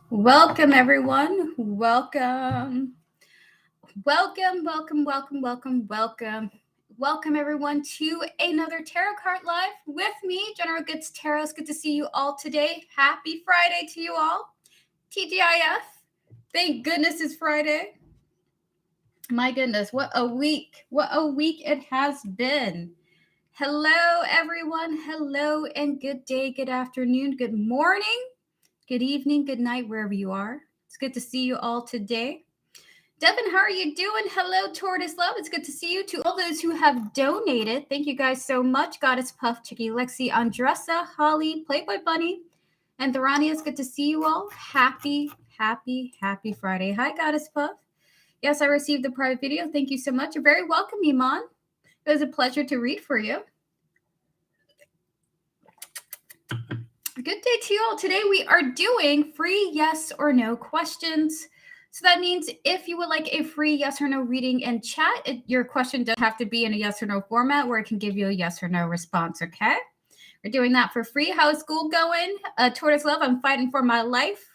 Welcome, everyone. Welcome. Welcome. Welcome, everyone, to another Tarot Card Live with me, General Goods Tarot. It's good to see you all today. Happy Friday to you all. TGIF. Thank goodness it's Friday. My goodness, what a week. What a week it has been. Hello, everyone. Hello, and good day, good afternoon, good morning, good evening, good night, wherever you are. It's good to see you all today. Devin, how are you doing? Hello, Tortoise Love. It's good to see you. To all those who have donated, thank you guys so much. Goddess Puff, Chicky, Lexi, Andressa, Holly, Playboy Bunny, and Tharania. It's good to see you all. Happy Friday. Hi, Goddess Puff. Yes, I received the private video. Thank you so much. You're very welcome, Iman. It was a pleasure to read for you. Good day to you all. Today we are doing free yes or no questions. So that means if you would like a free yes or no reading in chat, your question does have to be in a yes or no format where it can give you a yes or no response, okay? We're doing that for free. How is school going? Tortoise Love, I'm fighting for my life.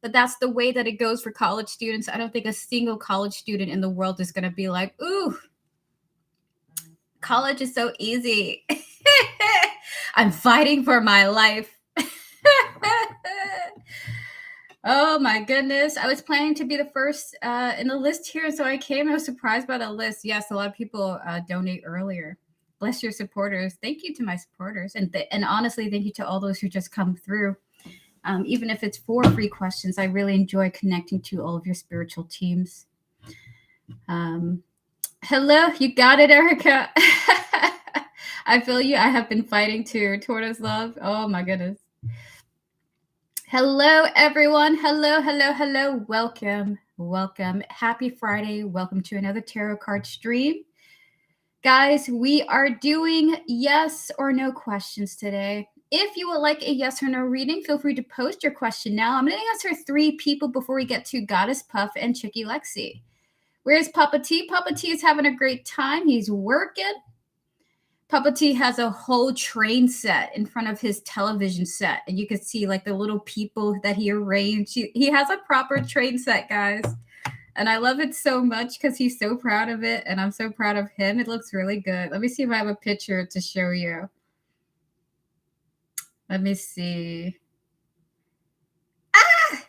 But that's the way that it goes for college students. I don't think a single college student in the world is going to be like, ooh, college is so easy. I'm fighting for my life. Oh my goodness. I was planning to be the first in the list here. So I came. I was surprised by the list. Yes, a lot of people donate earlier. Bless your supporters. Thank you to my supporters. And honestly, thank you to all those who just come through. Even if it's for free questions, I really enjoy connecting to all of your spiritual teams. Hello, you got it, Erica. I feel you. I have been fighting too. Tortoise Love. Oh my goodness. Hello, everyone. Hello. Welcome. Happy Friday. Welcome to another tarot card stream. Guys, we are doing yes or no questions today. If you would like a yes or no reading, feel free to post your question now. I'm going to answer 3 people before we get to Goddess Puff and Chicky Lexi. Where's Papa T? Papa T is having a great time. He's working. Papa T has a whole train set in front of his television set, and you can see like the little people that he arranged. He has a proper train set, guys, and I love it so much because he's so proud of it, and I'm so proud of him. It looks really good. Let me see if I have a picture to show you. Let me see. Ah!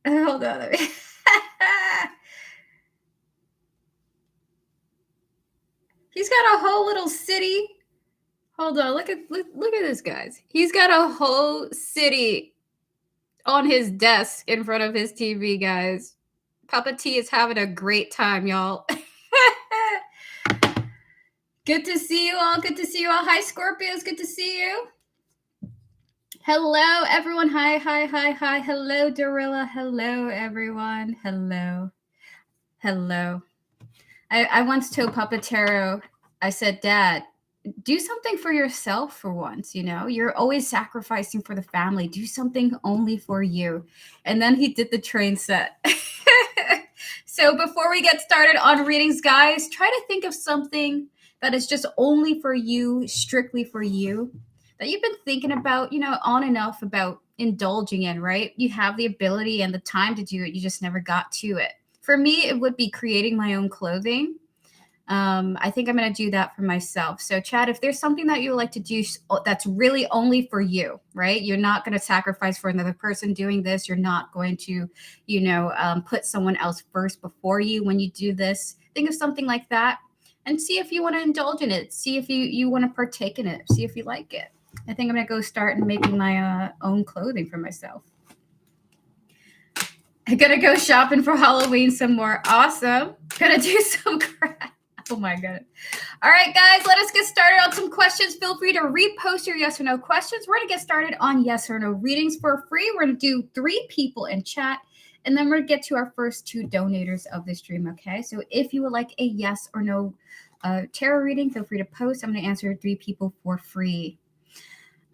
Hold on. He's got a whole little city. Hold on, look at this, guys. He's got a whole city on his desk in front of his TV, guys. Papa T is having a great time, y'all. Good to see you all. Hi, Scorpios. Good to see you. Hello, everyone. Hi. Hello, Dorilla. Hello, everyone. Hello. I once told Papa Taro, I said, Dad, do something for yourself for once. You're always sacrificing for the family. Do something only for you. And then he did the train set. So before we get started on readings, guys, try to think of something that is just only for you, strictly for you, that you've been thinking about, on and off about indulging in, right? You have the ability and the time to do it. You just never got to it. For me, it would be creating my own clothing. I think I'm going to do that for myself. So, Chad, if there's something that you would like to do that's really only for you, right? You're not going to sacrifice for another person doing this. You're not going to, put someone else first before you when you do this. Think of something like that and see if you want to indulge in it. See if you want to partake in it. See if you like it. I think I'm going to go start making my own clothing for myself. I'm going to go shopping for Halloween some more. Awesome. Going to do some crap. Oh my God. All right, guys, let us get started on some questions. Feel free to repost your yes or no questions. We're going to get started on yes or no readings for free. We're going to do 3 people in chat, and then we're going to get to our first 2 donators of the stream, okay? So if you would like a yes or no tarot reading, feel free to post. I'm going to answer 3 people for free.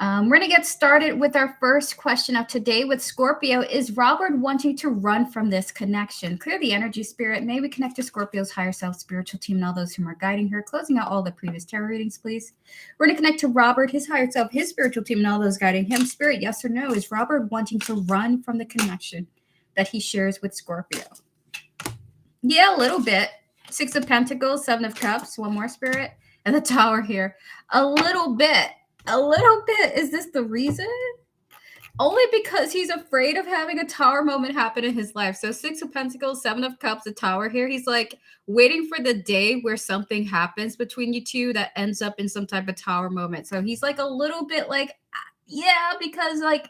We're going to get started with our first question of today with Scorpio. Is Robert wanting to run from this connection? Clear the energy, spirit. May we connect to Scorpio's higher self, spiritual team, and all those who are guiding her. Closing out all the previous tarot readings, please. We're going to connect to Robert, his higher self, his spiritual team, and all those guiding him. Spirit, yes or no? Is Robert wanting to run from the connection? that he shares with Scorpio. Yeah, a little bit. 6 of Pentacles, 7 of Cups, one more, Spirit, and the Tower here. A little bit. A little bit. Is this the reason? Only because he's afraid of having a Tower moment happen in his life. So 6 of Pentacles, 7 of Cups, the Tower here. He's like waiting for the day where something happens between you two that ends up in some type of Tower moment. So he's like a little bit like, yeah, because like,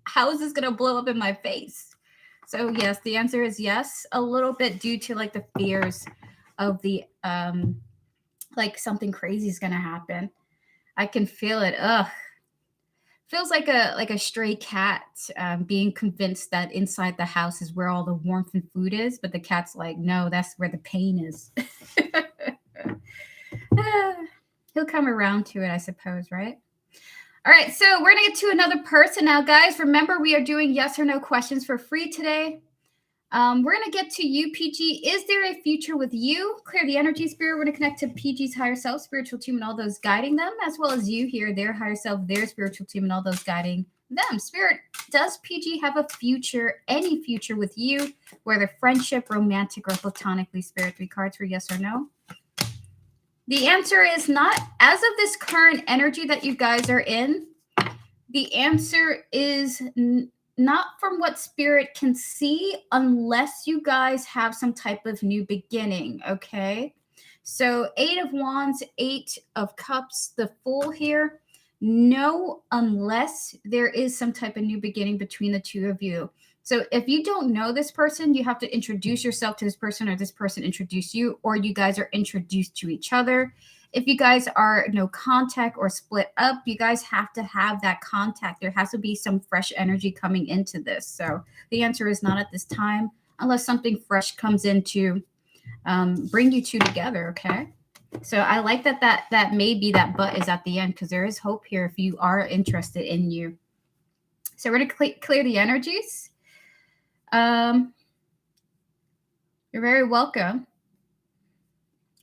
how is this going to blow up in my face? So yes, the answer is yes. A little bit due to like the fears of the, like something crazy is going to happen. I can feel it. Ugh. Feels like a stray cat being convinced that inside the house is where all the warmth and food is, but the cat's like, no, that's where the pain is. He'll come around to it, I suppose, right? All right, so we're gonna get to another person now, guys. Remember, we are doing yes or no questions for free today. We're going to get to you, PG. Is there a future with you? Clear the energy, Spirit. We're going to connect to PG's higher self, spiritual team, and all those guiding them, as well as you here, their higher self, their spiritual team, and all those guiding them. Spirit, does PG have a future, any future with you, whether friendship, romantic, or platonically? Spirit, 3 cards for yes or no. The answer is not. As of this current energy that you guys are in, the answer is not from what Spirit can see, unless you guys have some type of new beginning, okay? So 8 of Wands, 8 of Cups, the Fool here. No, unless there is some type of new beginning between the two of you. So if you don't know this person, you have to introduce yourself to this person, or this person introduce you, or you guys are introduced to each other. If you guys are no contact or split up, you guys have to have that contact. There has to be some fresh energy coming into this. So the answer is not at this time, unless something fresh comes in to bring you two together, okay? So I like that maybe that but is at the end, because there is hope here if you are interested in you. So we're going to clear the energies. You're very welcome.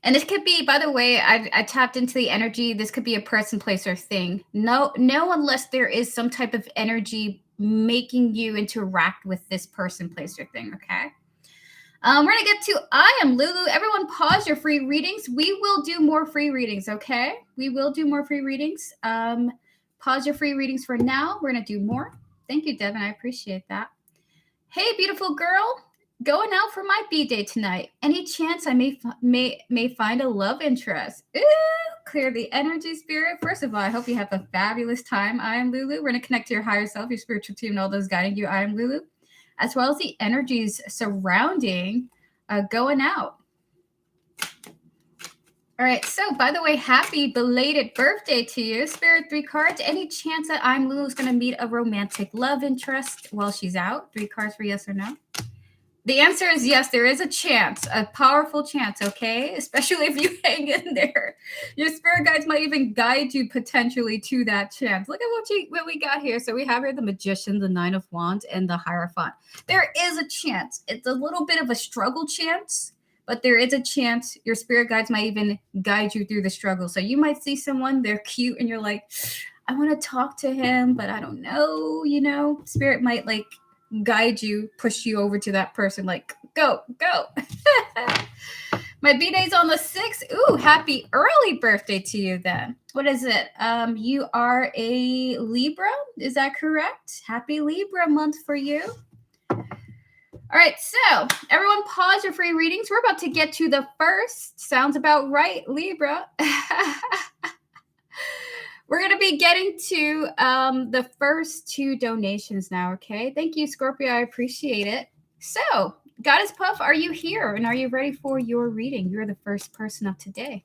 And this could be, by the way, I tapped into the energy. This could be a person, place, or thing. No, unless there is some type of energy making you interact with this person, place, or thing, okay? We're going to get to I am Lulu. Everyone pause your free readings. We will do more free readings, okay? We will do more free readings. Pause your free readings for now. We're going to do more. Thank you, Devin. I appreciate that. Hey, beautiful girl. Going out for my B-day tonight. Any chance I may find a love interest? Ooh, clear the energy, Spirit. First of all, I hope you have a fabulous time. I am Lulu. We're going to connect to your higher self, your spiritual team, and all those guiding you. I am Lulu. As well as the energies surrounding going out. All right. So, by the way, happy belated birthday to you. Spirit, 3 cards. Any chance that I'm Lulu's going to meet a romantic love interest while she's out? 3 cards for yes or no. The answer is yes, there is a chance, a powerful chance, okay? Especially if you hang in there. Your spirit guides might even guide you potentially to that chance. Look at what we got here. So we have here the Magician, the 9 of Wands, and the Hierophant. There is a chance. It's a little bit of a struggle chance, but there is a chance your spirit guides might even guide you through the struggle. So you might see someone, they're cute, and you're like, I want to talk to him, but I don't know, you know? Spirit might like guide you, push you over to that person, like go. My B-day's on the 6th. Ooh, happy early birthday to you then. What is it? You are a Libra, is that correct? Happy Libra month for you. All right, so everyone pause your free readings. We're about to get to the first, sounds about right, Libra. We're going to be getting to the first 2 donations now, okay? Thank you, Scorpio. I appreciate it. So, Goddess Puff, are you here? And are you ready for your reading? You're the first person of today.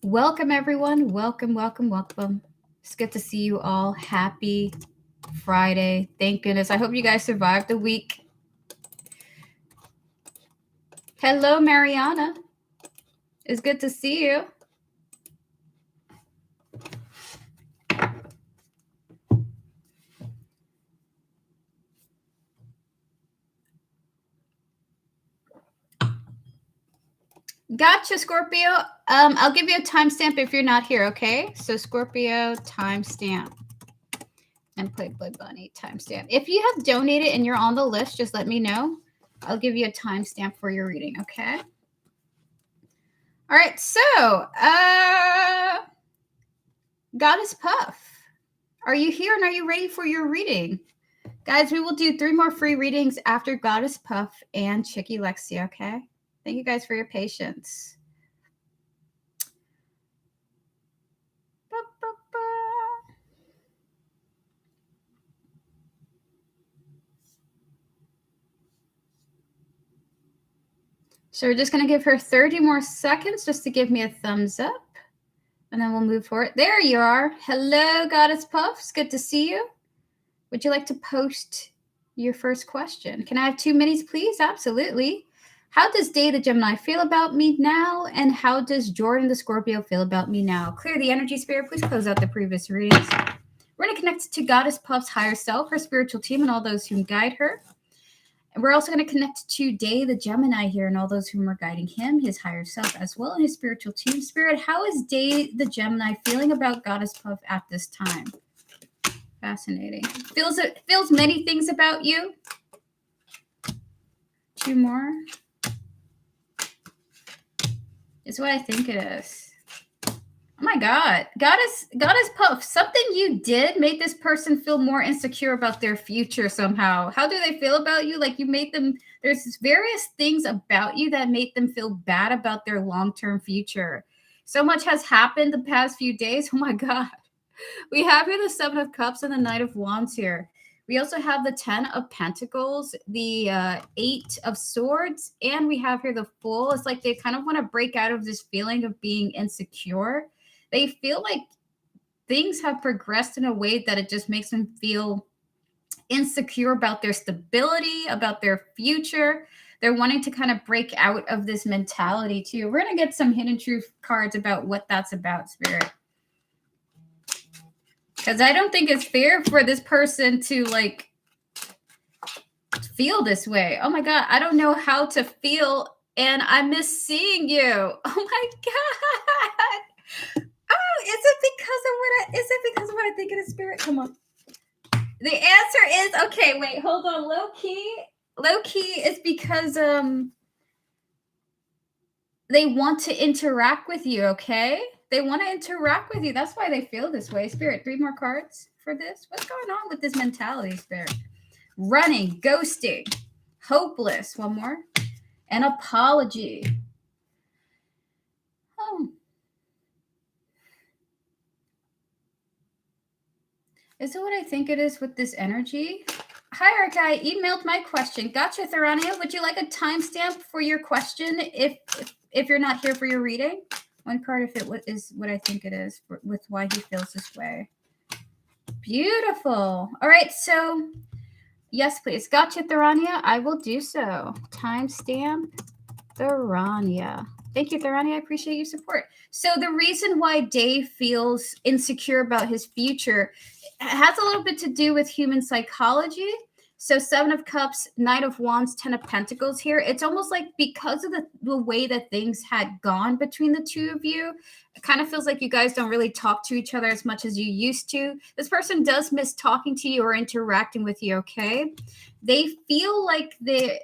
Welcome, everyone. Welcome. It's good to see you all. Happy Friday. Thank goodness. I hope you guys survived the week. Hello, Mariana. It's good to see you. Gotcha, Scorpio. I'll give you a timestamp if you're not here, okay? So Scorpio, timestamp. And Play Bunny timestamp. If you have donated and you're on the list, just let me know. I'll give you a timestamp for your reading, okay? All right, so Goddess Puff, are you here and are you ready for your reading? Guys, we will do 3 more free readings after Goddess Puff and Chicky Lexi, okay? Thank you guys for your patience. So we're just going to give her 30 more seconds just to give me a thumbs up. And then we'll move forward. There you are. Hello, Goddess Puff. It's good to see you. Would you like to post your first question? Can I have 2 minutes, please? Absolutely. How does Day the Gemini feel about me now? And how does Jordan the Scorpio feel about me now? Clear the energy, Spirit. Please close out the previous readings. We're going to connect to Goddess Puff's higher self, her spiritual team, and all those who guide her. And we're also going to connect to Day the Gemini here and all those whom are guiding him, his higher self, as well, and his spiritual team. Spirit, how is Day the Gemini feeling about Goddess Puff at this time? Fascinating. Feels many things about you. 2 more. It's what I think it is. Oh my God. Goddess Puff, something you did made this person feel more insecure about their future somehow. How do they feel about you? Like you made them, there's various things about you that made them feel bad about their long-term future. So much has happened the past few days. Oh my God. We have here the 7 of Cups and the Knight of Wands here. We also have the 10 of Pentacles, the 8 of Swords, and we have here the Fool. It's like they kind of want to break out of this feeling of being insecure. They feel like things have progressed in a way that it just makes them feel insecure about their stability, about their future. They're wanting to kind of break out of this mentality too. We're going to get some hidden truth cards about what that's about, Spirit. Because I don't think it's fair for this person to like feel this way. Oh my God, I don't know how to feel and I miss seeing you. Oh my God. Oh, is it because of what I think it is, Spirit? Come on. The answer is okay, wait, hold on. Low key is because they want to interact with you, okay? They want to interact with you. That's why they feel this way. Spirit, 3 more cards for this. What's going on with this mentality, Spirit? Running, ghosting, hopeless. 1 more. An apology. Oh. Is it what I think it is with this energy? Hi, Erica. I emailed my question. Gotcha, Tharania. Would you like a timestamp for your question if you're not here for your reading? 1 card if it is what I think it is with why he feels this way. Beautiful. All right, so yes, please. Gotcha, Tharania. I will do so. Timestamp Tharania. Thank you, Tharania. I appreciate your support. So the reason why Dave feels insecure about his future has a little bit to do with human psychology. So 7 of Cups, Knight of Wands, 10 of Pentacles here. It's almost like because of the way that things had gone between the 2 of you, it kind of feels like you guys don't really talk to each other as much as you used to. This person does miss talking to you or interacting with you, okay? They feel like they're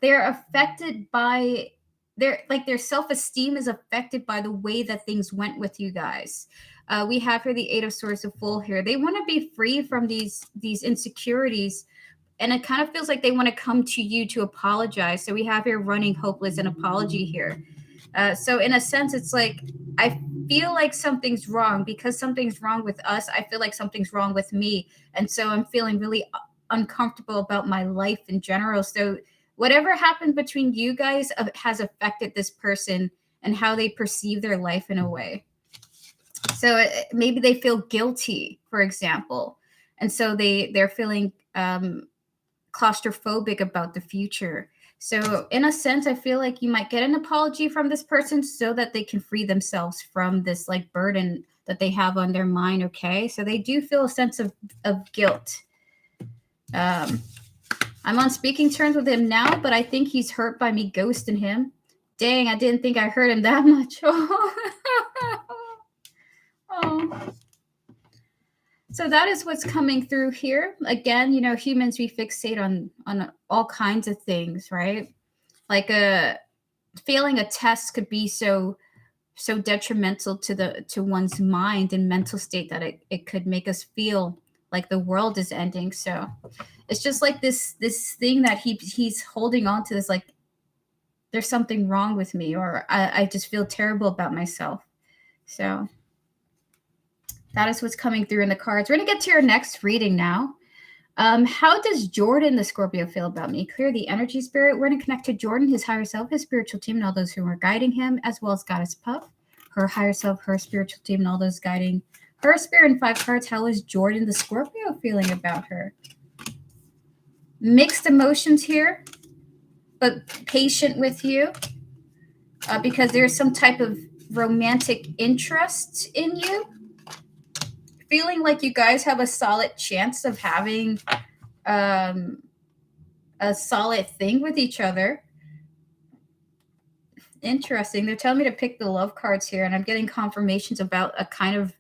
affected by their self-esteem is affected by the way that things went with you guys. We have here the 8 of Swords, the Fool here. They want to be free from these insecurities, and it kind of feels like they want to come to you to apologize. So we have here running, hopeless, and apology here. So in a sense, it's like I feel like something's wrong because something's wrong with us. I feel like something's wrong with me, and so I'm feeling really uncomfortable about my life in general. So whatever happened between you guys has affected this person and how they perceive their life in a way. So maybe they feel guilty, for example. And so they're feeling claustrophobic about the future. So in a sense, I feel like you might get an apology from this person so that they can free themselves from this like burden that they have on their mind, okay? So they do feel a sense of guilt. I'm on speaking terms with him now, but I think he's hurt by me ghosting him. Dang, I didn't think I hurt him that much. Oh. So that is what's coming through here. Again, humans, we fixate on all kinds of things, right? Like failing a test could be so detrimental to one's mind and mental state that it could make us feel like the world is ending. So it's just like this thing that he's holding on to, this, like, there's something wrong with me, or I just feel terrible about myself. So that is what's coming through in the cards. We're going to get to your next reading now. How does Jordan, the Scorpio, feel about me? Clear the energy, spirit. We're going to connect to Jordan, his higher self, his spiritual team, and all those who are guiding him, as well as Goddess Puff, her higher self, her spiritual team, and all those guiding her spirit in 5 cards. How is Jordan, the Scorpio, feeling about her? Mixed emotions here, but patient with you, because there's some type of romantic interest in you. Feeling like you guys have a solid chance of having a solid thing with each other. Interesting. They're telling me to pick the love cards here, and I'm getting confirmations about a kind of,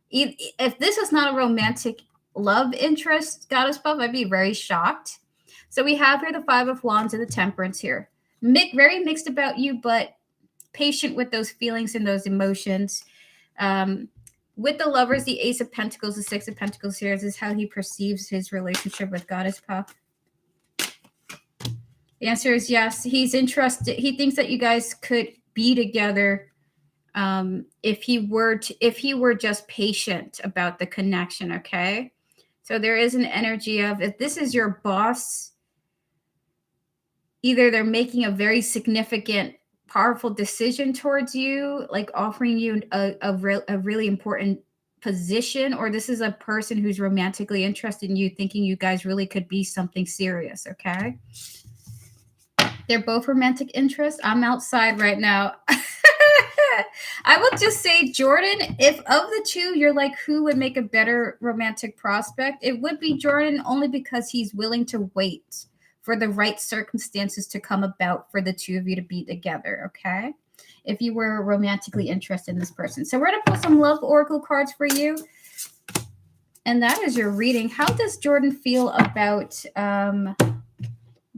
if this is not a romantic love interest, Goddess Puff, I'd be very shocked. So we have here the 5 of Wands and the Temperance here. Very mixed about you, but patient with those feelings and those emotions. With the Lovers, the Ace of Pentacles, the 6 of Pentacles here, this is how he perceives his relationship with Goddess Puff. The answer is yes. He's interested. He thinks that you guys could be together if he were just patient about the connection. Okay, so there is an energy of, if this is your boss, either they're making a very significant, powerful decision towards you, like offering you a really important position, or this is a person who's romantically interested in you, thinking you guys really could be something serious. Okay. They're both romantic interests. I'm outside right now. I will just say, Jordan, if of the two, you're like, who would make a better romantic prospect? It would be Jordan, only because he's willing to wait for the right circumstances to come about for the two of you to be together, okay? If you were romantically interested in this person. So we're going to pull some love oracle cards for you. And that is your reading. How does Jordan feel about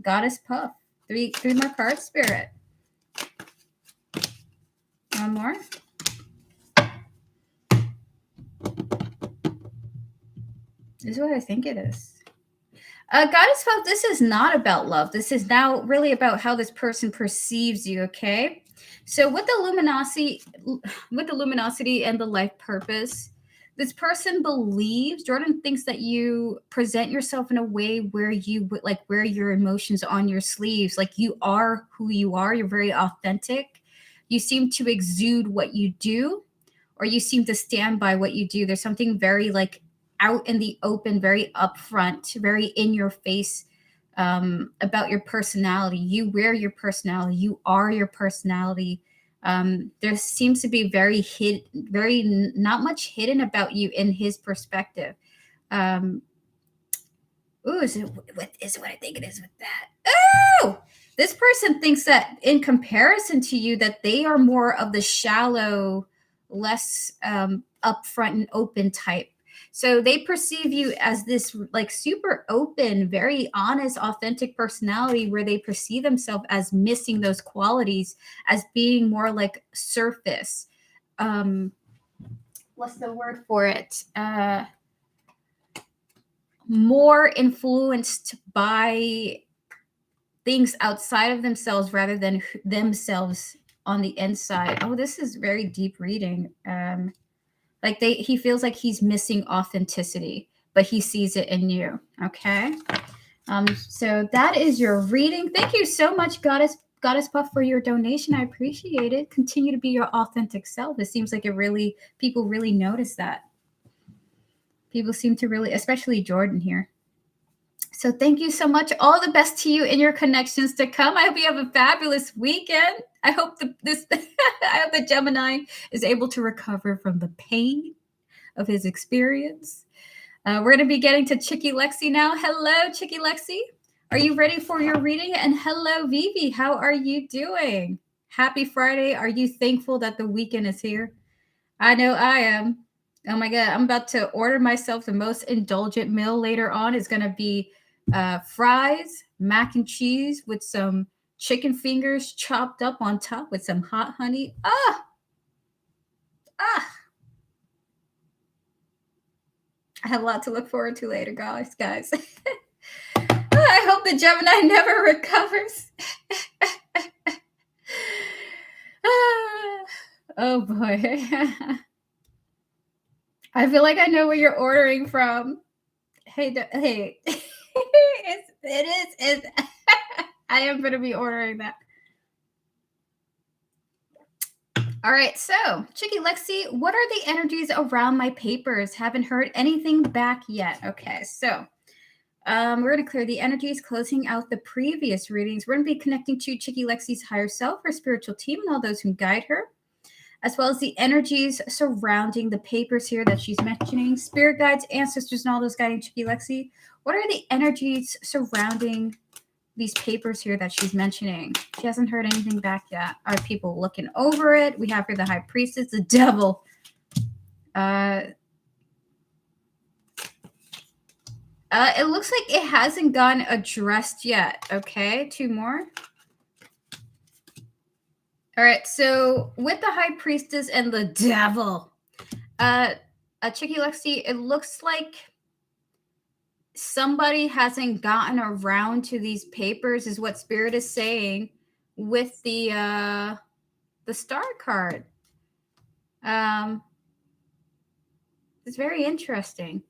Goddess Puff? Three more cards, Spirit. One more. This is what I think it is. Goddess Puff, this is not about love. This is now really about how this person perceives you, okay? So with the luminosity and the life purpose, this person believes, Jordan thinks that you present yourself in a way where you would like wear your emotions on your sleeves. Like, you are who you are. You're very authentic. You seem to exude what you do, or you seem to stand by what you do. There's something very like out in the open, very upfront, very in your face about your personality. You wear your personality. You are your personality. There seems to be very not much hidden about you in his perspective. Ooh, is it what I think it is with that? Oh, this person thinks that in comparison to you, that they are more of the shallow, less upfront and open type. So they perceive you as this like super open, very honest, authentic personality, where they perceive themselves as missing those qualities, as being more like surface. What's the word for it? More influenced by things outside of themselves rather than themselves on the inside. Oh, this is very deep reading. Like he feels like he's missing authenticity, but he sees it in you. Okay. So that is your reading. Thank you so much, Goddess Puff, for your donation. I appreciate it. Continue to be your authentic self. It seems like people really notice that. People seem to really, especially Jordan here. So thank you so much. All the best to you in your connections to come. I hope you have a fabulous weekend. I hope I hope that Gemini is able to recover from the pain of his experience. We're going to be getting to Chicky Lexi now. Hello, Chicky Lexi. Are you ready for your reading? And hello, Vivi. How are you doing? Happy Friday. Are you thankful that the weekend is here? I know I am. Oh my God, I'm about to order myself the most indulgent meal later on. It's going to be fries, mac and cheese with some chicken fingers chopped up on top with some hot honey. Ah, I have a lot to look forward to later, guys. I hope the Gemini never recovers. Oh boy. I feel like I know where you're ordering from. Hey. It's I am going to be ordering that. All right, so Chicky Lexi, what are the energies around my papers? Haven't heard anything back yet. Okay, so we're going to clear the energies, closing out the previous readings. We're going to be connecting to Chicky Lexi's higher self, her spiritual team, and all those who guide her, as well as the energies surrounding the papers here that she's mentioning. Spirit guides, ancestors, and all those guiding Chicky Lexi. What are the energies surrounding these papers here that she's mentioning? She hasn't heard anything back yet. Are people looking over it? We have here the high priestess, the devil. It looks like it hasn't gotten addressed yet. Okay, 2 more. All right, so with the high priestess and the devil, Chicky Lexi, it looks like somebody hasn't gotten around to these papers, is what Spirit is saying with the star card. It's very interesting.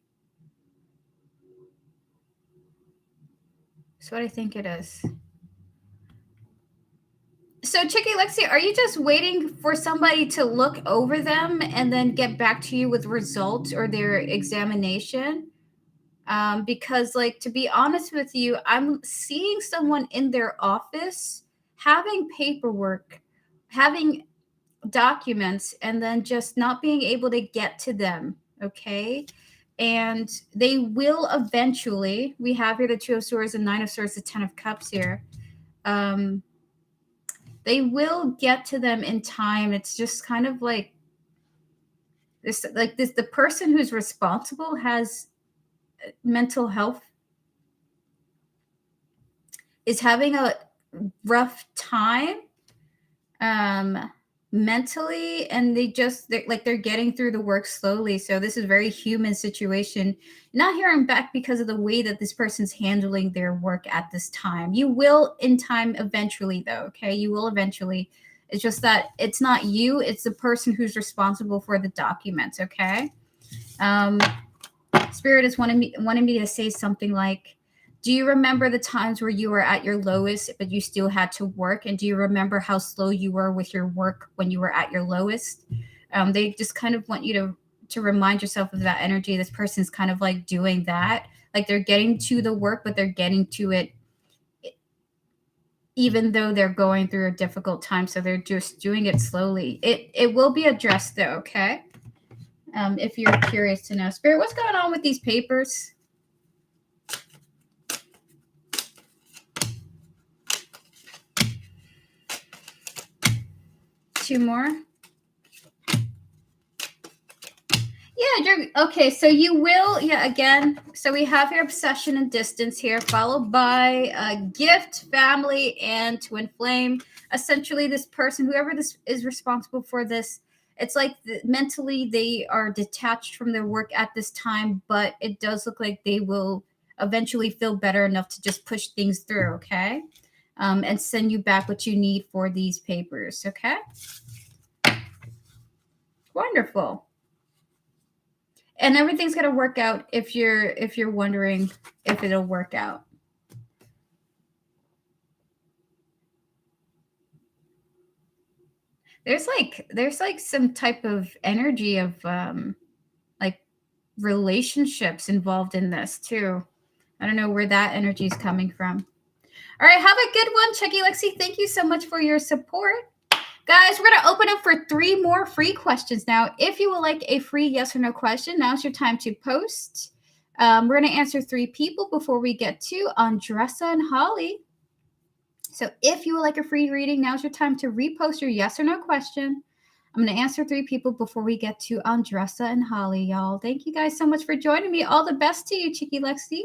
That's what I think it is. So, Chicky Lexi, are you just waiting for somebody to look over them and then get back to you with results or their examination? Because, like, to be honest with you, I'm seeing someone in their office having paperwork, having documents, and then just not being able to get to them. Okay. And they will eventually, we have here the 2 of Swords and 9 of Swords, the 10 of Cups here. They will get to them in time. It's just kind of like this, the person who's responsible has mental health, is having a rough time mentally, and they're getting through the work slowly. So this is a very human situation. Not hearing back because of the way that this person's handling their work at this time. You will in time eventually, though. Okay, you will eventually. It's just that it's not you, it's the person who's responsible for the documents. Okay. Spirit is wanting me to say something like, do you remember the times where you were at your lowest, but you still had to work? And do you remember how slow you were with your work when you were at your lowest? They just kind of want you to remind yourself of that energy. This person's kind of like doing that. Like they're getting to the work, but they're getting to it even though they're going through a difficult time. So they're just doing it slowly. It will be addressed though, okay? If you're curious to know. Spirit, what's going on with these papers? Two more. Yeah, okay, so you will, again, so we have your obsession and distance here, followed by a gift, family, and twin flame. Essentially, this person, whoever this is responsible for this, it's like mentally they are detached from their work at this time, but it does look like they will eventually feel better enough to just push things through, okay? And send you back what you need for these papers, okay? Wonderful. And everything's going to work out if you're wondering if it'll work out. There's like some type of energy of like relationships involved in this too. I don't know where that energy is coming from. All right, have a good one, Chicky Lexi. Thank you so much for your support. Guys, we're going to open up for 3 more free questions now. If you would like a free yes or no question, now's your time to post. We're going to answer 3 people before we get to Andressa and Holly. So if you would like a free reading, now's your time to repost your yes or no question. I'm going to answer 3 people before we get to Andressa and Holly, y'all. Thank you guys so much for joining me. All the best to you, Chicky Lexi.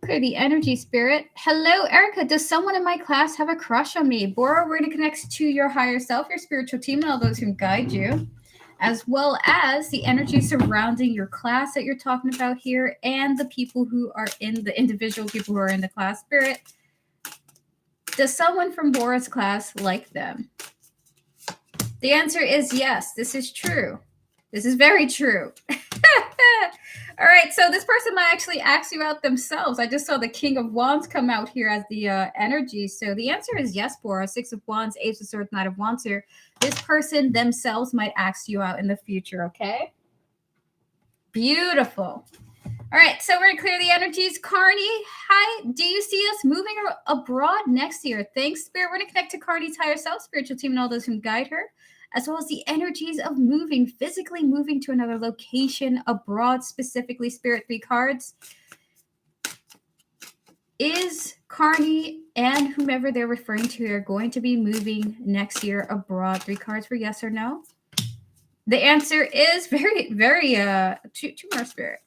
Clear the energy, spirit. Hello, Erica. Does someone in my class have a crush on me? Bora, we're going to connect to your higher self, your spiritual team, and all those who guide you, as well as the energy surrounding your class that you're talking about here and the people who are in the individual people who are in the class, spirit. Does someone from Bora's class like them? The answer is yes. This is true. This is very true. All right, so this person might actually ask you out themselves. I just saw the King of Wands come out here as the energy. So the answer is yes, Bora. 6 of Wands, Ace of Swords, Knight of Wands here. This person themselves might ask you out in the future, okay? Beautiful. All right, so we're going to clear the energies. Carney, hi. Do you see us moving abroad next year? Thanks, Spirit. We're going to connect to Carney's higher self, spiritual team, and all those who guide her, as well as the energies of moving, physically moving to another location abroad, specifically Spirit 3 cards. Is Carney and whomever they're referring to are going to be moving next year abroad? 3 cards for yes or no. The answer is very, very, two more, Spirit.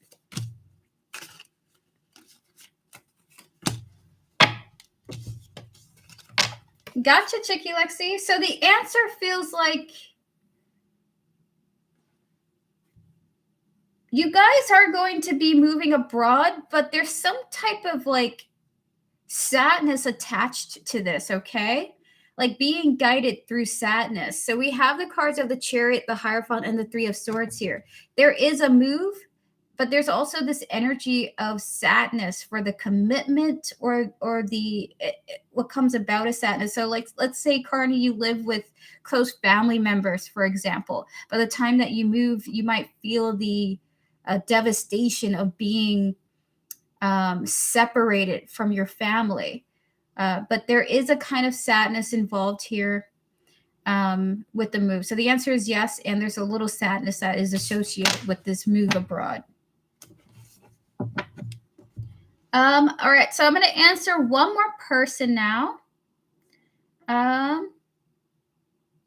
Gotcha, Chicky Lexi. So the answer feels like you guys are going to be moving abroad, but there's some type of like sadness attached to this, okay? Like being guided through sadness. So we have the cards of the Chariot, the Hierophant, and the 3 of Swords here. There is a move, but there's also this energy of sadness for the commitment or the what comes about a sadness. So like, let's say, Carney, you live with close family members, for example. By the time that you move, you might feel the devastation of being separated from your family. But there is a kind of sadness involved here with the move. So the answer is yes, and there's a little sadness that is associated with this move abroad. All right, so I'm going to answer one more person now.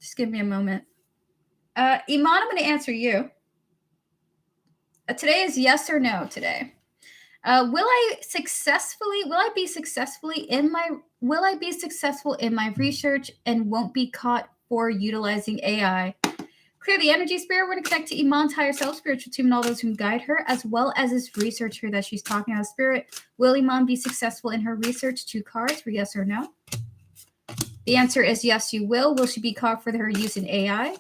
Just give me a moment. Iman, I'm going to answer you. Today is yes or no today. Will I be successful in my research and won't be caught for utilizing AI? Clear the energy, Spirit. We're going to connect to Iman's higher self, spiritual team, and all those who guide her, as well as this researcher that she's talking about. Spirit, will Iman be successful in her research? 2 cards for yes or no. The answer is yes, you will. Will she be caught for her use in AI?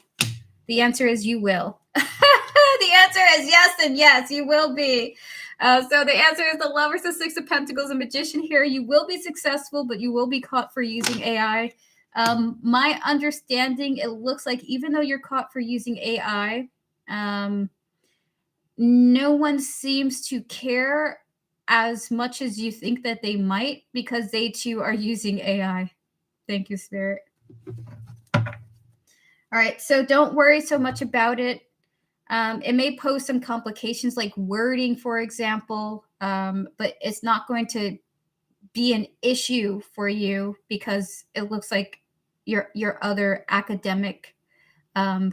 The answer is you will. The answer is yes and yes, you will be. So the answer is the Lovers, the 6 of Pentacles, and Magician here. You will be successful, but you will be caught for using AI. My understanding, it looks like even though you're caught for using AI, no one seems to care as much as you think that they might, because they too are using AI. Thank you, Spirit. All right, so don't worry so much about it. It may pose some complications like wording, for example, but it's not going to be an issue for you because it looks like your other academic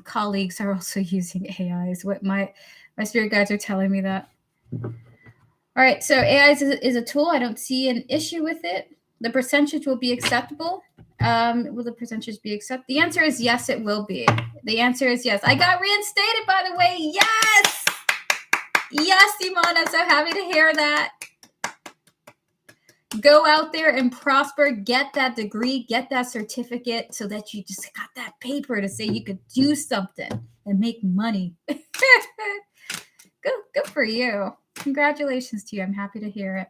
colleagues are also using AI, is what my spirit guides are telling me that. All right, so AI is a tool. I don't see an issue with it. The percentage will be acceptable. Will the percentage be accepted? The answer is yes, it will be. The answer is yes. I got reinstated, by the way. Yes! Yes, Simone, I'm so happy to hear that. Go out there and prosper, get that degree, get that certificate so that you just got that paper to say you could do something and make money. Good for you. Congratulations to you. I'm happy to hear it.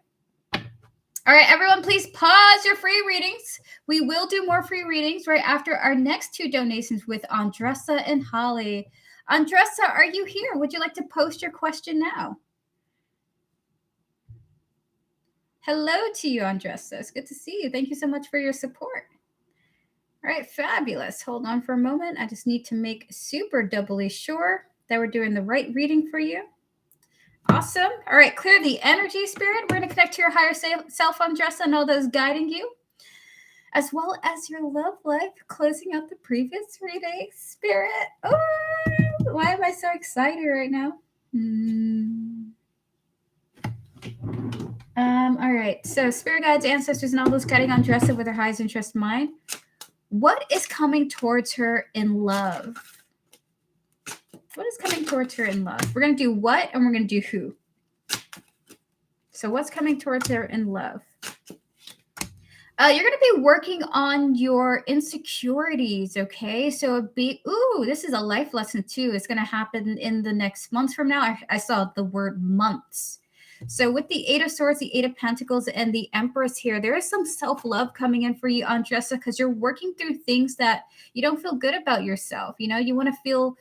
All right, everyone, please pause your free readings. We will do more free readings right after our next 2 donations with Andressa and Holly. Andressa, are you here? Would you like to post your question now? Hello to you, Andressa. It's good to see you. Thank you so much for your support. All right, fabulous. Hold on for a moment. I just need to make super doubly sure that we're doing the right reading for you. Awesome. All right, clear the energy, Spirit. We're going to connect to your higher self, Andressa, and all those guiding you. as well as your love life, closing out the previous reading, Spirit. Oh, why am I so excited right now? All right. So, spirit guides, ancestors, and all those guiding on Dressa with their highest interest in mind. What is coming towards her in love? What is coming towards her in love? We're going to do what and we're going to do who. So, what's coming towards her in love? You're going to be working on your insecurities, okay? So, this is a life lesson too. It's going to happen in the next months from now. I saw the word months. So with the Eight of Swords, the Eight of Pentacles, and the Empress here, there is some self-love coming in for you, Andressa, because you're working through things that you don't feel good about yourself. You know, you want to feel,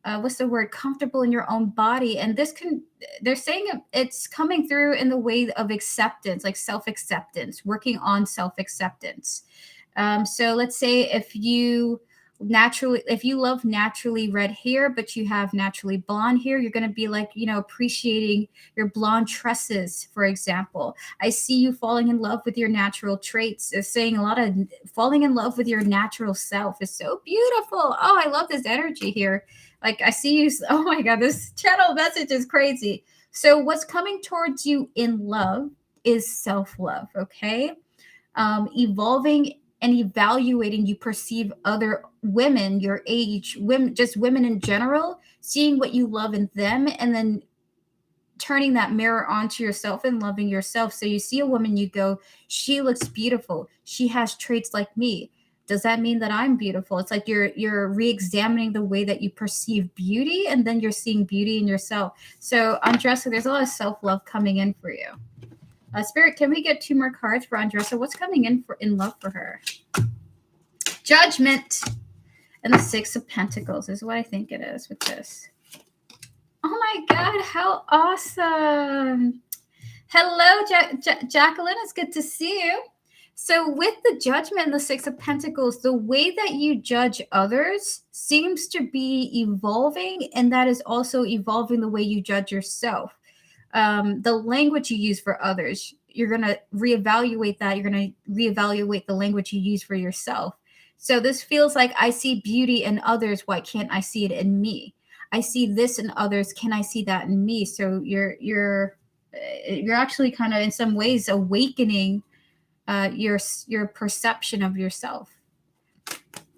what's the word, comfortable in your own body. And they're saying it's coming through in the way of acceptance, like self-acceptance, working on self-acceptance. So let's say if you love naturally red hair, but you have naturally blonde hair, you're going to be like, appreciating your blonde tresses, for example. I see you falling in love with your natural traits. It's saying a lot of falling in love with your natural self is so beautiful. Oh, I love this energy here. Like I see you. Oh my God, this channel message is crazy. So what's coming towards you in love is self-love. Okay. Evolving and evaluating, you perceive other women your age, women in general, seeing what you love in them, and then turning that mirror onto yourself and loving yourself. So you see a woman, you go, she looks beautiful, she has traits like me. Does that mean that I'm beautiful? It's like you're re-examining the way that you perceive beauty, and then you're seeing beauty in yourself. So Andressa, there's a lot of self-love coming in for you. Spirit, can we get 2 more cards for Andressa? What's coming in love for her? Judgment. And the 6 of Pentacles is what I think it is with this. Oh my God, how awesome. Hello, Jacqueline. It's good to see you. So with the Judgment and the 6 of Pentacles, the way that you judge others seems to be evolving, and that is also evolving the way you judge yourself. The language you use for others, you're going to reevaluate that. You're going to reevaluate the language you use for yourself. So this feels like I see beauty in others. Why can't I see it in me? I see this in others. Can I see that in me? So you're actually kind of in some ways awakening your perception of yourself.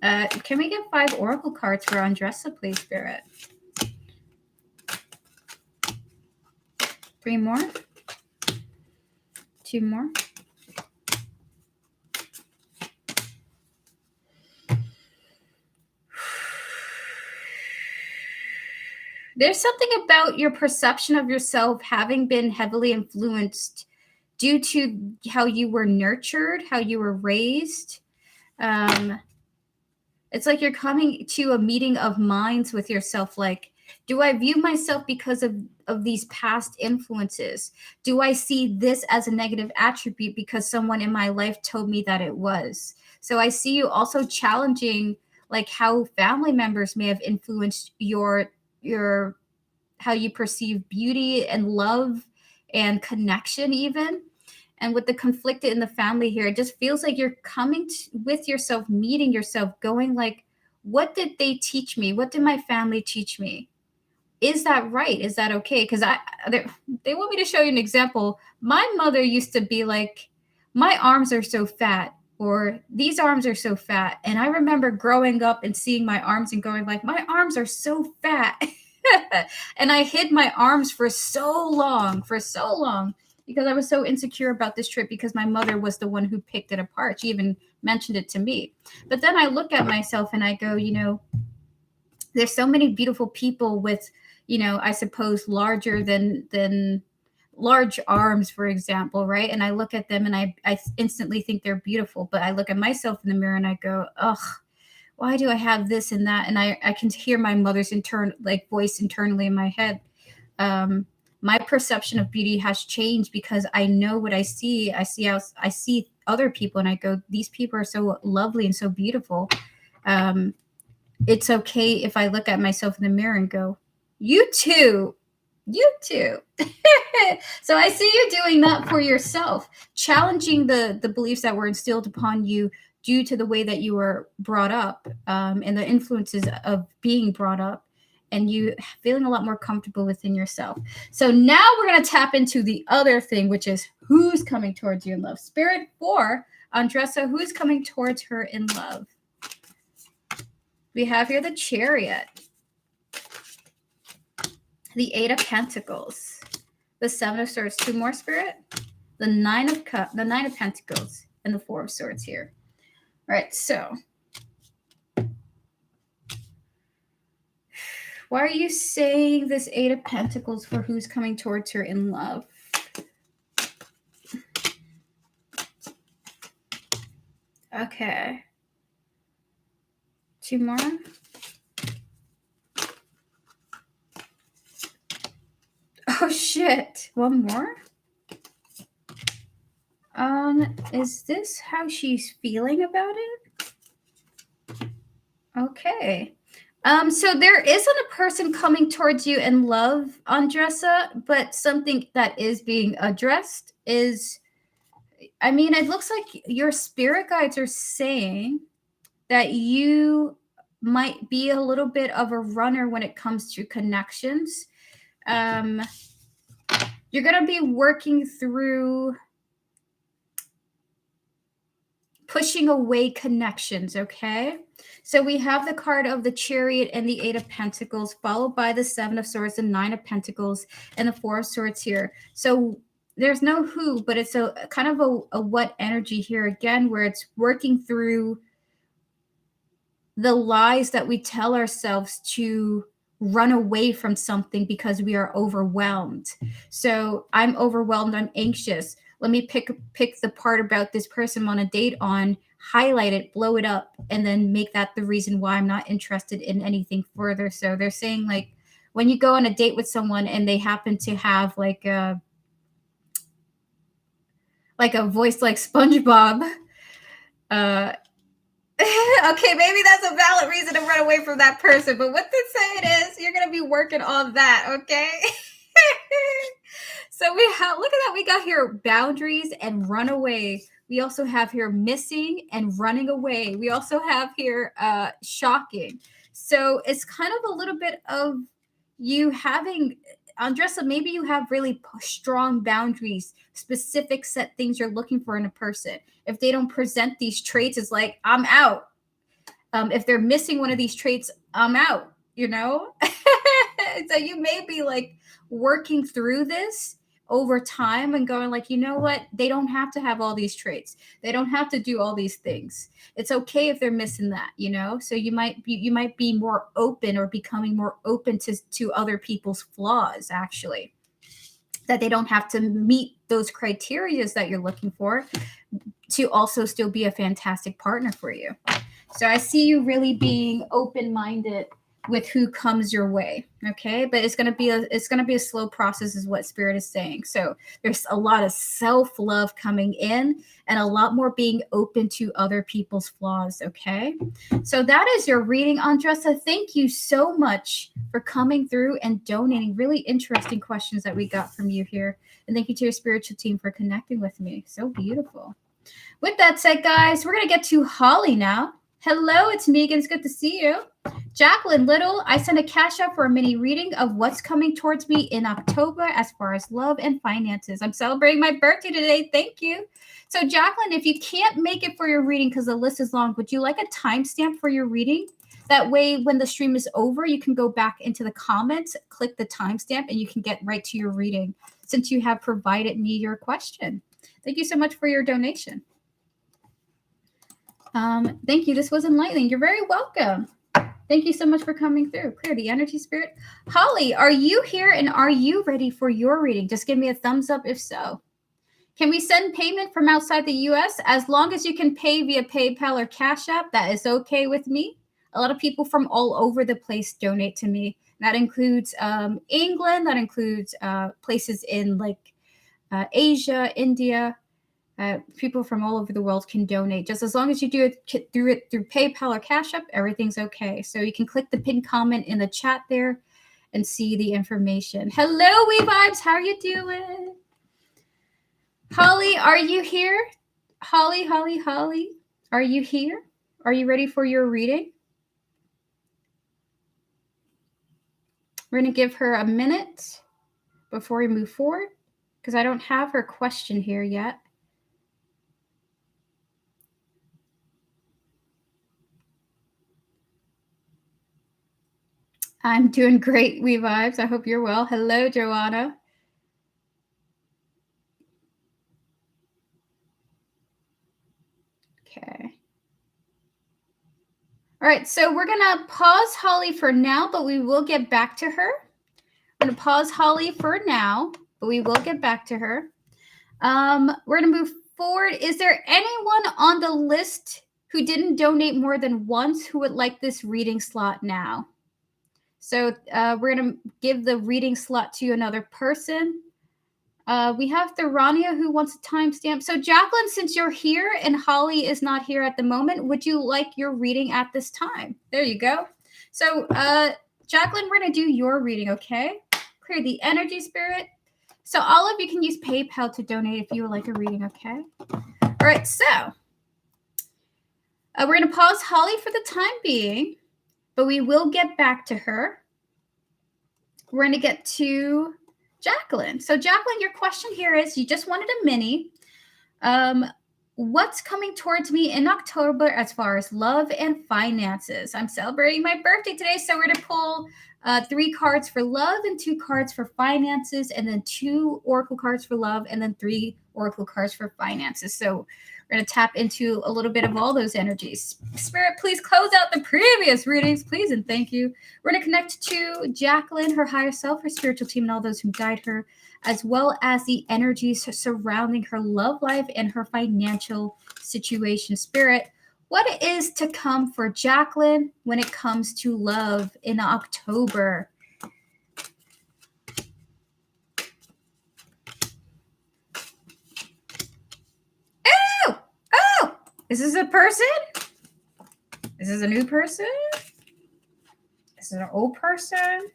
Can we get 5 oracle cards for Andressa, please, Spirit? 3 more. 2 more. There's something about your perception of yourself having been heavily influenced due to how you were nurtured, how you were raised. It's like you're coming to a meeting of minds with yourself. Like, do I view myself because of these past influences? Do I see this as a negative attribute because someone in my life told me that it was? So I see you also challenging like how family members may have influenced your how you perceive beauty and love and connection even. And with the conflict in the family here, it just feels like you're coming with yourself, meeting yourself, going like, what did they teach me? What did my family teach me? Is that right? Is that okay? Because they want me to show you an example. My mother used to be like, my arms are so fat, or these arms are so fat. And I remember growing up and seeing my arms and going like, my arms are so fat. And I hid my arms for so long, because I was so insecure about this trip, because my mother was the one who picked it apart. She even mentioned it to me. But then I look at myself and I go, there's so many beautiful people with, I suppose larger than large arms, for example, right? And I look at them and I instantly think they're beautiful. But I look at myself in the mirror and I go, ugh, why do I have this and that? And I can hear my mother's voice internally in my head. My perception of beauty has changed because I know what I see. I see other people and I go, these people are so lovely and so beautiful. It's okay if I look at myself in the mirror and go, you too You too. So I see you doing that for yourself, challenging the beliefs that were instilled upon you due to the way that you were brought up, and the influences of being brought up, and you feeling a lot more comfortable within yourself. So now we're going to tap into the other thing, which is who's coming towards you in love. Spirit for Andressa, who's coming towards her in love? We have here the Chariot, the Eight of Pentacles, the Seven of Swords, two more, Spirit, the Nine of Pentacles, and the Four of Swords here. All right, so why are you saying this Eight of Pentacles for who's coming towards her in love? Okay. Two more. Oh shit. One more. Is this how she's feeling about it? Okay. So there isn't a person coming towards you in love, Andressa, but something that is being addressed is, I mean, it looks like your spirit guides are saying that you might be a little bit of a runner when it comes to connections. You're going to be working through pushing away connections, okay? So we have the card of the Chariot and the Eight of Pentacles, followed by the Seven of Swords and Nine of Pentacles and the Four of Swords here. So there's no who, but it's a kind of a what energy here again, where it's working through the lies that we tell ourselves to run away from something because we are overwhelmed. So I'm overwhelmed, I'm anxious. Let me pick the part about this person I'm on a date on, highlight it, blow it up, and then make that the reason why I'm not interested in anything further. So they're saying, like, when you go on a date with someone and they happen to have like a voice like SpongeBob, okay, maybe that's a valid reason to run away from that person, but what they're saying is you're going to be working on that, okay? So we have, look at that, we got here boundaries and run away. We also have here missing and running away. We also have here shocking. So it's kind of a little bit of you having, Andressa, maybe you have really strong boundaries, specific set things you're looking for in a person. If they don't present these traits, it's like, I'm out. If they're missing one of these traits, I'm out, you know? So you may be like working through this over time and going like, you know what? They don't have to have all these traits. They don't have to do all these things. It's okay if they're missing that, you know? So you might be more open or becoming more open to other people's flaws, actually. That they don't have to meet those criterias that you're looking for to also still be a fantastic partner for you. So I see you really being open-minded with who comes your way, okay? But it's gonna be a slow process, is what Spirit is saying. So there's a lot of self-love coming in and a lot more being open to other people's flaws, okay? So that is your reading, Andressa. Thank you so much for coming through and donating. Really interesting questions that we got from you here. And thank you to your spiritual team for connecting with me. So beautiful. With that said, guys, we're gonna get to Holly now. Hello, it's Megan. It's good to see you. Jacqueline Little, I sent a cash out for a mini reading of what's coming towards me in October as far as love and finances. I'm celebrating my birthday today. Thank you. So, Jacqueline, if you can't make it for your reading because the list is long, would you like a timestamp for your reading? That way, when the stream is over, you can go back into the comments, click the timestamp, and you can get right to your reading since you have provided me your question. Thank you so much for your donation. Thank you. This was enlightening. You're very welcome. Thank you so much for coming through. Clear the energy, Spirit. Holly, are you here and are you ready for your reading? Just give me a thumbs up if so. Can we send payment from outside the U.S.? As long as you can pay via PayPal or Cash App, that is okay with me. A lot of people from all over the place donate to me. That includes England. That includes places in like Asia, India. People from all over the world can donate. Just as long as you do it through PayPal or Cash App, everything's okay. So you can click the pinned comment in the chat there and see the information. Hello, We Vibes. How are you doing? Holly, are you here? Holly, are you here? Are you ready for your reading? We're going to give her a minute before we move forward because I don't have her question here yet. I'm doing great, We Vibes. I hope you're well. Hello, Joanna. Okay. All right, so we're going to pause Holly for now, but we will get back to her. We're going to pause Holly for now, but we will get back to her. We're going to move forward. Is there anyone on the list who didn't donate more than once who would like this reading slot now? So we're going to give the reading slot to another person. We have Therania who wants a timestamp. So Jacqueline, since you're here and Holly is not here at the moment, would you like your reading at this time? There you go. So Jacqueline, we're going to do your reading, okay? Clear the energy, spirit. So all of you can use PayPal to donate if you would like a reading, okay? All right, so we're going to pause Holly for the time being, but we will get back to her. We're going to get to Jacqueline. So Jacqueline, your question here is, you just wanted a mini. What's coming towards me in October as far as love and finances? I'm celebrating my birthday today, so we're going to pull 3 cards for love and 2 cards for finances, and then 2 oracle cards for love, and then 3 oracle cards for finances. So we're going to tap into a little bit of all those energies. Spirit, please close out the previous readings, please, and thank you. We're going to connect to Jacqueline, her higher self, her spiritual team, and all those who guide her, as well as the energies surrounding her love life and her financial situation. Spirit, what is to come for Jacqueline when it comes to love in October? Oh, is this a person? Is this a new person? Is it an old person?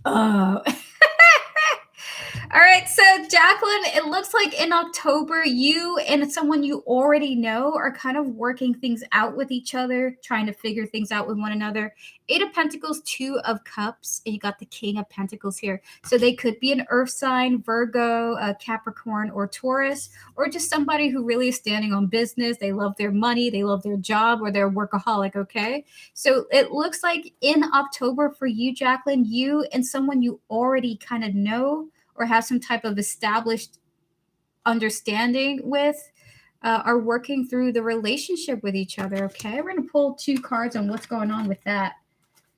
Oh. All right, so Jacqueline, it looks like in October, you and someone you already know are kind of working things out with each other, trying to figure things out with one another. 8 of Pentacles, 2 of Cups, and you got the King of Pentacles here. So they could be an earth sign, Virgo, Capricorn, or Taurus, or just somebody who really is standing on business. They love their money, they love their job, or they're a workaholic, okay? So it looks like in October for you, Jacqueline, you and someone you already kind of know or have some type of established understanding with are working through the relationship with each other, okay? We're going to pull 2 cards on what's going on with that.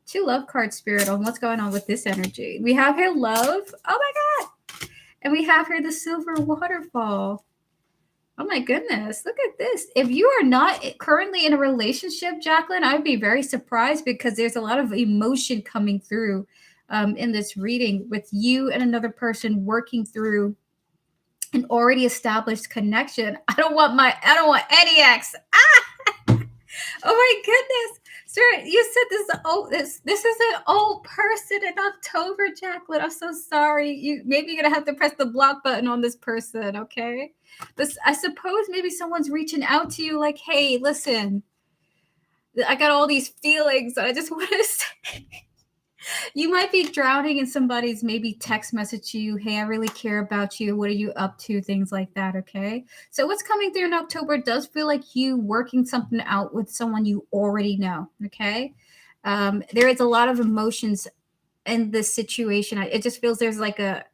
2 love cards, Spirit, on what's going on with this energy. We have here love. Oh, my God. And we have here the silver waterfall. Oh, my goodness. Look at this. If you are not currently in a relationship, Jacqueline, I would be very surprised because there's a lot of emotion coming through in this reading with you and another person working through an already established connection. I don't want any ex. Ah! Oh my goodness. Sir, you said this is an old person in October, Jacqueline. I'm so sorry. Maybe you're gonna have to press the block button on this person, okay? I suppose maybe someone's reaching out to you like, hey, listen, I got all these feelings. I just want to say you might be drowning in somebody's maybe text message to you. Hey, I really care about you. What are you up to? Things like that. Okay. So what's coming through in October does feel like you working something out with someone you already know. Okay. There is a lot of emotions in this situation. It just feels there's like a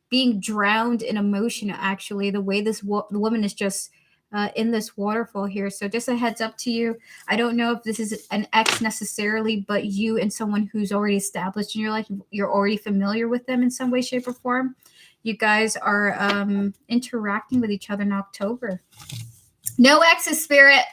being drowned in emotion, actually, the way the woman is just in this waterfall here. So just a heads up to you. I don't know if this is an ex necessarily, but you and someone who's already established in your life, you're already familiar with them in some way, shape, or form. You guys are interacting with each other in October. No exes, Spirit.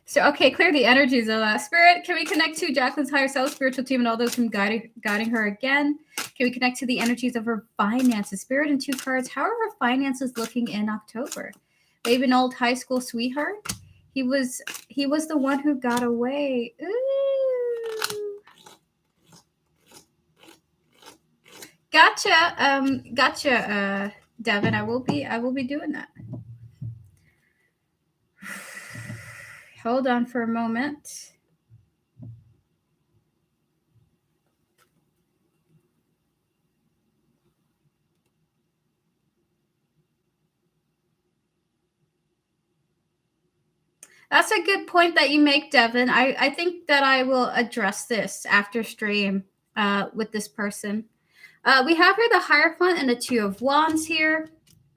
So, okay, clear the energies of that. Spirit, can we connect to Jacqueline's higher self, spiritual team, and all those who guiding her again? Can we connect to the energies of her finances? Spirit and 2 cards. How are her finances looking in October? Maybe an old high school sweetheart. He was the one who got away. Ooh. Gotcha. Gotcha, Devin. I will be doing that. Hold on for a moment. That's a good point that you make, Devin. I think that I will address this after stream with this person. We have here the Hierophant and the Two of Wands here.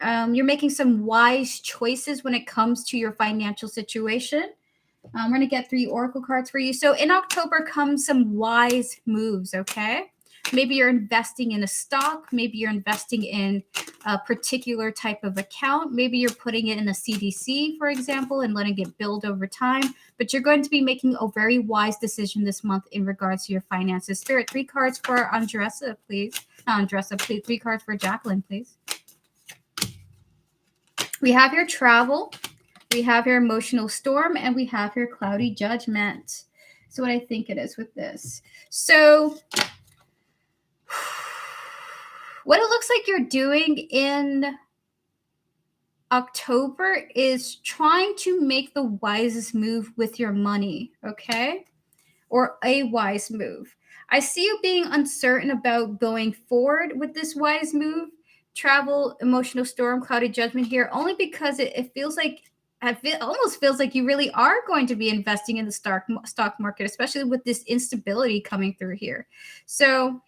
You're making some wise choices when it comes to your financial situation. We're going to get 3 oracle cards for you. So in October comes some wise moves, okay? Maybe you're investing in a stock. Maybe you're investing in a particular type of account. Maybe you're putting it in a CDC, for example, and letting it build over time. But you're going to be making a very wise decision this month in regards to your finances. Spirit, 3 cards for Andressa, please. Not Andressa, please. 3 cards for Jacqueline, please. We have your travel. We have your emotional storm, and we have your cloudy judgment. So what I think it is with this. So what it looks like you're doing in October is trying to make the wisest move with your money, okay? Or a wise move. I see you being uncertain about going forward with this wise move. Travel, emotional storm, cloudy judgment here, only because it feels like it almost feels like you really are going to be investing in the stock market, especially with this instability coming through here. So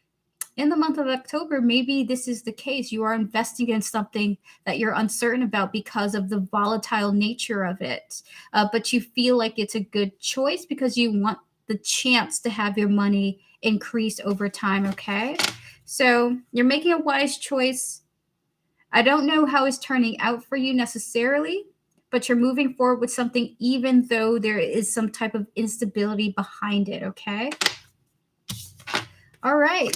in the month of October, maybe this is the case. You are investing in something that you're uncertain about because of the volatile nature of it. But you feel like it's a good choice because you want the chance to have your money increase over time, okay? So you're making a wise choice. I don't know how it's turning out for you necessarily, but you're moving forward with something even though there is some type of instability behind it, okay? All right.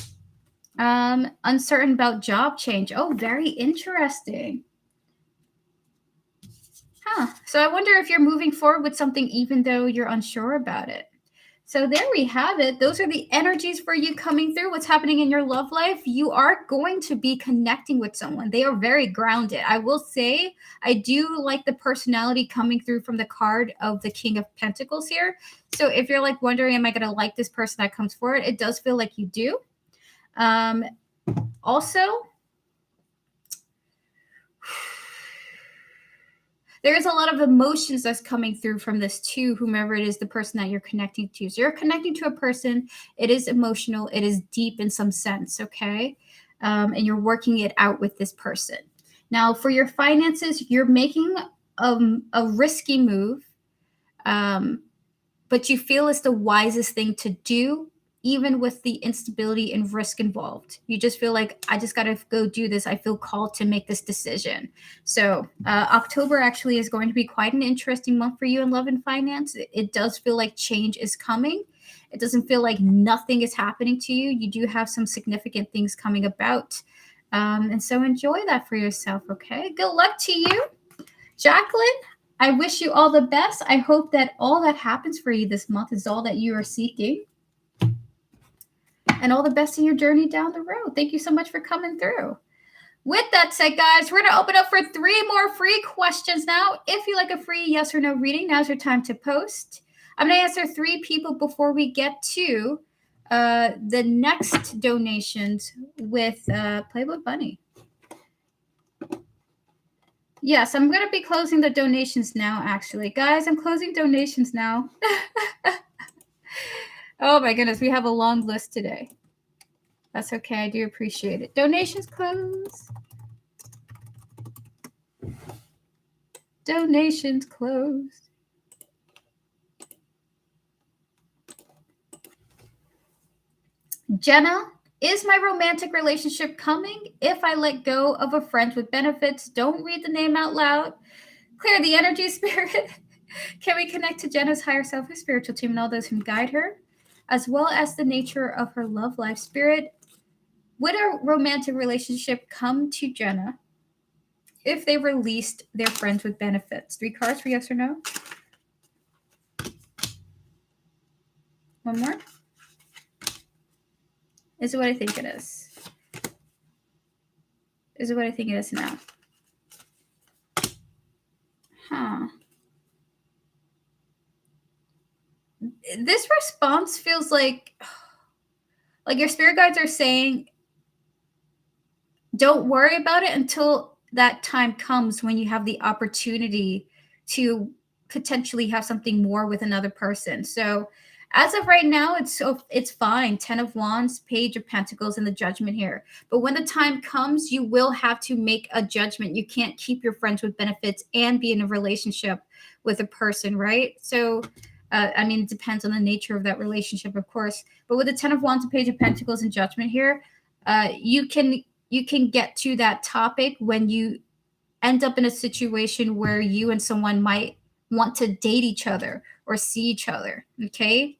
Uncertain about job change. Oh, very interesting. So I wonder if you're moving forward with something even though you're unsure about it. So there we have it. Those are the energies for you coming through. What's happening in your love life? You are going to be connecting with someone. They are very grounded. I will say, I do like the personality coming through from the card of the King of Pentacles here. So if you're like wondering, am I going to like this person that comes forward? It does feel like you do. Also, there is a lot of emotions that's coming through from this too, whomever it is, the person that you're connecting to. So you're connecting to a person. It is emotional. It is deep in some sense, okay? And you're working it out with this person. Now, for your finances, you're making a risky move, but you feel it's the wisest thing to do, even with the instability and risk involved. You just feel like, I just got to go do this. I feel called to make this decision. So October actually is going to be quite an interesting month for you in love and finance. It does feel like change is coming. It doesn't feel like nothing is happening to you. You do have some significant things coming about. And so enjoy that for yourself, okay? Good luck to you. Jacqueline, I wish you all the best. I hope that all that happens for you this month is all that you are seeking. And all the best in your journey down the road. Thank you so much for coming through. With that said, guys, we're going to open up for 3 more free questions now. If you like a free yes or no reading, now's your time to post. I'm going to answer 3 people before we get to the next donations with Playboy Bunny. Yes, I'm going to be closing the donations now, actually. Guys, I'm closing donations now. Oh, my goodness. We have a long list today. That's okay. I do appreciate it. Donations close. Donations closed. Jenna, is my romantic relationship coming if I let go of a friend with benefits? Don't read the name out loud. Clear the energy, spirit. Can we connect to Jenna's higher self, her spiritual team, and all those who guide her, as well as the nature of her love life? Spirit, would a romantic relationship come to Jenna if they released their friends with benefits? 3 cards for yes or no. One more. Is it what I think it is? is what I think it is now. This response feels like your spirit guides are saying, don't worry about it until that time comes when you have the opportunity to potentially have something more with another person. So as of right now, it's fine. 10 of Wands, Page of Pentacles, and the Judgment here. But when the time comes, you will have to make a judgment. You can't keep your friends with benefits and be in a relationship with a person, right? So, I mean, it depends on the nature of that relationship, of course. But with the 10 of Wands, Page of Pentacles, and Judgment here, you can get to that topic when you end up in a situation where you and someone might want to date each other or see each other, okay?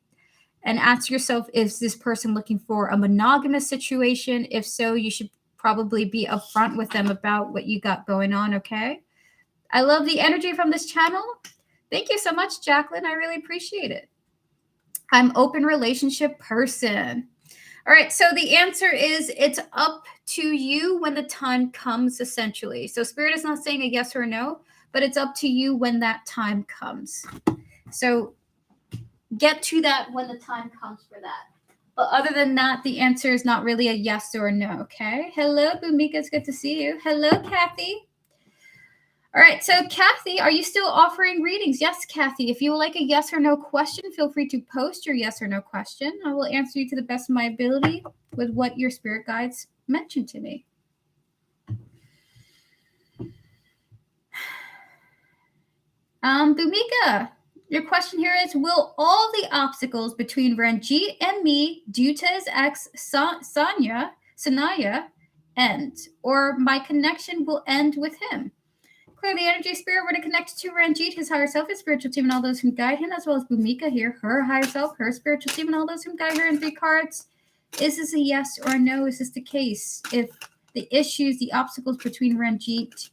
And ask yourself, is this person looking for a monogamous situation? If so, you should probably be upfront with them about what you got going on, okay? I love the energy from this channel. Thank you so much, Jacqueline. I really appreciate it. I'm open relationship person. All right, so the answer is it's up to you when the time comes, essentially. So Spirit is not saying a yes or a no, but it's up to you when that time comes. So get to that when the time comes for that. But other than that, the answer is not really a yes or a no, okay? Hello, Bhumika, it's good to see you. Hello, Kathy. All right, so Kathy, are you still offering readings? Yes, Kathy. If you would like a yes or no question, feel free to post your yes or no question. I will answer you to the best of my ability with what your spirit guides mentioned to me. Bhumika, your question here is, will all the obstacles between Ranjit and me due to his ex, Sanaya, end? Or my connection will end with him? Clear the energy spirit were to connect to Ranjit, his higher self, his spiritual team, and all those who guide him, as well as Bhumika here, her higher self, her spiritual team, and all those who guide her in 3 cards. Is this a yes or a no? Is this the case? If the issues, the obstacles between Ranjit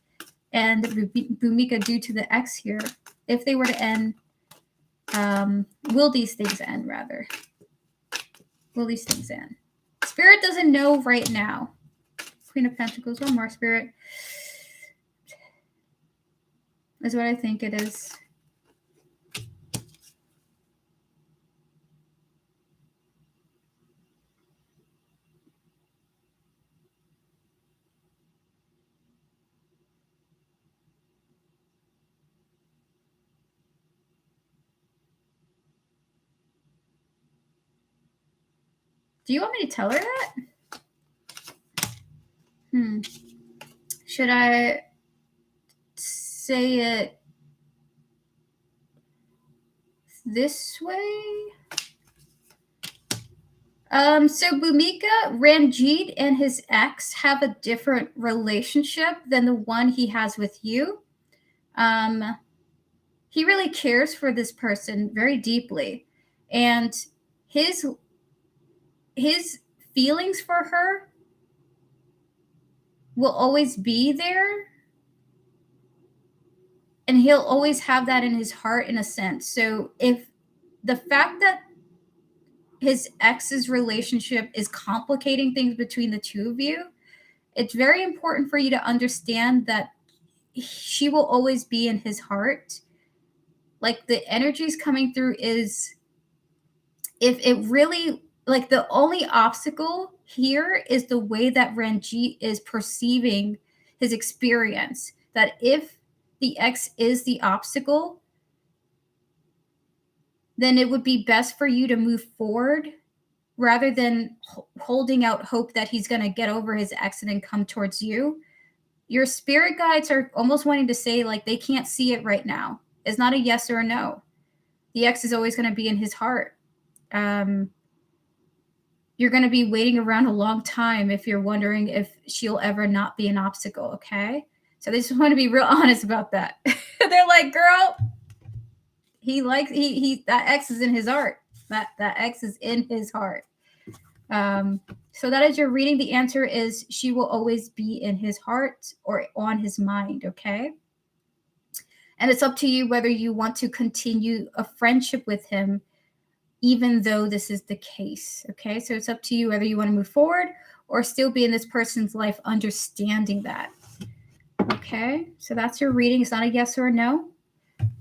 and Bhumika due to the ex here, if they were to end, will these things end, rather? Will these things end? Spirit doesn't know right now. Queen of Pentacles, one more, Spirit. Is what I think it is. Do you want me to tell her that? Should I say it this way? So Bhumika, Ranjit and his ex have a different relationship than the one he has with you. He really cares for this person very deeply, and his feelings for her will always be there, and he'll always have that in his heart, in a sense. So if the fact that his ex's relationship is complicating things between the two of you, it's very important for you to understand that she will always be in his heart. Like, the energies coming through is, if it really, like, the only obstacle here is the way that Ranjit is perceiving his experience. That if the ex is the obstacle, then it would be best for you to move forward rather than holding out hope that he's going to get over his ex and then come towards you. Your spirit guides are almost wanting to say, like, they can't see it right now. It's not a yes or a no. The ex is always going to be in his heart. You're going to be waiting around a long time if you're wondering if she'll ever not be an obstacle, okay? So they just want to be real honest about that. They're like, girl, that ex is in his heart. That ex is in his heart. So that is your reading. The answer is she will always be in his heart or on his mind, okay? And it's up to you whether you want to continue a friendship with him, even though this is the case, okay? So it's up to you whether you want to move forward or still be in this person's life understanding that. Okay, so that's your reading. It's not a yes or a no.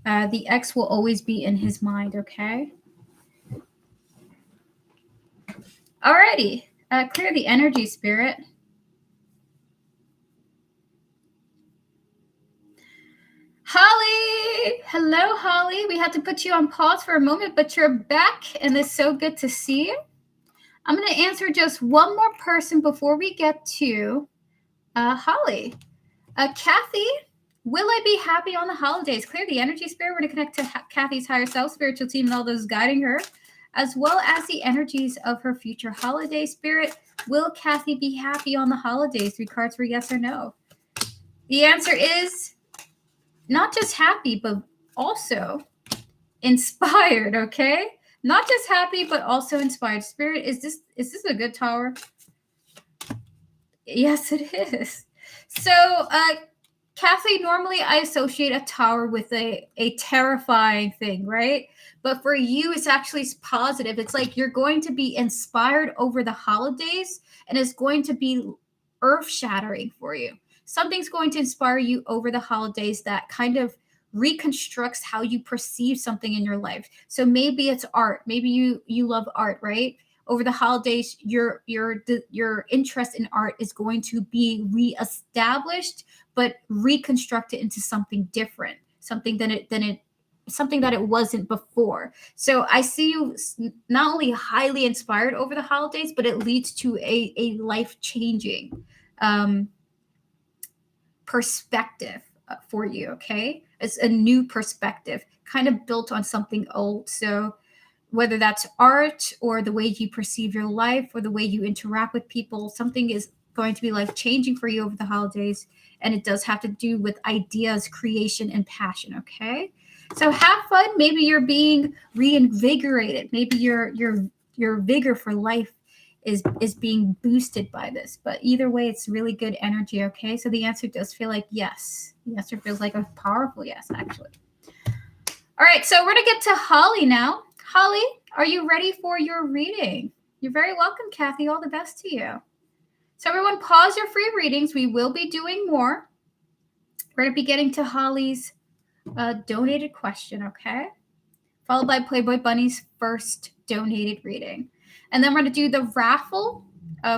The ex will always be in his mind, okay? Alrighty, clear the energy, Spirit. Holly! Hello, Holly. We had to put you on pause for a moment, but you're back, and it's so good to see you. I'm going to answer just one more person before we get to Holly. Kathy, will I be happy on the holidays? Clear the energy, Spirit. We're going to connect to Kathy's higher self, spiritual team, and all those guiding her, as well as the energies of her future holiday. Spirit, will Kathy be happy on the holidays? 3 cards for yes or no. The answer is not just happy, but also inspired, okay? Not just happy, but also inspired. Spirit, is this a good tower? Yes, it is. So, Kathy, normally I associate a tower with a terrifying thing, right? But for you, it's actually positive. It's like you're going to be inspired over the holidays, and it's going to be earth-shattering for you. Something's going to inspire you over the holidays that kind of reconstructs how you perceive something in your life. So maybe it's art. Maybe you love art, right? Over the holidays, your interest in art is going to be reestablished, but reconstructed into something different, something that it wasn't before. So I see you not only highly inspired over the holidays, but it leads to a life-changing perspective for you, okay? It's a new perspective, kind of built on something old. So whether that's art or the way you perceive your life or the way you interact with people, something is going to be life-changing for you over the holidays. And it does have to do with ideas, creation, and passion, okay? So have fun. Maybe you're being reinvigorated. Maybe your vigor for life is being boosted by this. But either way, it's really good energy, okay? So the answer does feel like yes. The answer feels like a powerful yes, actually. All right, so we're going to get to Holly now. Holly, are you ready for your reading? You're very welcome, Kathy. All the best to you. So everyone, pause your free readings. We will be doing more. We're going to be getting to Holly's donated question, okay? Followed by Playboy Bunny's first donated reading. And then we're going to do the raffle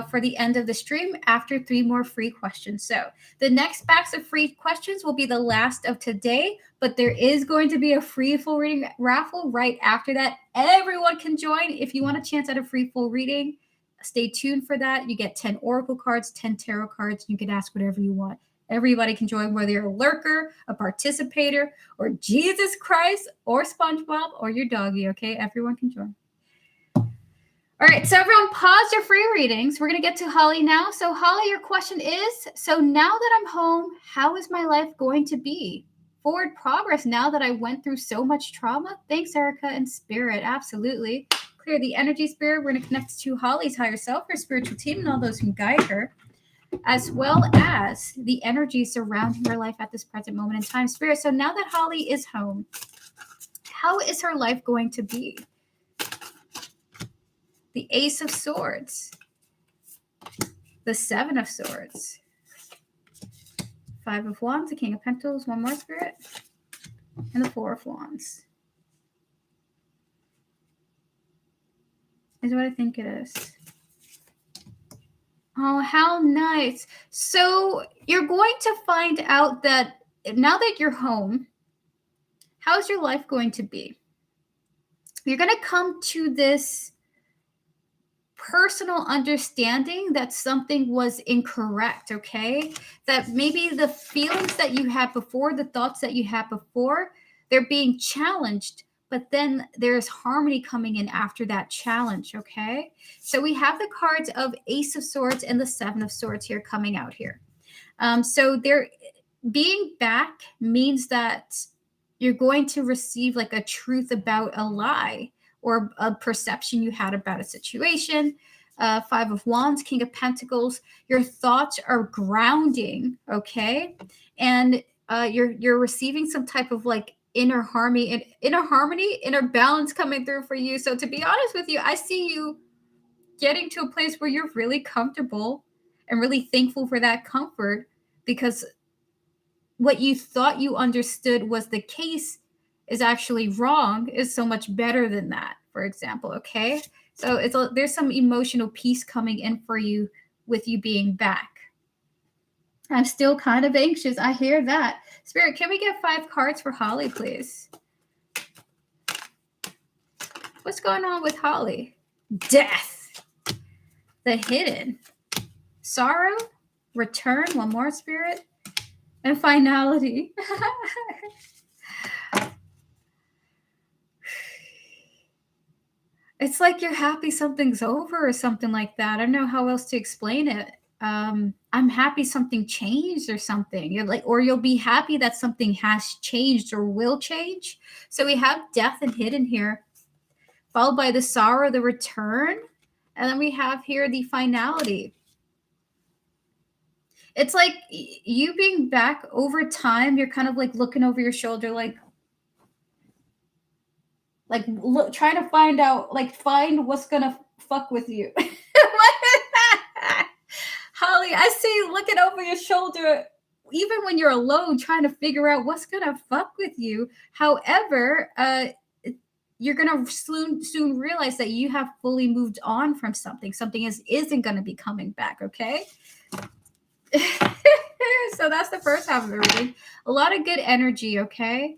for the end of the stream after 3 more free questions. So the next batch of free questions will be the last of today, but there is going to be a free full reading raffle right after that. Everyone can join. If you want a chance at a free full reading, stay tuned for that. You get 10 oracle cards, 10 tarot cards. You can ask whatever you want. Everybody can join, whether you're a lurker, a participator, or Jesus Christ, or SpongeBob, or your doggy, okay? Everyone can join. All right, so everyone pause your free readings. We're going to get to Holly now. So Holly, your question is, so now that I'm home, how is my life going to be? Forward progress now that I went through so much trauma? Thanks, Erica and Spirit. Absolutely. Clear the energy, Spirit. We're going to connect to Holly's higher self, her spiritual team, and all those who guide her, as well as the energy surrounding her life at this present moment in time. Spirit, so now that Holly is home, how is her life going to be? The Ace of Swords, the 7 of Swords, 5 of Wands, the King of Pentacles, one more, Spirit, and the 4 of Wands. Is what I think it is. Oh, how nice. So you're going to find out that now that you're home, how's your life going to be? You're going to come to this personal understanding that something was incorrect, okay? That maybe the feelings that you had before, the thoughts that you had before, they're being challenged, but then there's harmony coming in after that challenge, okay? So we have the cards of Ace of Swords and the 7 of Swords here coming out here. So they're being back means that you're going to receive like a truth about a lie or a perception you had about a situation. 5 of Wands, King of Pentacles. Your thoughts are grounding, okay? And you're receiving some type of like inner harmony, inner balance coming through for you. So to be honest with you, I see you getting to a place where you're really comfortable and really thankful for that comfort, because what you thought you understood was the case is actually wrong, is so much better than that, for example. Okay, so there's some emotional peace coming in for you with you being back. I'm still kind of anxious. I hear that. Spirit, can we get 5 cards for Holly, please? What's going on with Holly? Death. The hidden. Sorrow. Return. One more, Spirit. And finality. It's like you're happy something's over or something like that. I don't know how else to explain it. I'm happy something changed or something. You're like, or you'll be happy that something has changed or will change. So we have death and hidden here, followed by the sorrow, the return, and then we have here the finality. It's like you being back over time. You're kind of like looking over your shoulder, like look, trying to find what's gonna fuck with you. What is that? Holly, I see you looking over your shoulder, even when you're alone, trying to figure out what's gonna fuck with you. However, you're gonna soon realize that you have fully moved on from something. Something isn't gonna be coming back. Okay. So that's the first half of everything. A lot of good energy. Okay.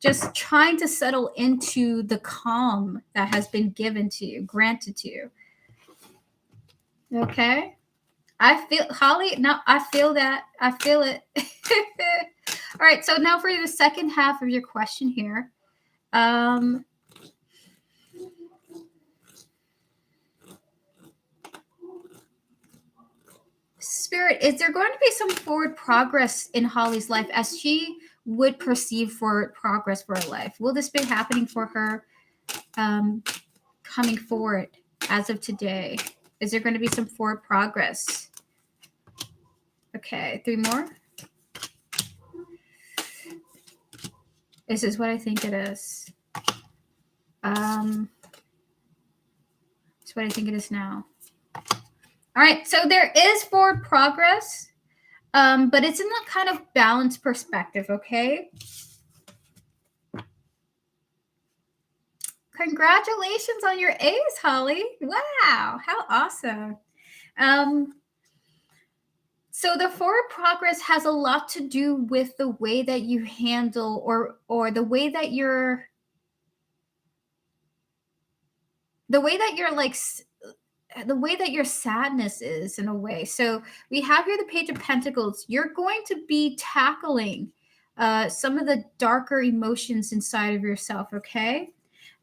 Just trying to settle into the calm that has been given to you, granted to you. Okay. I feel, Holly, no, I feel that. I feel it. All right. So now for the second half of your question here. Spirit, is there going to be some forward progress in Holly's life as she would perceive forward progress for her life? Will this be happening for her coming forward as of today? Is there going to be some forward progress? Okay, 3 more. This is what I think it is. It's what I think it is now. All right, so there is forward progress, but it's in a kind of balanced perspective, okay? Congratulations on your A's, Holly. Wow, how awesome. So the forward progress has a lot to do with the way that you handle or the way that you're like the way that your sadness is in a way. So we have here the Page of Pentacles. You're going to be tackling some of the darker emotions inside of yourself, okay?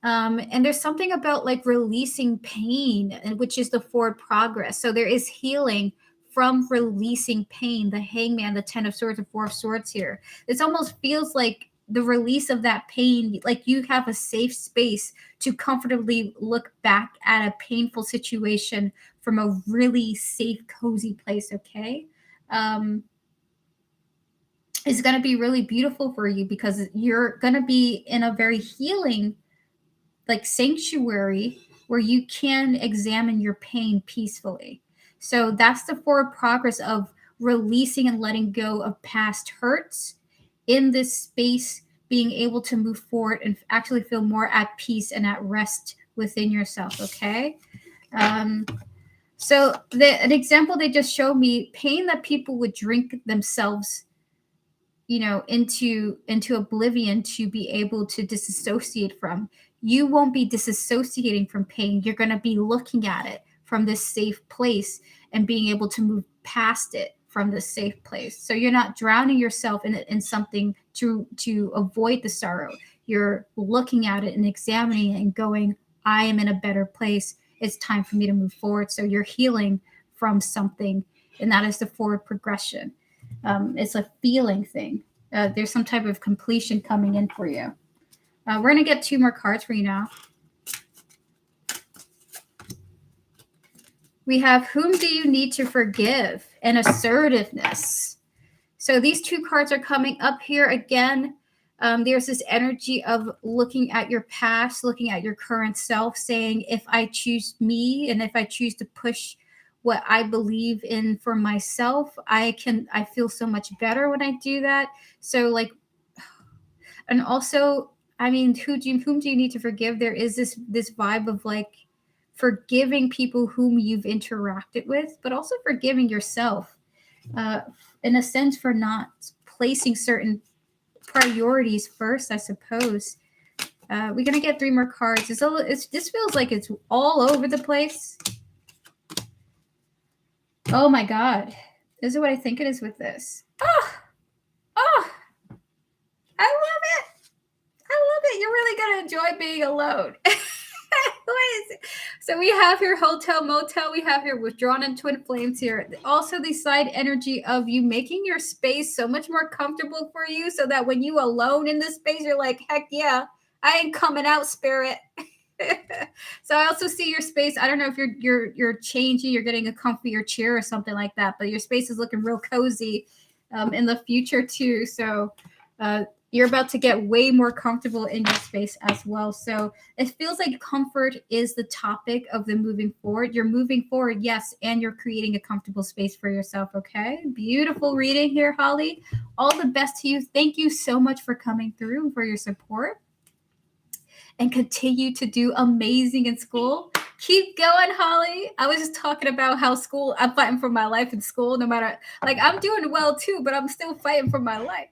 And there's something about like releasing pain, and which is the forward progress. So there is healing from releasing pain. The Hangman, the 10 of Swords, and 4 of Swords here. This almost feels like the release of that pain, like you have a safe space to comfortably look back at a painful situation from a really safe, cozy place, okay? It's going to be really beautiful for you because you're going to be in a very healing, like sanctuary where you can examine your pain peacefully. So that's the forward progress of releasing and letting go of past hurts in this space, being able to move forward and actually feel more at peace and at rest within yourself, okay? So an example they just showed me, pain that people would drink themselves, you know, into oblivion to be able to disassociate from. You won't be disassociating from pain. You're going to be looking at it from this safe place and being able to move past it from this safe place. So you're not drowning yourself in something to avoid the sorrow. You're looking at it and examining it and going, I am in a better place. It's time for me to move forward. So you're healing from something, and that is the forward progression. It's a feeling thing. There's some type of completion coming in for you. We're going to get 2 more cards for you now. We have Whom Do You Need to Forgive and Assertiveness. So these 2 cards are coming up here again. There's this energy of looking at your past, looking at your current self, saying, if I choose me and if I choose to push what I believe in for myself, I feel so much better when I do that. So like, and also, I mean, whom do you need to forgive? There is this vibe of like forgiving people whom you've interacted with, but also forgiving yourself, uh, in a sense, for not placing certain priorities first, I suppose. We're gonna get 3 more cards. This feels like it's all over the place. Oh my god, this is what I think it is with this. Oh, oh, I love it. I love it. You're really gonna enjoy being alone. What is it? So we have here hotel motel. We have here withdrawn and twin flames here. Also the side energy of you making your space so much more comfortable for you, so that when you alone in this space, you're like, heck yeah, I ain't coming out, spirit. So I also see your space. I don't know if you're changing, you're getting a comfier chair or something like that, but your space is looking real cozy in the future too. So you're about to get way more comfortable in your space as well. So it feels like comfort is the topic of the moving forward. You're moving forward, yes, and you're creating a comfortable space for yourself. Okay, beautiful reading here, Holly. All the best to you. Thank you so much for coming through and for your support, and continue to do amazing in school. Keep going, Holly. I was just talking about how school, I'm fighting for my life in school, no matter, like, I'm doing well too, but I'm still fighting for my life.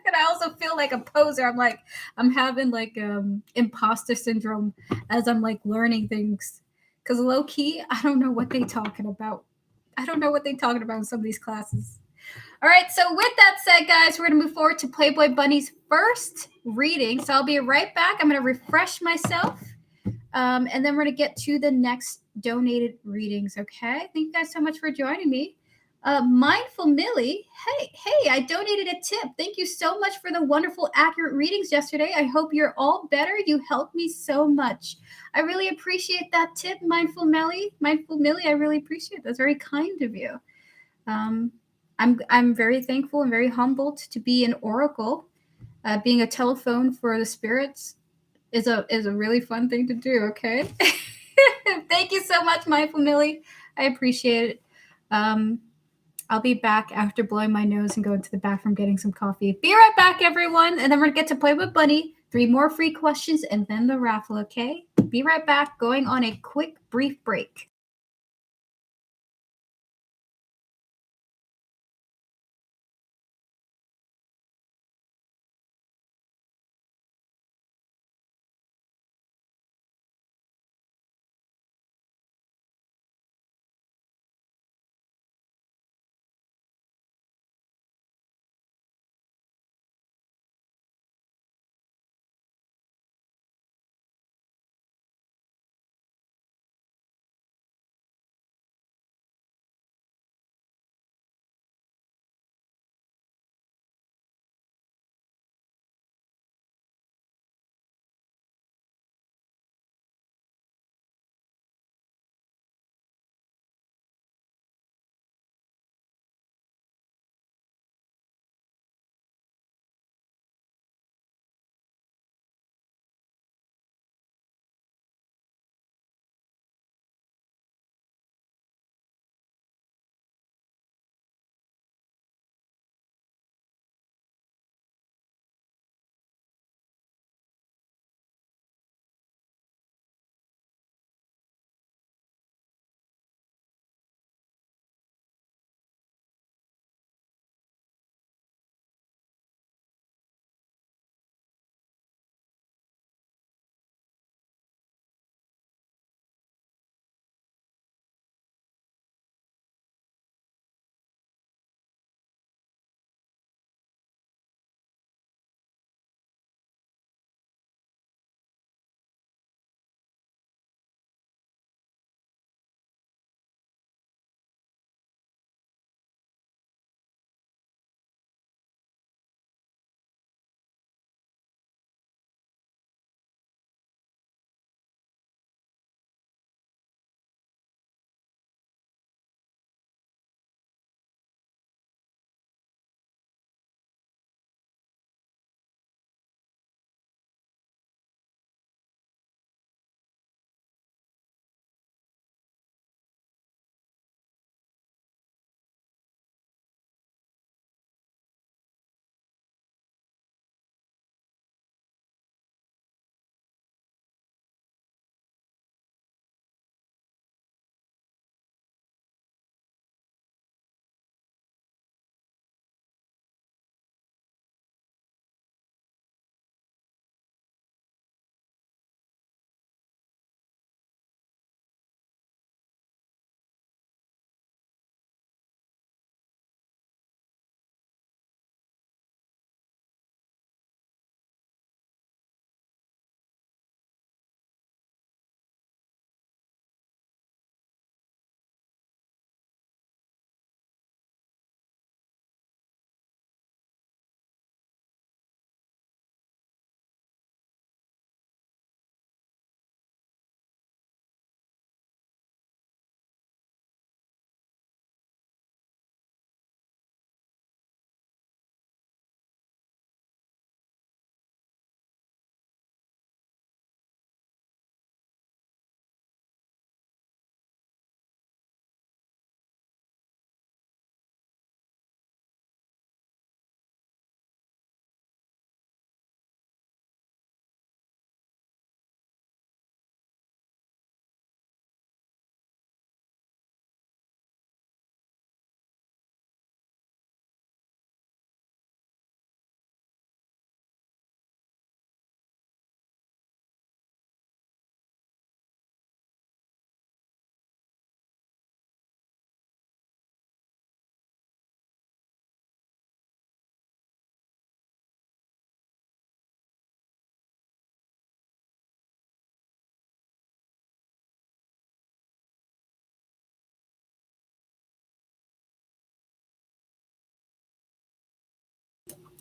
And I also feel like a poser. I'm like, I'm having like imposter syndrome as I'm like learning things. Cause low key, I don't know what they talking about. I don't know what they talking about in some of these classes. All right, so with that said, guys, we're going to move forward to Playboy Bunny's first reading. So I'll be right back. I'm going to refresh myself, and then we're going to get to the next donated readings, okay? Thank you guys so much for joining me. Mindful Millie, hey, I donated a tip. Thank you so much for the wonderful, accurate readings yesterday. I hope you're all better. You helped me so much. I really appreciate that tip, Mindful Millie. Mindful Millie, I really appreciate it. That's very kind of you. I'm very thankful and very humbled to be an oracle. Being a telephone for the spirits is a really fun thing to do. Okay, thank you so much, Mindful Millie. I appreciate it. I'll be back after blowing my nose and going to the bathroom getting some coffee. Be right back, everyone, and then we're gonna get to play with Bunny. 3 more free questions and then the raffle. Okay, be right back. Going on a quick, brief break.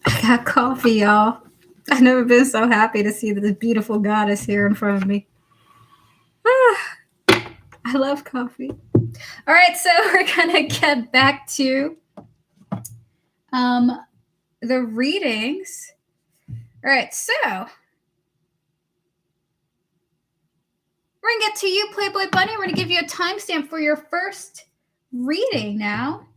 I got coffee, y'all. I've never been so happy to see this beautiful goddess here in front of me. I love coffee. All right, so we're gonna get back to the readings. All right, so we're gonna get to you, Playboy Bunny. We're gonna give you a timestamp for your first reading now.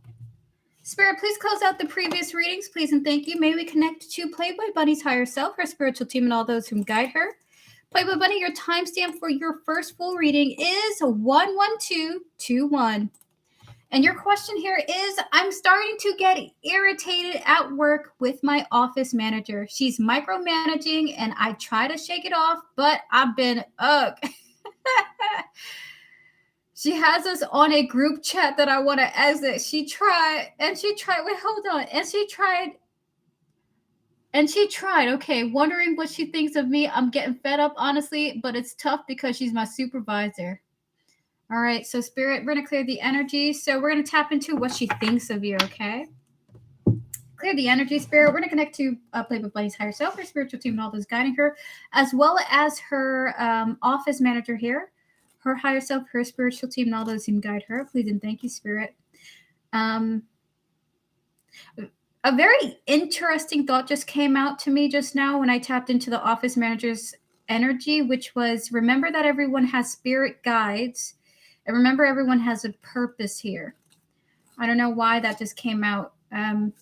Spirit, please close out the previous readings, please and thank you. May we connect to Playboy Bunny's higher self, her spiritual team, and all those who guide her. Playboy Bunny, your timestamp for your first full reading is 11221. And your question here is, I'm starting to get irritated at work with my office manager. She's micromanaging and I try to shake it off, but I've been ugh. She has us on a group chat that I want to exit. She tried, wait, hold on. And she tried, okay, wondering what she thinks of me. I'm getting fed up, honestly, but it's tough because she's my supervisor. All right, so Spirit, we're going to clear the energy. So we're going to tap into what she thinks of you, okay? Clear the energy, Spirit. We're going to connect to Playboy Bunny's higher self, her spiritual team, and all those guiding her, as well as her office manager here, her higher self, her spiritual team, and all those who guide her. Please and thank you, Spirit. A very interesting thought just came out to me just now when I tapped into the office manager's energy, which was, remember that everyone has spirit guides, and remember everyone has a purpose here. I don't know why that just came out. To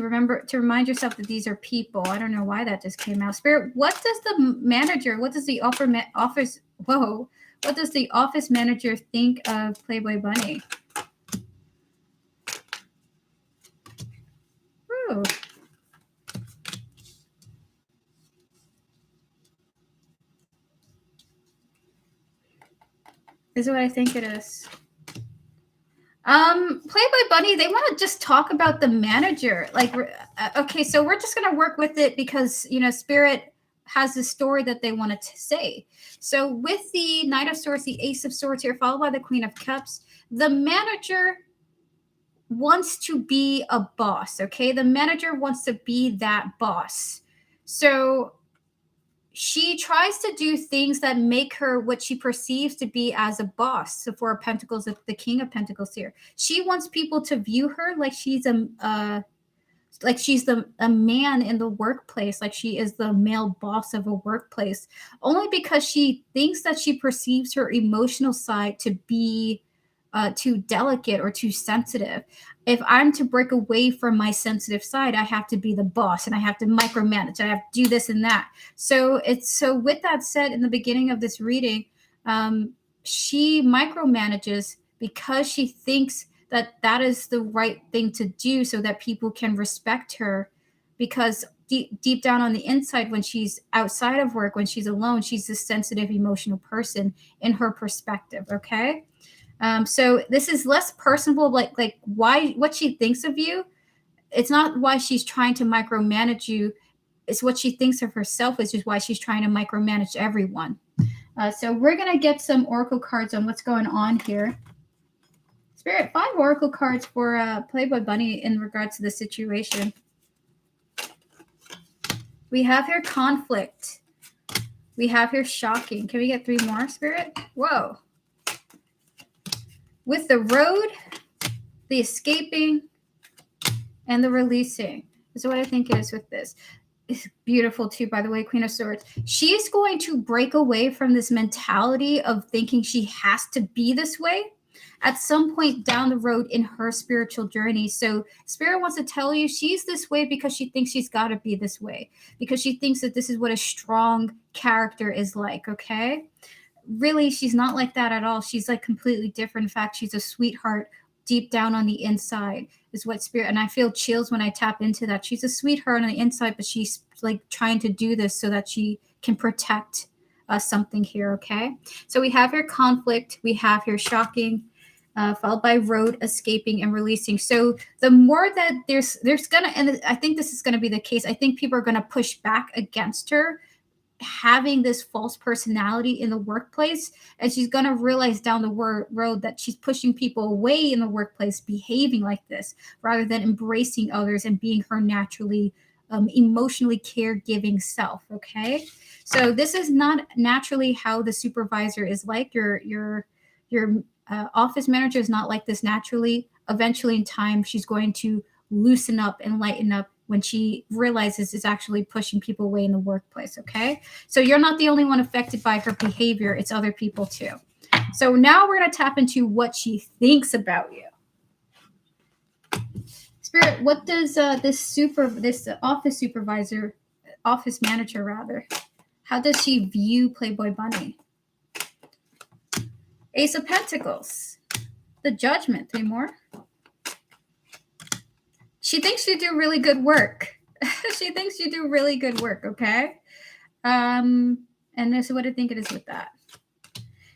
remind yourself that these are people. I don't know why that just came out. Spirit, what does the manager, what does the office manager think of Playboy Bunny? Ooh. This is what I think it is. Playboy Bunny, they want to just talk about the manager. Like, okay, so we're just going to work with it because, you know, Spirit has this story that they wanted to say. So with the Knight of Swords, the Ace of Swords here, followed by the Queen of Cups, the manager wants to be a boss, okay? The manager wants to be that boss. So she tries to do things that make her what she perceives to be as a boss. So Four of Pentacles, the King of Pentacles here. She wants people to view her like she's a man in the workplace, like she is the male boss of a workplace, only because she thinks that she perceives her emotional side to be too delicate or too sensitive. If I'm to break away from my sensitive side, I have to be the boss and I have to micromanage. I have to do this and that. So with that said, in the beginning of this reading, she micromanages because she thinks that is the right thing to do so that people can respect her, because deep down on the inside, when she's outside of work, when she's alone, she's a sensitive, emotional person in her perspective, okay? So this is less personable, like what she thinks of you. It's not why she's trying to micromanage you. It's what she thinks of herself, which is why she's trying to micromanage everyone. So we're going to get some oracle cards on what's going on here. Spirit, 5 oracle cards for Playboy Bunny in regards to the situation. We have here conflict. We have here shocking. Can we get 3 more, Spirit? Whoa. With the road, the escaping, and the releasing. This is what I think it is with this. It's beautiful too, by the way, Queen of Swords. She's going to break away from this mentality of thinking she has to be this way at some point down the road in her spiritual journey. So Spirit wants to tell you she's this way because she thinks she's got to be this way, because she thinks that this is what a strong character is like, okay? Really, she's not like that at all. She's like completely different. In fact, she's a sweetheart deep down on the inside is what Spirit, and I feel chills when I tap into that. She's a sweetheart on the inside, but she's like trying to do this so that she can protect something here, okay? So we have here conflict, we have here shocking, followed by road, escaping, and releasing. So the more that there's gonna, and I think this is gonna be the case, I think people are gonna push back against her having this false personality in the workplace, and she's going to realize down the road that she's pushing people away in the workplace behaving like this rather than embracing others and being her naturally emotionally caregiving self. Okay, so this is not naturally how the supervisor is like. Your office manager is not like this naturally. Eventually, in time, she's going to loosen up and lighten up when she realizes it's actually pushing people away in the workplace. Okay, so you're not the only one affected by her behavior; it's other people too. So now we're going to tap into what she thinks about you. Spirit, what does this office supervisor, office manager rather, how does she view Playboy Bunny? Ace of Pentacles, the Judgment, 3 more. She thinks you do really good work. She thinks you do really good work, okay? And this is what I think it is with that.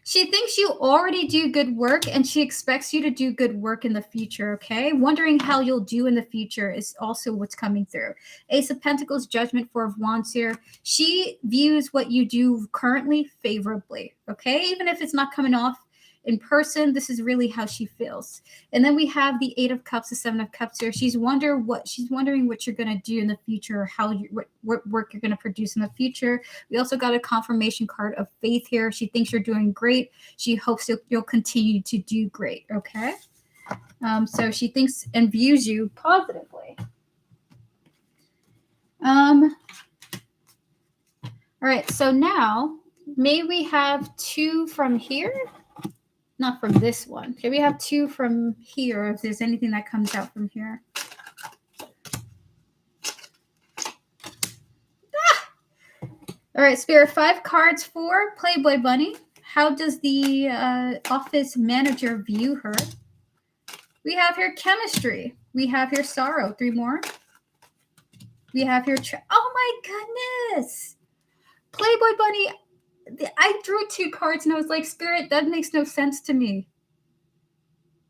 She thinks you already do good work, and she expects you to do good work in the future, okay? Wondering how you'll do in the future is also what's coming through. Ace of Pentacles, Judgment, 4 of Wands here. She views what you do currently favorably, okay? Even if it's not coming off in person, this is really how she feels. And then we have the 8 of Cups, the 7 of Cups here. She's wondering what you're going to do in the future, how what work you're going to produce in the future. We also got a confirmation card of Faith here. She thinks you're doing great. She hopes you'll continue to do great, okay? So she thinks and views you positively. All right, so now may we have 2 from here? Not from this one. Okay, we have 2 from here, if there's anything that comes out from here. All right, Spirit, 5 cards for Playboy Bunny. How does the office manager view her? We have here chemistry. We have here sorrow. 3 more. We have here... oh, my goodness. Playboy Bunny... I drew 2 cards and I was like, Spirit, that makes no sense to me.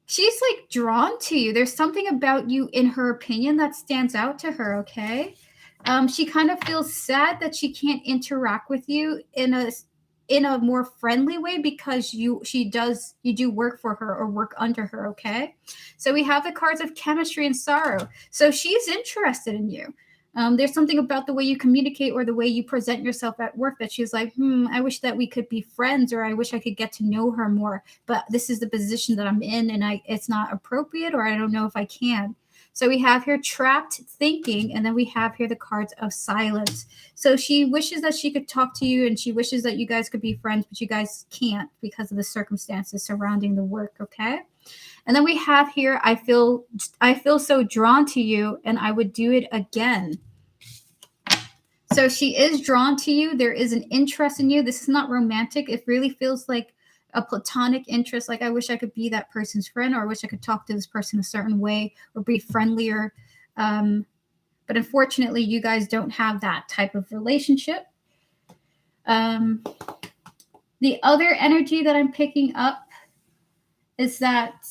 She's like drawn to you. There's something about you, in her opinion, that stands out to her, okay? She kind of feels sad that she can't interact with you in a more friendly way because you do work for her or work under her, okay? So we have the cards of chemistry and sorrow. So she's interested in you. There's something about the way you communicate or the way you present yourself at work that she's like, I wish that we could be friends, or I wish I could get to know her more. But this is the position that I'm in, and it's not appropriate, or I don't know if I can. So we have here trapped thinking, and then we have here the cards of silence. So she wishes that she could talk to you, and she wishes that you guys could be friends, but you guys can't because of the circumstances surrounding the work, okay? And then we have here, I feel so drawn to you, and I would do it again. So she is drawn to you. There is an interest in you. This is not romantic. It really feels like a platonic interest. Like, I wish I could be that person's friend, or I wish I could talk to this person a certain way or be friendlier. But unfortunately, you guys don't have that type of relationship. The other energy that I'm picking up is that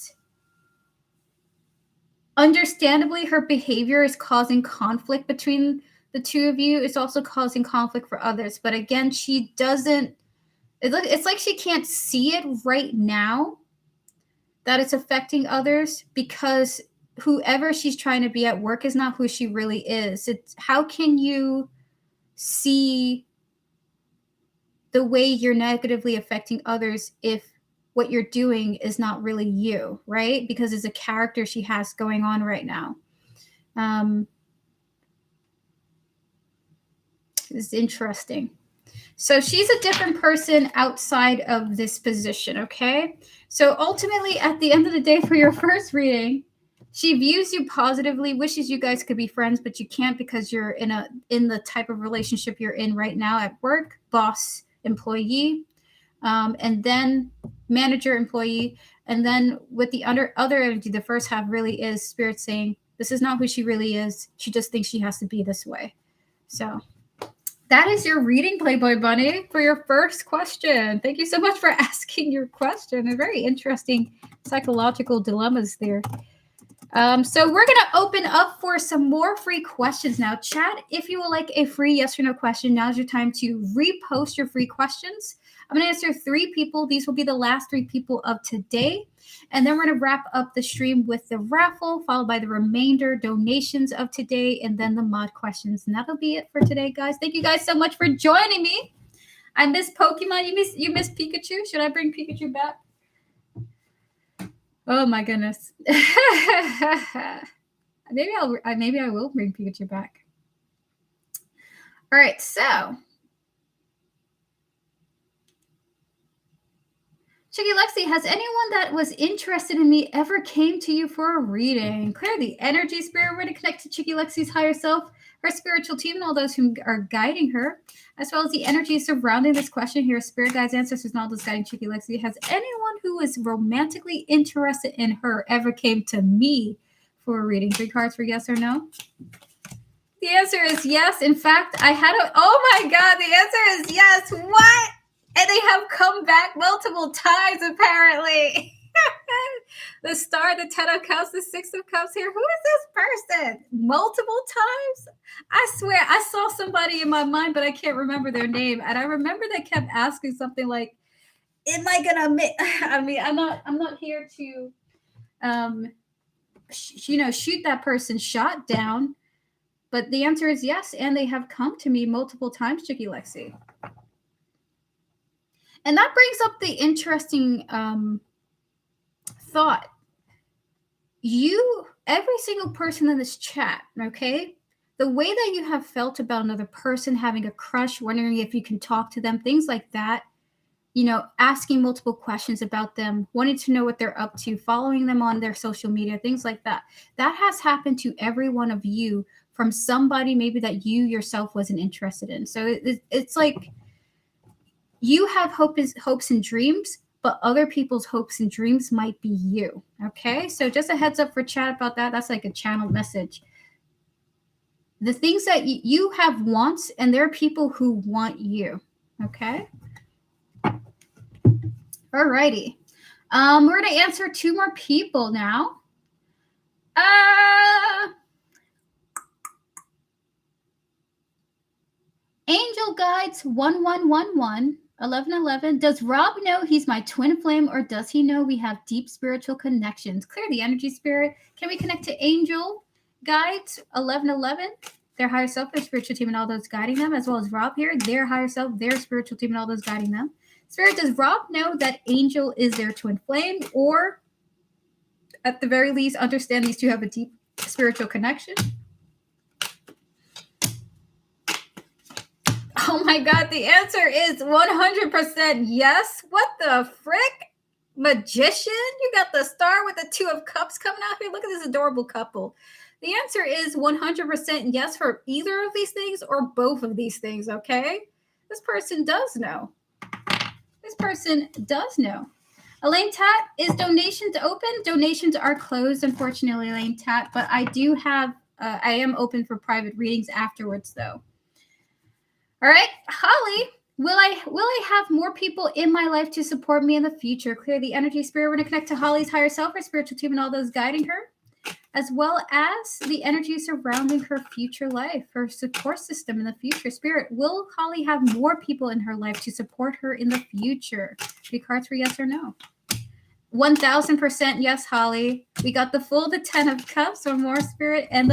understandably, her behavior is causing conflict between the 2 of you. It's also causing conflict for others. But again, she doesn't, it's like she can't see it right now that it's affecting others, because whoever she's trying to be at work is not who she really is. It's how can you see the way you're negatively affecting others if what you're doing is not really you, right? Because it's a character she has going on right now. It's interesting. So she's a different person outside of this position, okay? So ultimately, at the end of the day, for your first reading, she views you positively, wishes you guys could be friends, but you can't because you're in the type of relationship you're in right now at work, boss, employee, and then manager, employee. And then with the other energy, the first half really is Spirit saying, this is not who she really is. She just thinks she has to be this way. So that is your reading, Playboy Bunny, for your first question. Thank you so much for asking your question. A very interesting psychological dilemmas there. So we're going to open up for some more free questions now. Chat, if you would like a free yes or no question, now's your time to repost your free questions. I'm going to answer 3 people. These will be the last 3 people of today. And then we're going to wrap up the stream with the raffle, followed by the remainder donations of today, and then the mod questions. And that'll be it for today, guys. Thank you guys so much for joining me. I miss Pokemon. You miss Pikachu? Should I bring Pikachu back? Oh my goodness. Maybe I will bring Pikachu back. All right, so Chicky Lexi, has anyone that was interested in me ever came to you for a reading? Clear the energy, spirit. We're going to connect to Chicky Lexi's higher self, her spiritual team, and all those who are guiding her, as well as the energy surrounding this question here. Spirit guides, ancestors, and all those guiding Chicky Lexi. Has anyone who is romantically interested in her ever came to me for a reading? 3 cards for yes or no. The answer is yes. In fact, oh my God, the answer is yes. What? And they have come back multiple times, apparently. The Star, the 10 of Cups, the 6 of Cups here. Who is this person? Multiple times? I swear, I saw somebody in my mind, but I can't remember their name. And I remember they kept asking something like, am I going to, I mean, I'm not here to, shoot that person's shot down. But the answer is yes, and they have come to me multiple times, Chicky Lexi. And that brings up the interesting thought. Every single person in this chat, okay, the way that you have felt about another person, having a crush, wondering if you can talk to them, things like that, asking multiple questions about them, wanting to know what they're up to, following them on their social media, things like that. That has happened to every one of you from somebody maybe that you yourself wasn't interested in. So it's like you have hopes and dreams, but other people's hopes and dreams might be you. Okay, so just a heads up for chat about that. That's like a channel message. The things that you have wants, and there are people who want you. Okay. Alrighty. We're gonna answer 2 more people now. Angel Guides 1111 1111. Does Rob know he's my twin flame, or does he know we have deep spiritual connections? Clear the energy, spirit. Can we connect to Angel Guides 1111? Their higher self, their spiritual team, and all those guiding them, as well as Rob here, their higher self, their spiritual team, and all those guiding them. Spirit, does Rob know that Angel is their twin flame, or at the very least understand these 2 have a deep spiritual connection? Oh my God, the answer is 100% yes. What the frick? Magician? You got the Star with the 2 of Cups coming out here. Look at this adorable couple. The answer is 100% yes for either of these things or both of these things, okay? This person does know. This person does know. Elaine Tat, is donations open? Donations are closed, unfortunately, Elaine Tat, but I do have, I am open for private readings afterwards, though. All right, Holly, will I have more people in my life to support me in the future? Clear the energy, spirit. We're going to connect to Holly's higher self, her spiritual team, and all those guiding her, as well as the energy surrounding her future life, her support system in the future. Spirit, will Holly have more people in her life to support her in the future? 3 cards for yes or no. 1000% yes, Holly. We got the full, the 10 of Cups, or more, spirit, and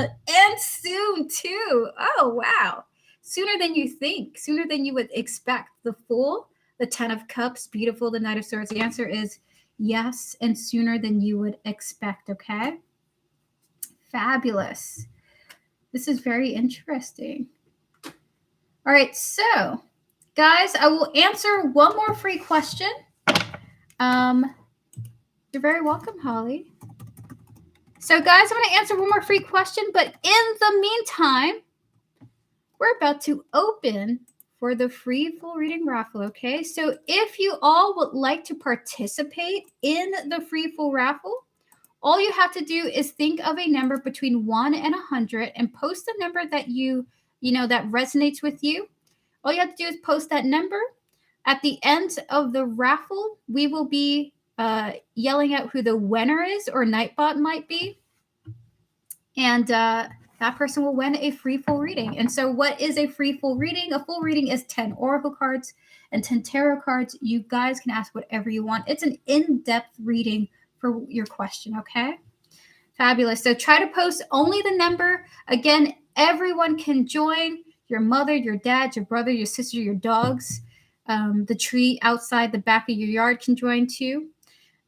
soon too. Oh wow. Sooner than you think, sooner than you would expect. The Fool, the 10 of Cups, beautiful, the Knight of Swords. The answer is yes, and sooner than you would expect, okay? Fabulous. This is very interesting. All right, so, guys, I will answer one more free question. You're very welcome, Holly. So, guys, I'm going to answer one more free question, but in the meantime, we're about to open for the free full reading raffle, okay? So if you all would like to participate in the free full raffle, all you have to do is think of a number between 1 and 100 and post the number that that resonates with you. All you have to do is post that number. At the end of the raffle, we will be yelling out who the winner is, or Nightbot might be. And that person will win a free full reading. And so what is a free full reading? A full reading is 10 oracle cards. and 10 tarot cards. You guys can ask whatever you want. It's an in-depth reading for your question, okay? Fabulous. So try to post only the number. Again, everyone can join. Your mother, your dad, your brother, your sister, your dogs. The tree outside the back of your yard can join too.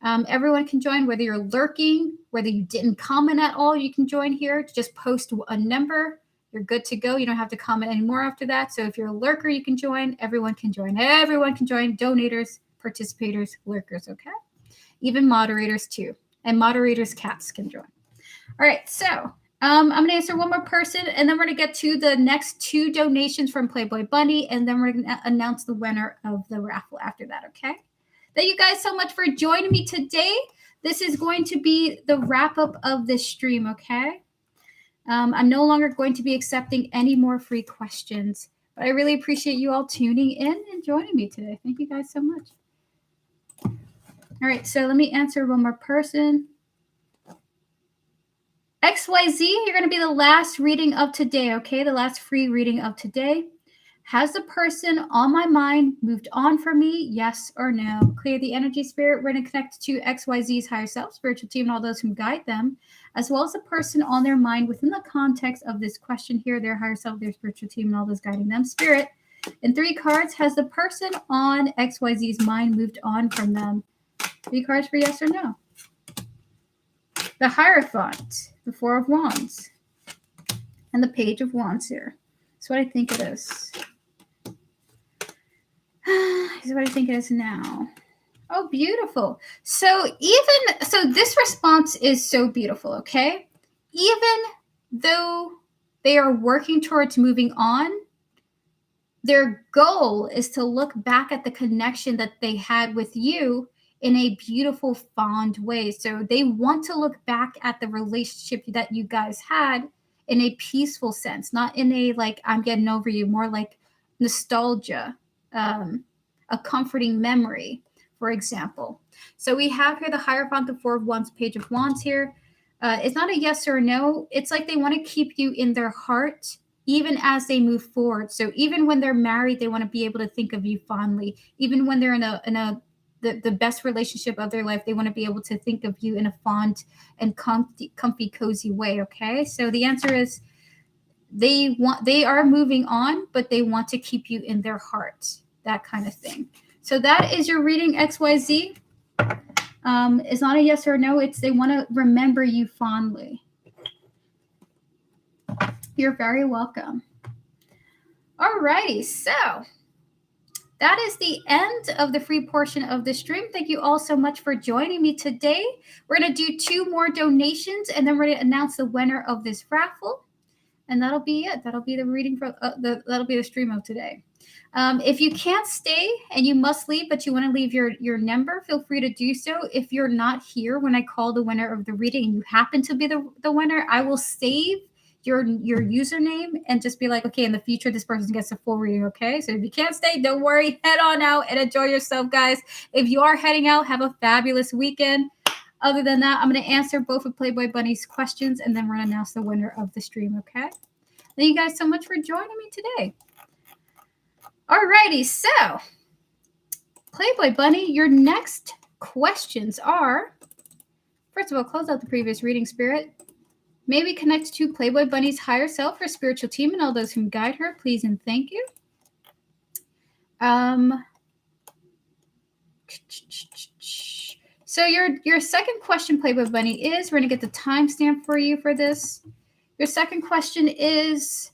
Everyone can join, whether you're lurking, whether you didn't comment at all, you can join here. Just post a number. You're good to go. You don't have to comment anymore after that. So if you're a lurker, you can join. Everyone can join. Everyone can join. Donators, participators, lurkers, okay? Even moderators too. And moderators' cats can join. All right, so I'm going to answer one more person, and then we're going to get to the next 2 donations from Playboy Bunny, and then we're going to announce the winner of the raffle after that, okay? Thank you guys so much for joining me today. This is going to be the wrap-up of this stream, okay? I'm no longer going to be accepting any more free questions, but I really appreciate you all tuning in and joining me today. Thank you guys so much. All right, so let me answer one more person. XYZ, you're going to be the last reading of today, okay? The last free reading of today. Has the person on my mind moved on from me? Yes or no? Clear the energy, spirit. We're going to connect to XYZ's higher self, spiritual team, and all those who guide them, as well as the person on their mind within the context of this question here, their higher self, their spiritual team, and all those guiding them. Spirit, in 3 cards, has the person on XYZ's mind moved on from them? 3 cards for yes or no. The Hierophant, the 4 of Wands, and the Page of Wands here. That's what I think it is. This is what I think it is now. Oh, beautiful. So this response is so beautiful, okay? Even though they are working towards moving on, their goal is to look back at the connection that they had with you in a beautiful, fond way. So they want to look back at the relationship that you guys had in a peaceful sense, not in a like, I'm getting over you, more like nostalgia, a comforting memory, for example. So we have here the Hierophant, the 4 of Wands, Page of Wands here. It's not a yes or a no. It's like they want to keep you in their heart even as they move forward. So even when they're married, they want to be able to think of you fondly. Even when they're in the best relationship of their life, they want to be able to think of you in a fond and comfy, cozy way, okay? So the answer is they are moving on, but they want to keep you in their heart, that kind of thing. So that is your reading, XYZ. It's not a yes or a no. It's they want to remember you fondly. You're very welcome. All righty, so that is the end of the free portion of the stream. Thank you all so much for joining me today. We're going to do 2 more donations, and then we're going to announce the winner of this raffle. And that'll be it. That'll be the reading for that'll be the stream of today. If you can't stay and you must leave, but you want to leave your number, feel free to do so. If you're not here when I call the winner of the reading and you happen to be the winner, I will save your username and just be like, okay, in the future, this person gets a full reading, okay? So if you can't stay, don't worry. Head on out and enjoy yourself, guys. If you are heading out, have a fabulous weekend. Other than that, I'm going to answer both of Playboy Bunny's questions, and then we're going to announce the winner of the stream, okay? Thank you guys so much for joining me today. Alrighty, so Playboy Bunny, your next questions are, first of all, close out the previous reading, Spirit. May we connect to Playboy Bunny's higher self, her spiritual team, and all those who guide her, please and thank you. So your second question, Playboy Bunny, is, we're going to get the timestamp for you for this. Your second question is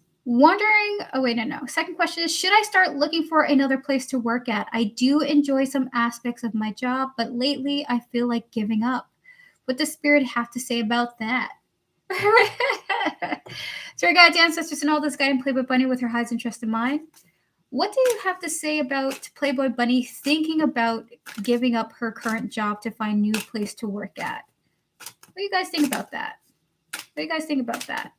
second question is, should I start looking for another place to work at? I do enjoy some aspects of my job, but lately I feel like giving up. What does Spirit have to say about that? So our guides, ancestors, and all this guiding Playboy Bunny with her highest interest in mind. What do you have to say about Playboy Bunny thinking about giving up her current job to find a new place to work at? What do you guys think about that? What do you guys think about that?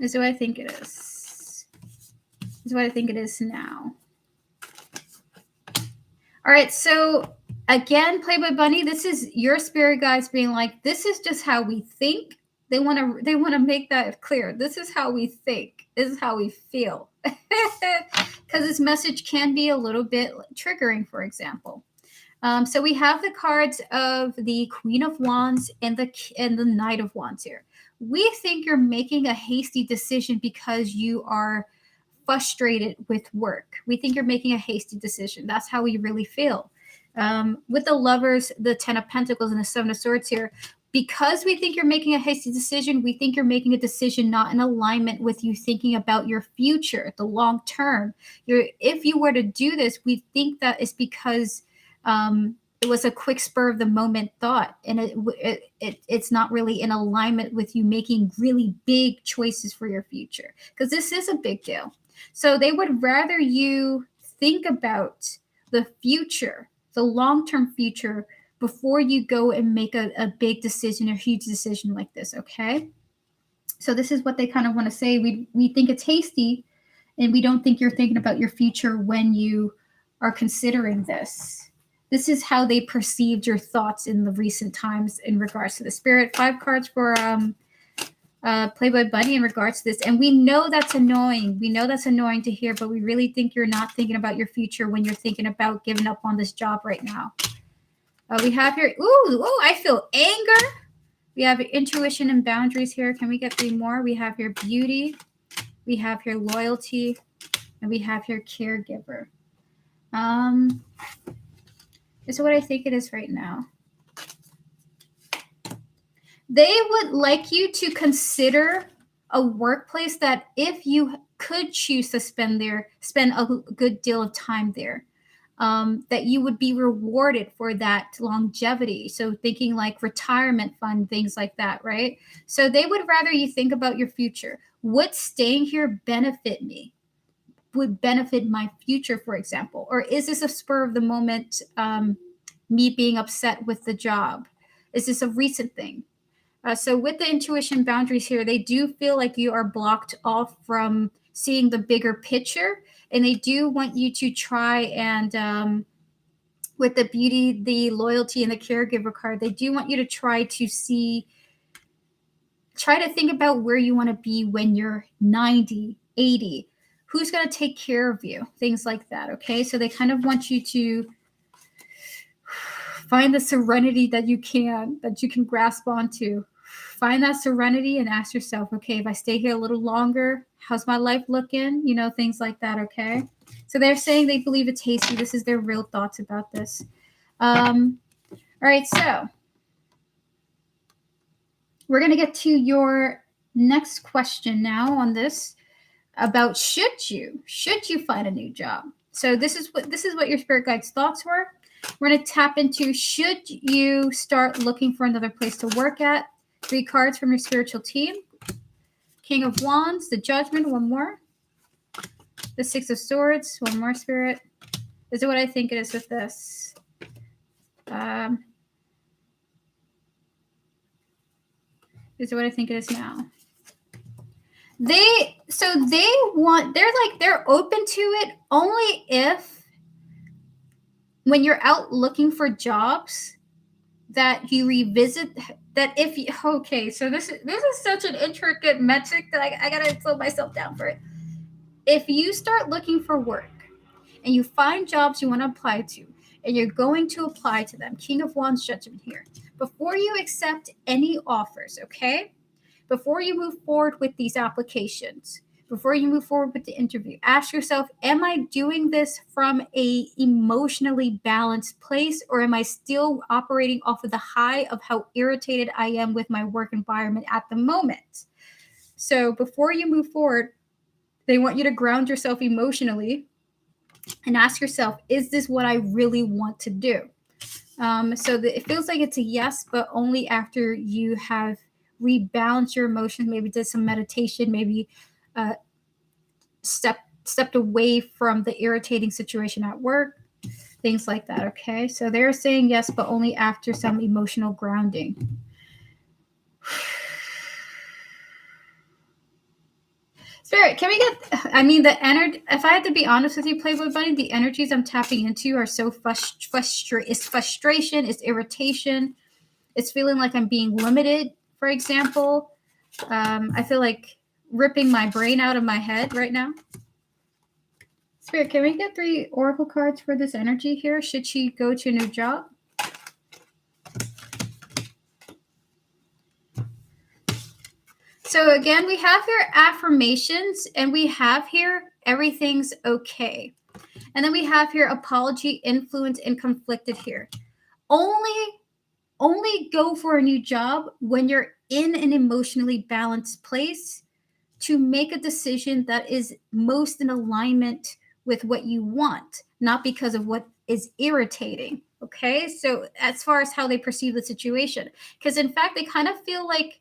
This is what I think it is. This is what I think it is now. All right, so Again, Playboy Bunny, this is your spirit guides being like, this is just how we think. They want to make that clear. This is how we think. This is how we feel. Because this message can be a little bit triggering, for example. So we have the cards of the Queen of Wands and the Knight of Wands here. We think you're making a hasty decision because you are frustrated with work. We think you're making a hasty decision. That's how we really feel. With the Lovers, the Ten of Pentacles, and the Seven of Swords here, because we think you're making a hasty decision, we think you're making a decision not in alignment with you thinking about your future, the long term. If you were to do this, we think that it's because it was a quick spur of the moment thought, and it's not really in alignment with you making really big choices for your future, because this is a big deal. So they would rather you think about the future, the long-term future, before you go and make a big decision or huge decision like this, okay? So this is what they kind of want to say. We think it's hasty, and we don't think you're thinking about your future when you are considering this. This is how they perceived your thoughts in the recent times in regards to the spirit. 5 cards for Playboy Bunny in regards to this. And we know that's annoying. We know that's annoying to hear, but we really think you're not thinking about your future when you're thinking about giving up on this job right now. We have here, I feel anger. We have intuition and boundaries here. Can we get 3 more? We have here beauty. We have here loyalty. And we have here caregiver. This is what I think it is right now. They would like you to consider a workplace that if you could choose to spend a good deal of time there, that you would be rewarded for that longevity. So thinking like retirement fund, things like that, right? So they would rather you think about your future. Would staying here benefit me? Would benefit my future, for example? Or is this a spur of the moment, me being upset with the job? Is this a recent thing? So with the intuition boundaries here, they do feel like you are blocked off from seeing the bigger picture, and they do want you to try and with the beauty, the loyalty, and the caregiver card, they do want you to try to think about where you want to be when you're 90, 80. Who's going to take care of you? Things like that, okay? So they kind of want you to find the serenity that you can grasp onto. Find that serenity and ask yourself, okay, if I stay here a little longer, how's my life looking? You know, things like that, okay? So they're saying they believe it's hasty. This is their real thoughts about this. All right, so we're going to get to your next question now on this about should you find a new job. So this is what your spirit guide's thoughts were. We're going to tap into, should you start looking for another place to work at? 3 cards from your spiritual team. King of Wands, the Judgment, 1 more. The 6 of Swords, 1 more, Spirit. This is what I think it is with this. This is what I think it is now. They're open to it only if, when you're out looking for jobs, that you revisit that. So this is such an intricate metric that I gotta slow myself down for it. If you start looking for work and you find jobs you want to apply to, and you're going to apply to them, King of Wands, Judgment here, before you accept any offers, okay? Before you move forward with these applications, before you move forward with the interview, ask yourself, am I doing this from a emotionally balanced place, or am I still operating off of the high of how irritated I am with my work environment at the moment? So before you move forward, they want you to ground yourself emotionally and ask yourself, is this what I really want to do? It feels like it's a yes, but only after you have rebalanced your emotions, maybe did some meditation, maybe stepped away from the irritating situation at work, things like that, okay? So they're saying yes, but only after some emotional grounding. Spirit, can we get, I mean, the energy, if I had to be honest with you, Playboy Bunny, the energies I'm tapping into are so it's frustration, it's irritation, it's feeling like I'm being limited, for example. I feel like ripping my brain out of my head right now. Spirit, can we get 3 oracle cards for this energy here? Should she go to a new job? So again, we have here affirmations, and we have here everything's okay. And then we have here apology, influence, and conflicted here. Only go for a new job when you're in an emotionally balanced place to make a decision that is most in alignment with what you want, not because of what is irritating. Okay, so as far as how they perceive the situation, because in fact, they kind of feel like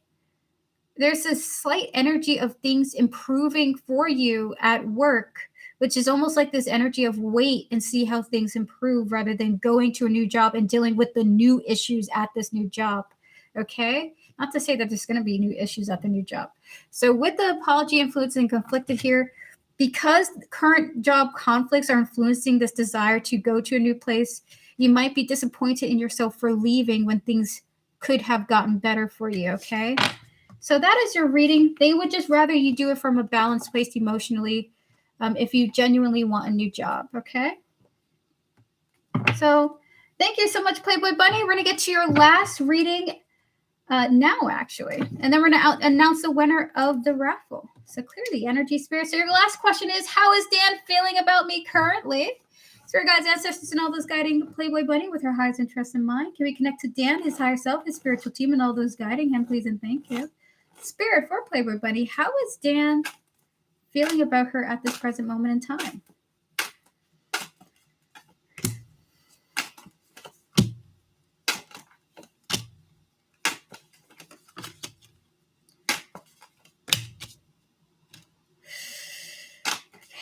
there's a slight energy of things improving for you at work, which is almost like this energy of wait and see how things improve rather than going to a new job and dealing with the new issues at this new job. Okay, not to say that there's going to be new issues at the new job. So with the apology, influence, and conflicted here, because current job conflicts are influencing this desire to go to a new place, you might be disappointed in yourself for leaving when things could have gotten better for you. Okay, so that is your reading. They would just rather you do it from a balanced place emotionally, if you genuinely want a new job. Okay, so thank you so much, Playboy Bunny. We're going to get to your last reading now, actually. And then we're going to announce the winner of the raffle. So clear the energy, Spirit. So your last question is, how is Dan feeling about me currently? Spirit guides, ancestors, and all those guiding Playboy Bunny with her highest interest in mind. Can we connect to Dan, his higher self, his spiritual team, and all those guiding him, please and thank you. Spirit for Playboy Bunny, how is Dan feeling about her at this present moment in time?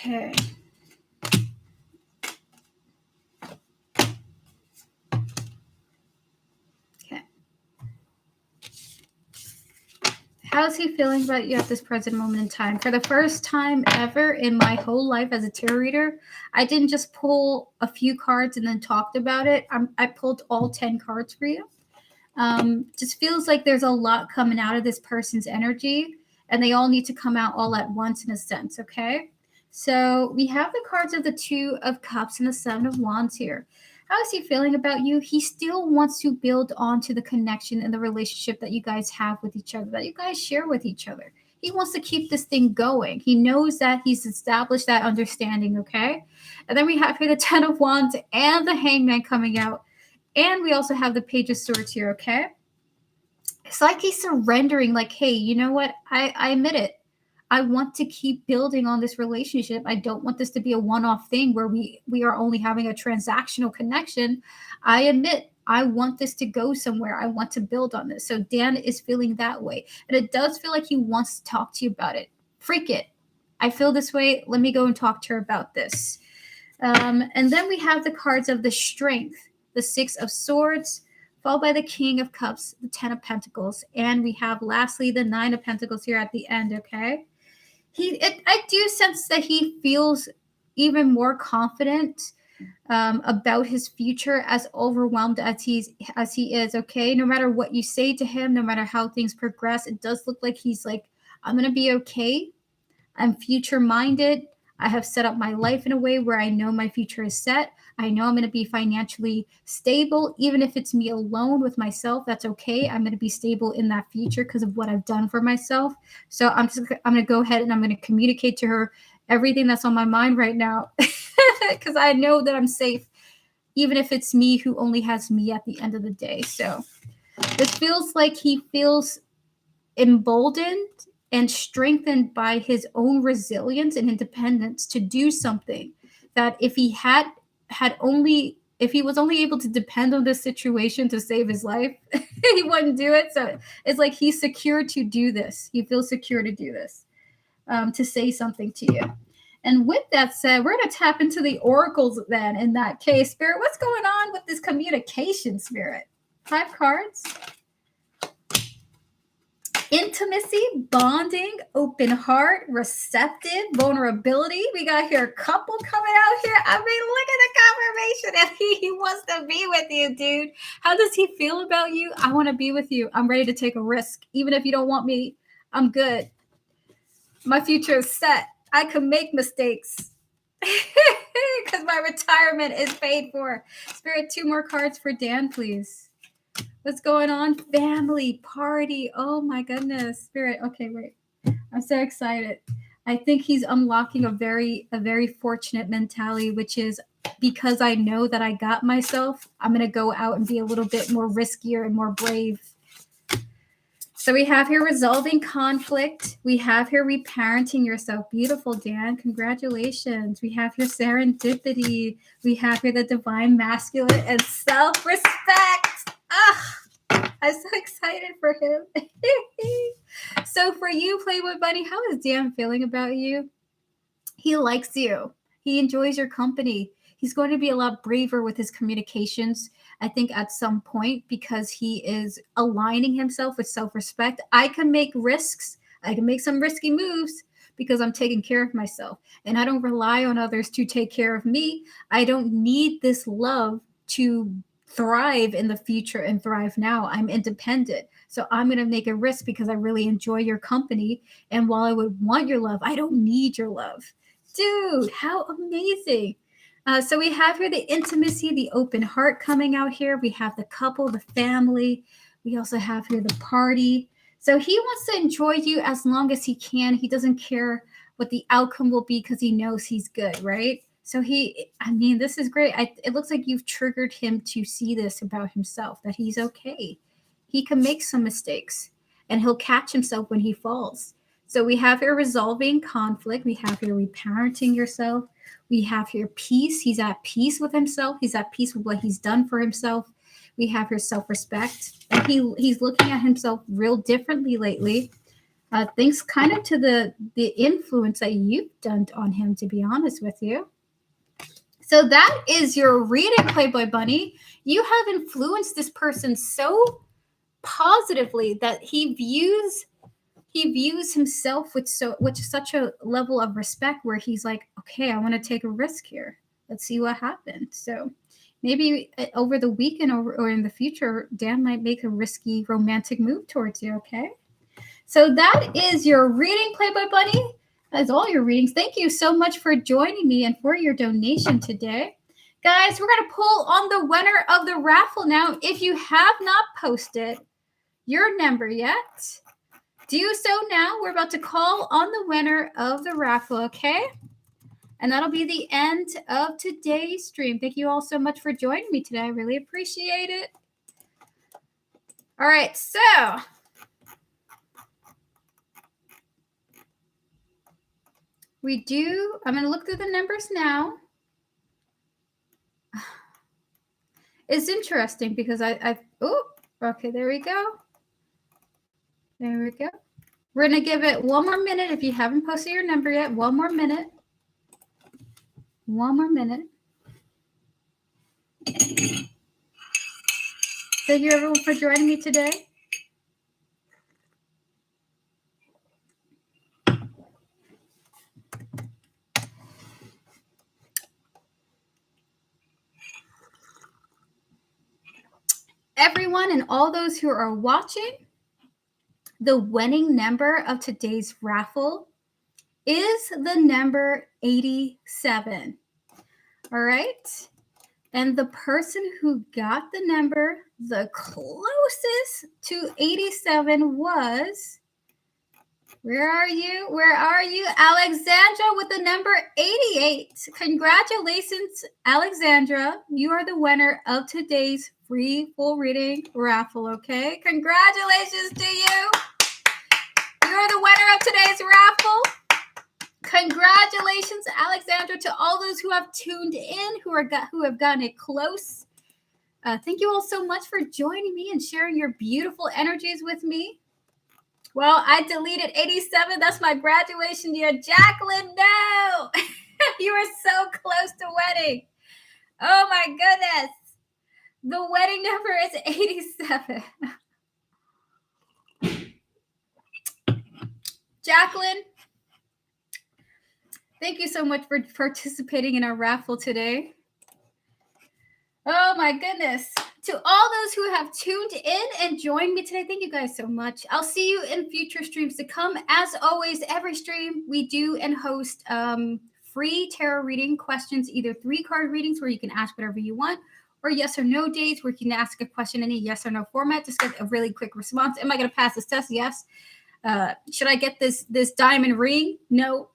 Okay. Okay. How's he feeling about you at this present moment in time? For the first time ever in my whole life as a tarot reader, I didn't just pull a few cards and then talked about it. I pulled all 10 cards for you. Just feels like there's a lot coming out of this person's energy, and they all need to come out all at once in a sense, okay? So we have the cards of the 2 of Cups and the 7 of Wands here. How is he feeling about you? He still wants to build on to the connection and the relationship that you guys have with each other, that you guys share with each other. He wants to keep this thing going. He knows that he's established that understanding, okay? And then we have here the 10 of Wands and the Hangman coming out. And we also have the Page of Swords here, okay? It's like he's surrendering, like, hey, you know what? I admit it. I want to keep building on this relationship. I don't want this to be a one-off thing where we are only having a transactional connection. I admit I want this to go somewhere. I want to build on this. So Dan is feeling that way. And it does feel like he wants to talk to you about it. Freak it. I feel this way. Let me go and talk to her about this. And then we have the cards of the Strength, the 6 of Swords, followed by the King of Cups, the 10 of Pentacles. And we have lastly the 9 of Pentacles here at the end, okay? I do sense that he feels even more confident about his future, as overwhelmed as he is, okay? No matter what you say to him, no matter how things progress, it does look like he's like, I'm going to be okay. I'm future-minded. I have set up my life in a way where I know my future is set. I know I'm going to be financially stable. Even if it's me alone with myself, that's okay. I'm going to be stable in that future because of what I've done for myself. So I'm going to go ahead and I'm going to communicate to her everything that's on my mind right now because I know that I'm safe, even if it's me who only has me at the end of the day. So this feels like he feels emboldened and strengthened by his own resilience and independence to do something that if he if he was only able to depend on this situation to save his life, he wouldn't do it. So it's like he's secure to do this. He feels secure to do this, to say something to you. And with that said, we're going to tap into the oracles then in that case. Spirit, what's going on with this communication, Spirit? 5 cards. Intimacy, bonding, open heart, receptive, vulnerability. We got here a couple coming out here. I mean, look at the confirmation. He wants to be with you, dude. How does he feel about you? I want to be with you. I'm ready to take a risk. Even if you don't want me, I'm good. My future is set. I can make mistakes because my retirement is paid for. Spirit, 2 more cards for Dan, please. What's going on? Family, party. Oh my goodness. Spirit. Okay, wait. I'm so excited. I think he's unlocking a very fortunate mentality, which is because I know that I got myself, I'm going to go out and be a little bit more riskier and more brave. So we have here resolving conflict. We have here reparenting yourself. Beautiful, Dan. Congratulations. We have here serendipity. We have here the divine masculine and self-respect. I'm so excited for him. So for you, Playboy Bunny, how is Dan feeling about you? He likes you. He enjoys your company. He's going to be a lot braver with his communications, I think, at some point, because he is aligning himself with self-respect. I can make risks. I can make some risky moves because I'm taking care of myself. And I don't rely on others to take care of me. I don't need this love to thrive in the future and thrive now. I'm independent. So I'm going to make a risk because I really enjoy your company. And while I would want your love, I don't need your love. Dude, how amazing. So we have here the intimacy, the open heart coming out here. We have the couple, the family. We also have here the party. So he wants to enjoy you as long as he can. He doesn't care what the outcome will be because he knows he's good, right? So this is great. It looks like you've triggered him to see this about himself, that he's okay. He can make some mistakes and he'll catch himself when he falls. So we have here resolving conflict. We have here reparenting yourself. We have here peace. He's at peace with himself. He's at peace with what he's done for himself. We have here self-respect. And he's looking at himself real differently lately. Thanks kind of to the influence that you've done on him, to be honest with you. So that is your reading, Playboy Bunny. You have influenced this person so positively that he views himself with such a level of respect where he's like, okay, I want to take a risk here. Let's see what happens. So maybe over the weekend or in the future, Dan might make a risky romantic move towards you, okay? So that is your reading, Playboy Bunny. That's all your readings. Thank you so much for joining me and for your donation today. Guys, we're going to pull on the winner of the raffle now. If you have not posted your number yet, do so now. We're about to call on the winner of the raffle, okay? And that'll be the end of today's stream. Thank you all so much for joining me today. I really appreciate it. All right, so I'm going to look through the numbers now. It's interesting because okay, there we go. There we go. We're going to give it one more minute. If you haven't posted your number yet, one more minute. One more minute. Thank you, everyone, for joining me today. Everyone and all those who are watching, the winning number of today's raffle is the number 87. All right. And the person who got the number the closest to 87 was, where are you? Where are you? Alexandra with the number 88. Congratulations, Alexandra. You are the winner of today's free full reading raffle, okay? Congratulations to you. You're the winner of today's raffle. Congratulations, Alexandra, to all those who have tuned in, who have gotten it close. Thank you all so much for joining me and sharing your beautiful energies with me. Well, I deleted 87. That's my graduation year. Jacqueline, no! You are so close to wedding. Oh, my goodness. The wedding number is 87. Jacqueline, thank you so much for participating in our raffle today. Oh my goodness. To all those who have tuned in and joined me today, thank you guys so much. I'll see you in future streams to come. As always, every stream we do and host free tarot reading questions, either 3-card readings where you can ask whatever you want, or yes or no days where you can ask a question in a yes or no format. Just get a really quick response. Am I going to pass this test? Yes. Should I get this diamond ring? No.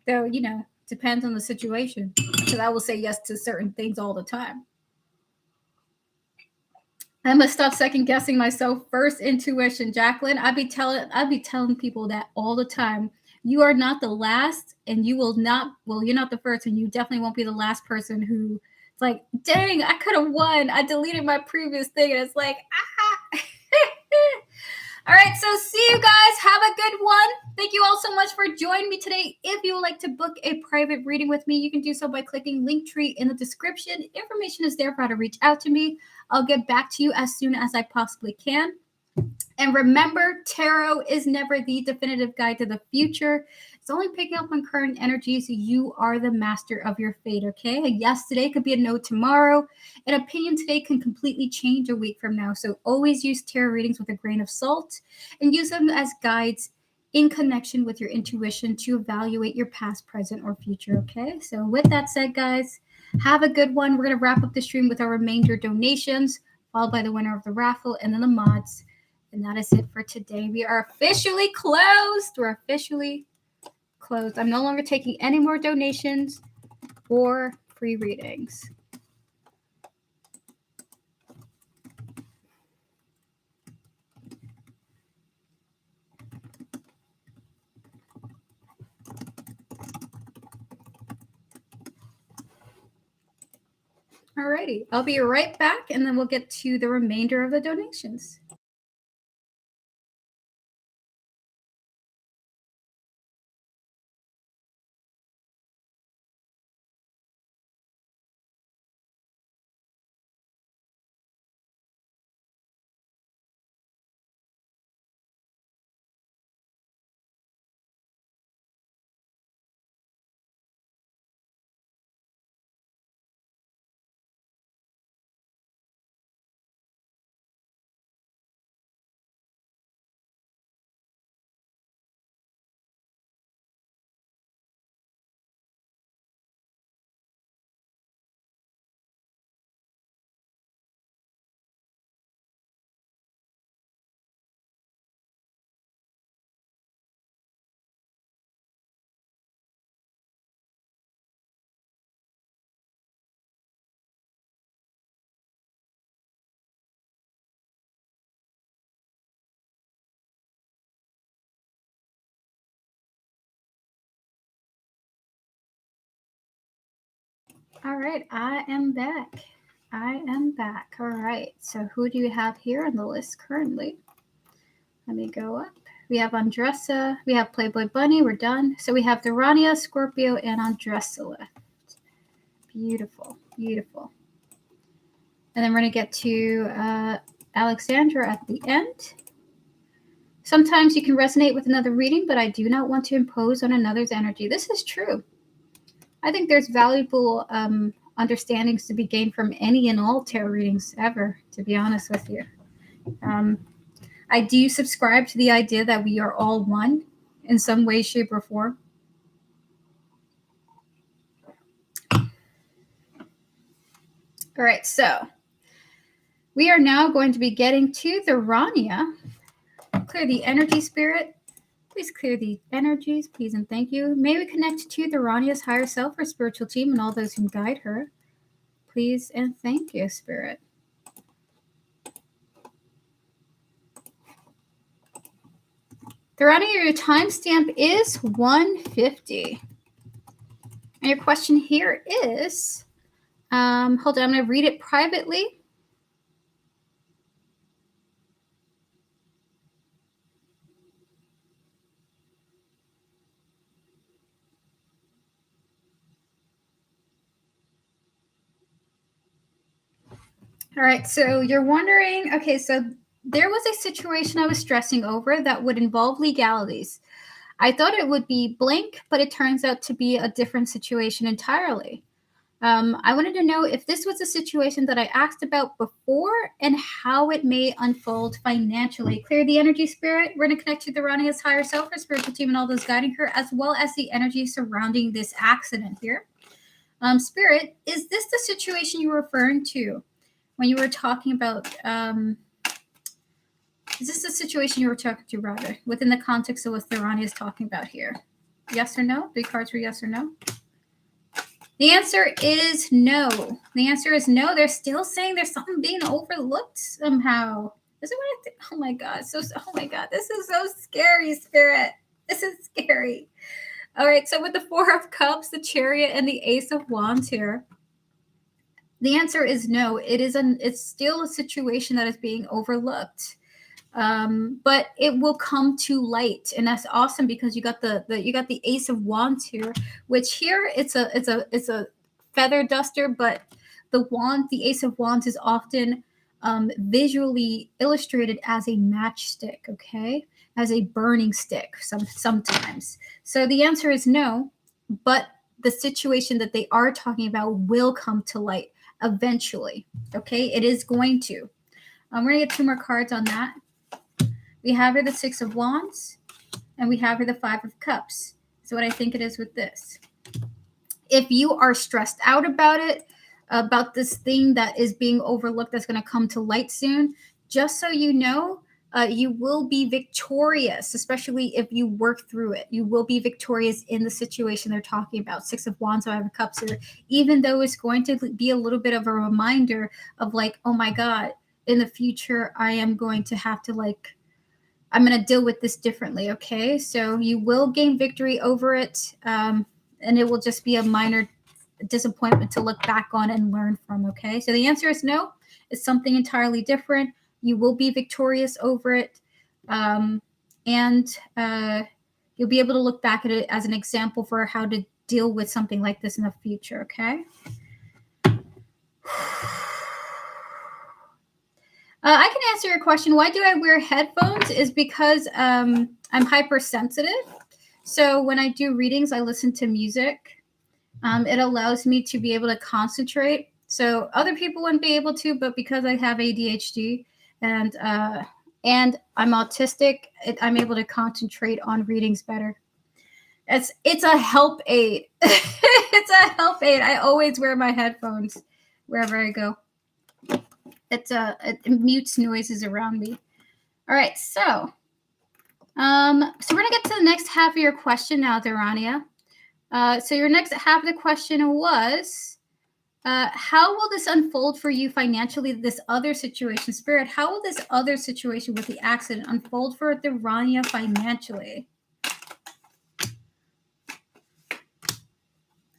Though, you know, depends on the situation. Because I will say yes to certain things all the time. I must stop second guessing myself. First intuition, Jacqueline. I'd be telling people that all the time. You are not the last, and you will not. Well, you're not the first, and you definitely won't be the last person who. It's like, dang, I could have won. I deleted my previous thing, and it's like, ah. All right, so see you guys. Have a good one. Thank you all so much for joining me today. If you would like to book a private reading with me, you can do so by clicking Linktree in the description. Information is there for how to reach out to me. I'll get back to you as soon as I possibly can. And remember, tarot is never the definitive guide to the future. It's only picking up on current energies. You are the master of your fate, okay? A yes today could be a no tomorrow. An opinion today can completely change a week from now. So always use tarot readings with a grain of salt and use them as guides in connection with your intuition to evaluate your past, present, or future, okay? So with that said, guys, have a good one. We're going to wrap up the stream with our remainder donations, followed by the winner of the raffle, and then the mods. And that is it for today. We are officially closed. We're officially closed. I'm no longer taking any more donations or free readings. Alrighty, I'll be right back, and then we'll get to the remainder of the donations. All right, I am back. All right, so who do you have here on the list currently? Let me go up. We have Andressa. We have Playboy Bunny. We're done. So we have Durania, Scorpio, and Andressa left. Beautiful, beautiful. And then we're going to get to Alexandra at the end. Sometimes you can resonate with another reading, but I do not want to impose on another's energy. This is true. I think there's valuable understandings to be gained from any and all tarot readings ever, to be honest with you. I do subscribe to the idea that we are all one in some way, shape, or form. All right, so we are now going to be getting to the Rania. Clear the energy, spirit. Please clear the energies, please and thank you. May we connect to the Rania's higher self, her spiritual team, and all those who guide her. Please and thank you, spirit. The Rania, your timestamp is 1:50. And your question here is, hold on, I'm going to read it privately. All right, so you're wondering, okay, so there was a situation I was stressing over that would involve legalities. I thought it would be blank, but it turns out to be a different situation entirely. I wanted to know if this was a situation that I asked about before and how it may unfold financially. Clear the energy, Spirit. We're going to connect to the Rania's higher self, her spiritual team, and all those guiding her, as well as the energy surrounding this accident here. Spirit, is this the situation you were referring to when you were talking about? Is this the situation you were talking to, rather, within the context of what the Rania is talking about here? Yes or no? 3 cards for yes or no. The answer is no. The answer is no. They're still saying there's something being overlooked somehow. This is what I think. Oh my God. Oh my God. This is so scary, Spirit. This is scary. All right. So with the 4 of Cups, the Chariot, and the Ace of Wands here, the answer is no. It's still a situation that is being overlooked. But it will come to light, and that's awesome because you got the Ace of Wands here, which here it's a feather duster, but the Ace of Wands is often visually illustrated as a matchstick, okay, as a burning stick sometimes. So the answer is no, but the situation that they are talking about will come to light eventually. Okay, it is going to. We're gonna get 2 more cards on that. We have here the 6 of Wands, and we have here the 5 of Cups. So what I think it is with this. If you are stressed out about it, about this thing that is being overlooked that's going to come to light soon, just so you know, you will be victorious, especially if you work through it. You will be victorious in the situation they're talking about. 6 of Wands, 5 of Cups here, even though it's going to be a little bit of a reminder of like, oh my God, in the future, I am going to have to I'm going to deal with this differently, okay? So you will gain victory over it, and it will just be a minor disappointment to look back on and learn from, okay? So the answer is no. It's something entirely different. You will be victorious over it, and you'll be able to look back at it as an example for how to deal with something like this in the future, okay? I can answer your question. Why do I wear headphones? Is because I'm hypersensitive. So when I do readings, I listen to music. It allows me to be able to concentrate. So other people wouldn't be able to, but because I have ADHD and I'm autistic, I'm able to concentrate on readings better. It's a help aid. It's a help aid. I always wear my headphones wherever I go. It mutes noises around me. All right, so we're gonna get to the next half of your question now, Durania. So your next half of the question was, how will this unfold for you financially? This other situation, Spirit. How will this other situation with the accident unfold for Durania financially?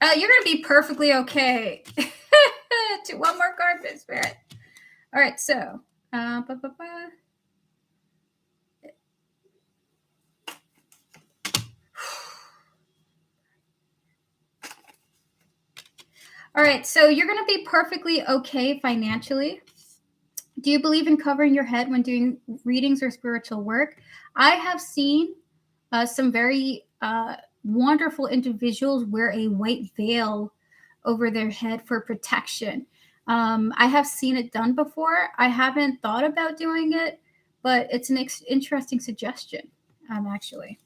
You're gonna be perfectly okay. One more card, Spirit. All right, so all right, so you're going to be perfectly okay financially. Do you believe in covering your head when doing readings or spiritual work? I have seen some very wonderful individuals wear a white veil over their head for protection. I have seen it done before. I haven't thought about doing it, but it's an interesting suggestion, actually.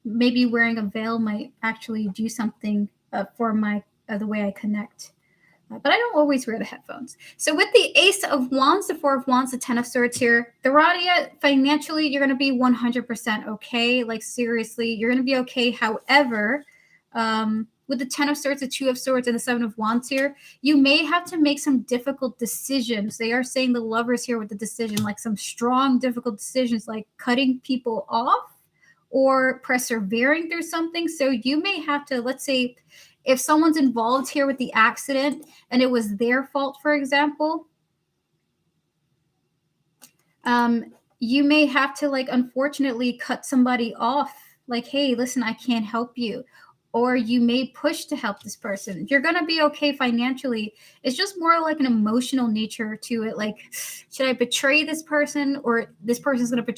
Maybe wearing a veil might actually do something for the way I connect. But I don't always wear the headphones. So with the Ace of Wands, the 4 of Wands, the 10 of Swords here, Durania, financially, you're going to be 100% okay. Like, seriously, you're going to be okay. However, with the 10 of Swords, the 2 of Swords, and the 7 of Wands here, you may have to make some difficult decisions. They are saying the Lovers here with the decision, like some strong, difficult decisions, like cutting people off or persevering through something. So you may have to, let's say, if someone's involved here with the accident and it was their fault, for example, you may have to, like, unfortunately cut somebody off. Like, hey, listen, I can't help you. Or you may push to help this person. You're going to be okay financially. It's just more like an emotional nature to it. Like, should I betray this person, or this person's going to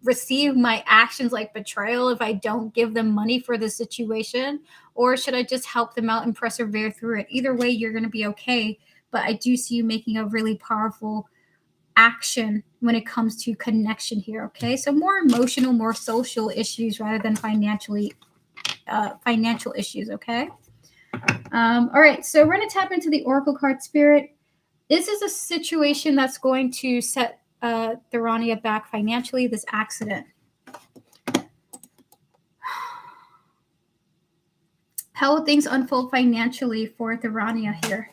receive my actions like betrayal if I don't give them money for the situation? Or should I just help them out and persevere through it? Either way, you're going to be okay. But I do see you making a really powerful action when it comes to connection here. Okay. So more emotional, more social issues rather than financial issues. Okay. All right. So we're going to tap into the Oracle card Spirit. This is a situation that's going to set Thorania back financially, this accident. How will things unfold financially for Thorania here?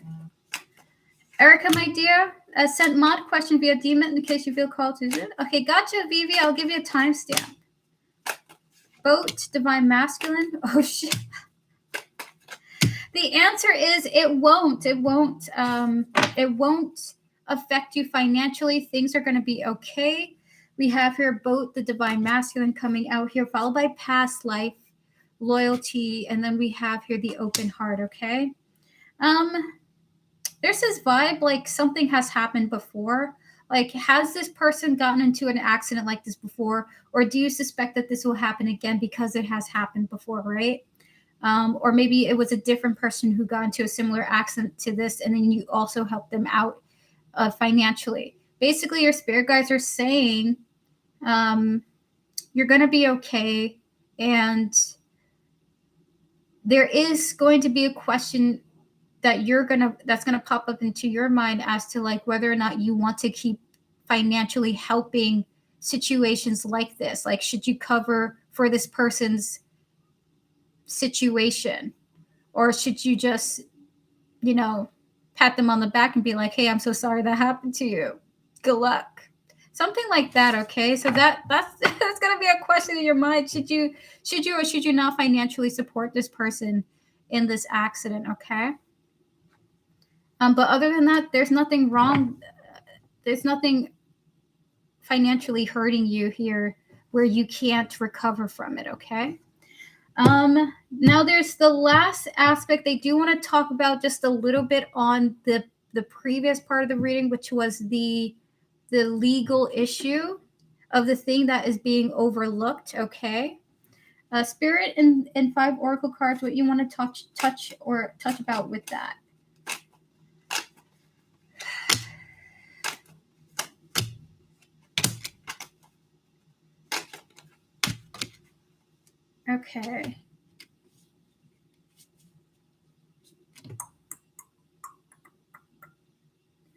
Erica, my dear, sent mod question via Demon in case you feel called to it. Okay, gotcha, Vivi. I'll give you a timestamp. Boat, Divine Masculine. Oh, shit. The answer is it won't. It won't affect you financially. Things are going to be okay. We have here Boat, the Divine Masculine coming out here, followed by Past Life, Loyalty, and then we have here the Open Heart, okay? There's this vibe like something has happened before. Like, has this person gotten into an accident like this before? Or do you suspect that this will happen again because it has happened before, right? Or maybe it was a different person who got into a similar accident to this, and then you also helped them out financially. Basically, your spirit guides are saying you're going to be okay, and there is going to be a question that that's gonna pop up into your mind as to like whether or not you want to keep financially helping situations like this. Like, should you cover for this person's situation, or should you just, pat them on the back and be like, hey, I'm so sorry that happened to you, good luck, something like that. Okay, so that's gonna be a question in your mind. Should you or should you not financially support this person in this accident? Okay. But other than that, there's nothing wrong. There's nothing financially hurting you here where you can't recover from it, okay? Now there's the last aspect they do want to talk about just a little bit on the previous part of the reading, which was the legal issue of the thing that is being overlooked, okay? Spirit and 5 Oracle cards, what you want to touch about with that? Okay.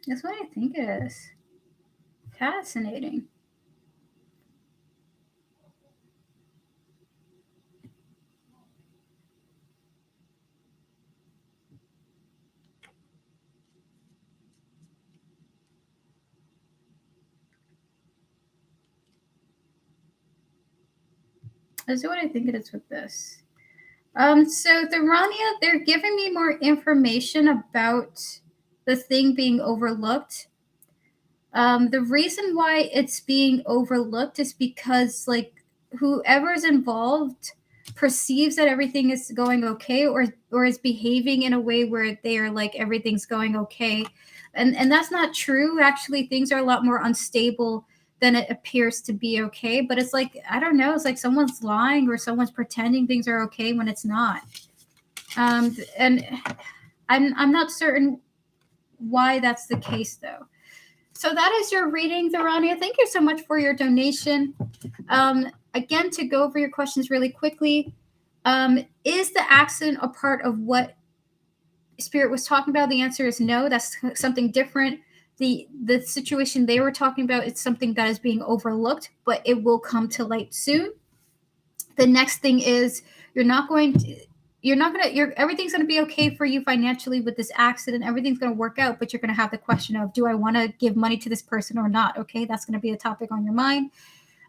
That's what I think it is. Fascinating. That's what I think it is with this. So Thorania, they're giving me more information about the thing being overlooked. The reason why it's being overlooked is because like whoever's involved perceives that everything is going okay, or is behaving in a way where they are like everything's going okay, and that's not true. Actually, things are a lot more unstable than it appears to be okay. But it's like, I don't know, it's like someone's lying or someone's pretending things are okay when it's not. And I'm not certain why that's the case though. So that is your reading, Thorania. Thank you so much for your donation. Again, to go over your questions really quickly, is the accident a part of what Spirit was talking about? The answer is no. That's something different. The situation they were talking about, it's something that is being overlooked, but it will come to light soon. The next thing is everything's going to be okay for you financially with this accident. Everything's going to work out, but you're going to have the question of, do I want to give money to this person or not? Okay, that's going to be a topic on your mind,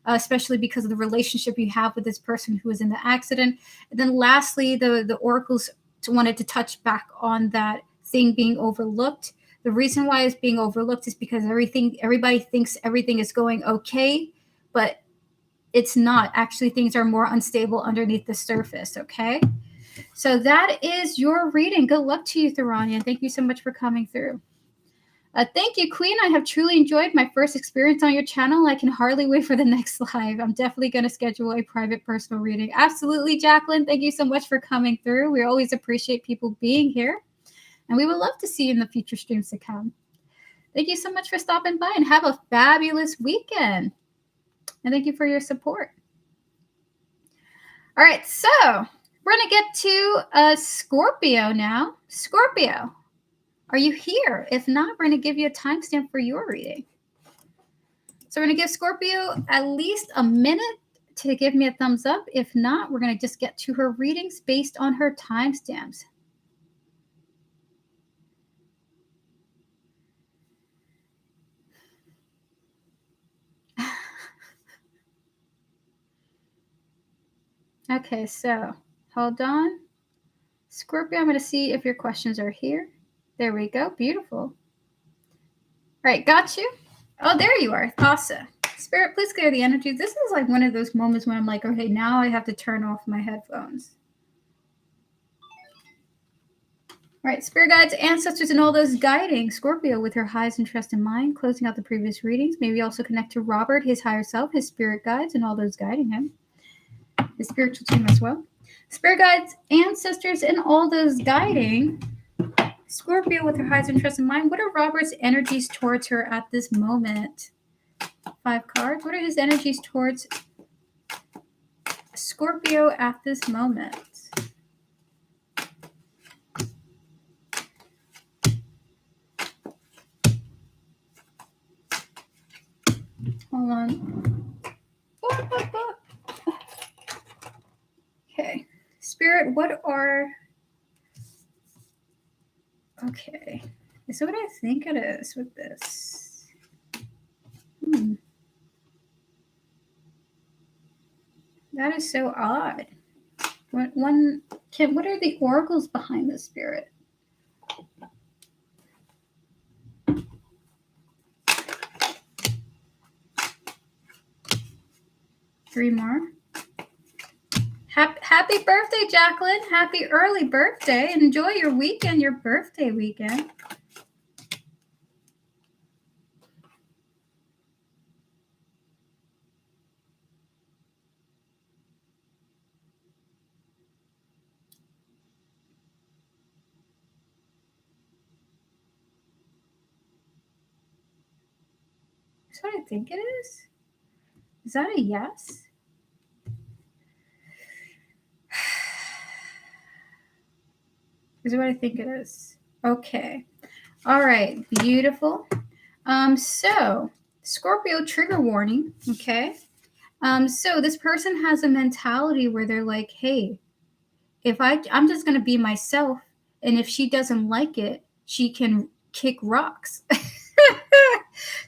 especially because of the relationship you have with this person who was in the accident. And then lastly, the oracles wanted to touch back on that thing being overlooked. The reason why it's being overlooked is because everybody thinks everything is going okay, but it's not. Actually, things are more unstable underneath the surface, okay? So that is your reading. Good luck to you, Thorania. Thank you so much for coming through. Thank you, Queen. I have truly enjoyed my first experience on your channel. I can hardly wait for the next live. I'm definitely going to schedule a private personal reading. Absolutely, Jacqueline. Thank you so much for coming through. We always appreciate people being here. And we would love to see you in the future streams to come. Thank you so much for stopping by and have a fabulous weekend. And thank you for your support. All right, so we're going to get to Scorpio now. Scorpio, are you here? If not, we're going to give you a timestamp for your reading. So we're going to give Scorpio at least a minute to give me a thumbs up. If not, we're going to just get to her readings based on her timestamps. Okay, so hold on. Scorpio, I'm going to see if your questions are here. There we go. Beautiful. All right, got you. Oh, there you are. Awesome. Spirit, please clear the energy. This is like one of those moments when I'm like, okay, now I have to turn off my headphones. All right, spirit guides, ancestors, and all those guiding Scorpio with her highest interest in mind, closing out the previous readings. Maybe also connect to Robert, his higher self, his spirit guides, and all those guiding him. His spiritual team as well. Spirit guides, ancestors, and all those guiding Scorpio with her highest interest in mind. What are Robert's energies towards her at this moment? 5 cards. What are his energies towards Scorpio at this moment? Hold on. Okay. Spirit, what are... Okay. Is that what I think it is with this? That is so odd. What are the oracles behind this, Spirit? Three more. Happy birthday, Jacqueline. Happy early birthday. Enjoy your weekend, your birthday weekend. That's what I think it is. Is that a yes? Is what I think it is. Okay. All right. Beautiful. So Scorpio trigger warning. Okay. So this person has a mentality where they're like, hey, if I'm just going to be myself. And if she doesn't like it, she can kick rocks.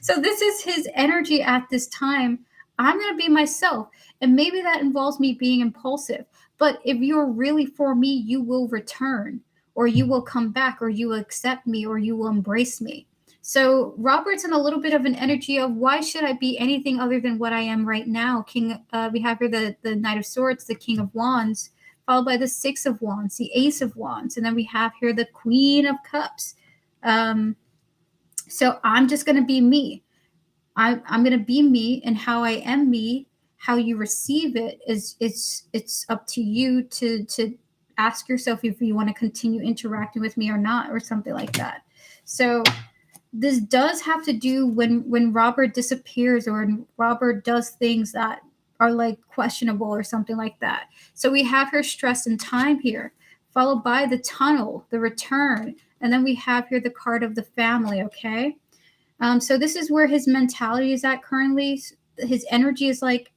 So this is his energy at this time. I'm going to be myself. And maybe that involves me being impulsive. But if you're really for me, you will return, or you will come back, or you will accept me, or you will embrace me. So Robert's in a little bit of an energy of, why should I be anything other than what I am right now? We have here the Knight of Swords, the King of Wands, followed by the Six of Wands, the Ace of Wands, and then we have here the Queen of Cups. So I'm just going to be me. I'm going to be me, and how I am me, how you receive it is it's up to you to ask yourself if you want to continue interacting with me or not, or something like that. So this does have to do when Robert disappears, or when Robert does things that are like questionable or something like that. So we have her stress and time here, followed by the tunnel, the return, and then we have here the card of the family. Okay. So this is where his mentality is at currently. His energy is like,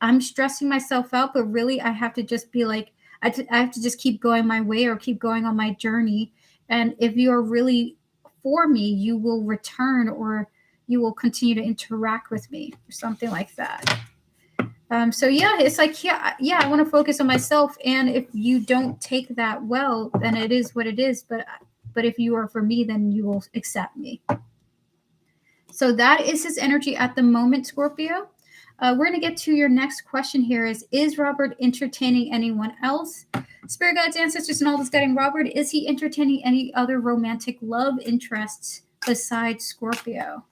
I'm stressing myself out, but really I have to just be like, I have to just keep going my way, or keep going on my journey. And if you are really for me, you will return, or you will continue to interact with me, or something like that. So yeah, it's like, yeah, I want to focus on myself. And if you don't take that well, then it is what it is. But if you are for me, then you will accept me. So that is his energy at the moment, Scorpio. We're going to get to your next question here is Robert entertaining anyone else? Spirit guides, ancestors, and all this guiding Robert, is he entertaining any other romantic love interests besides Scorpio?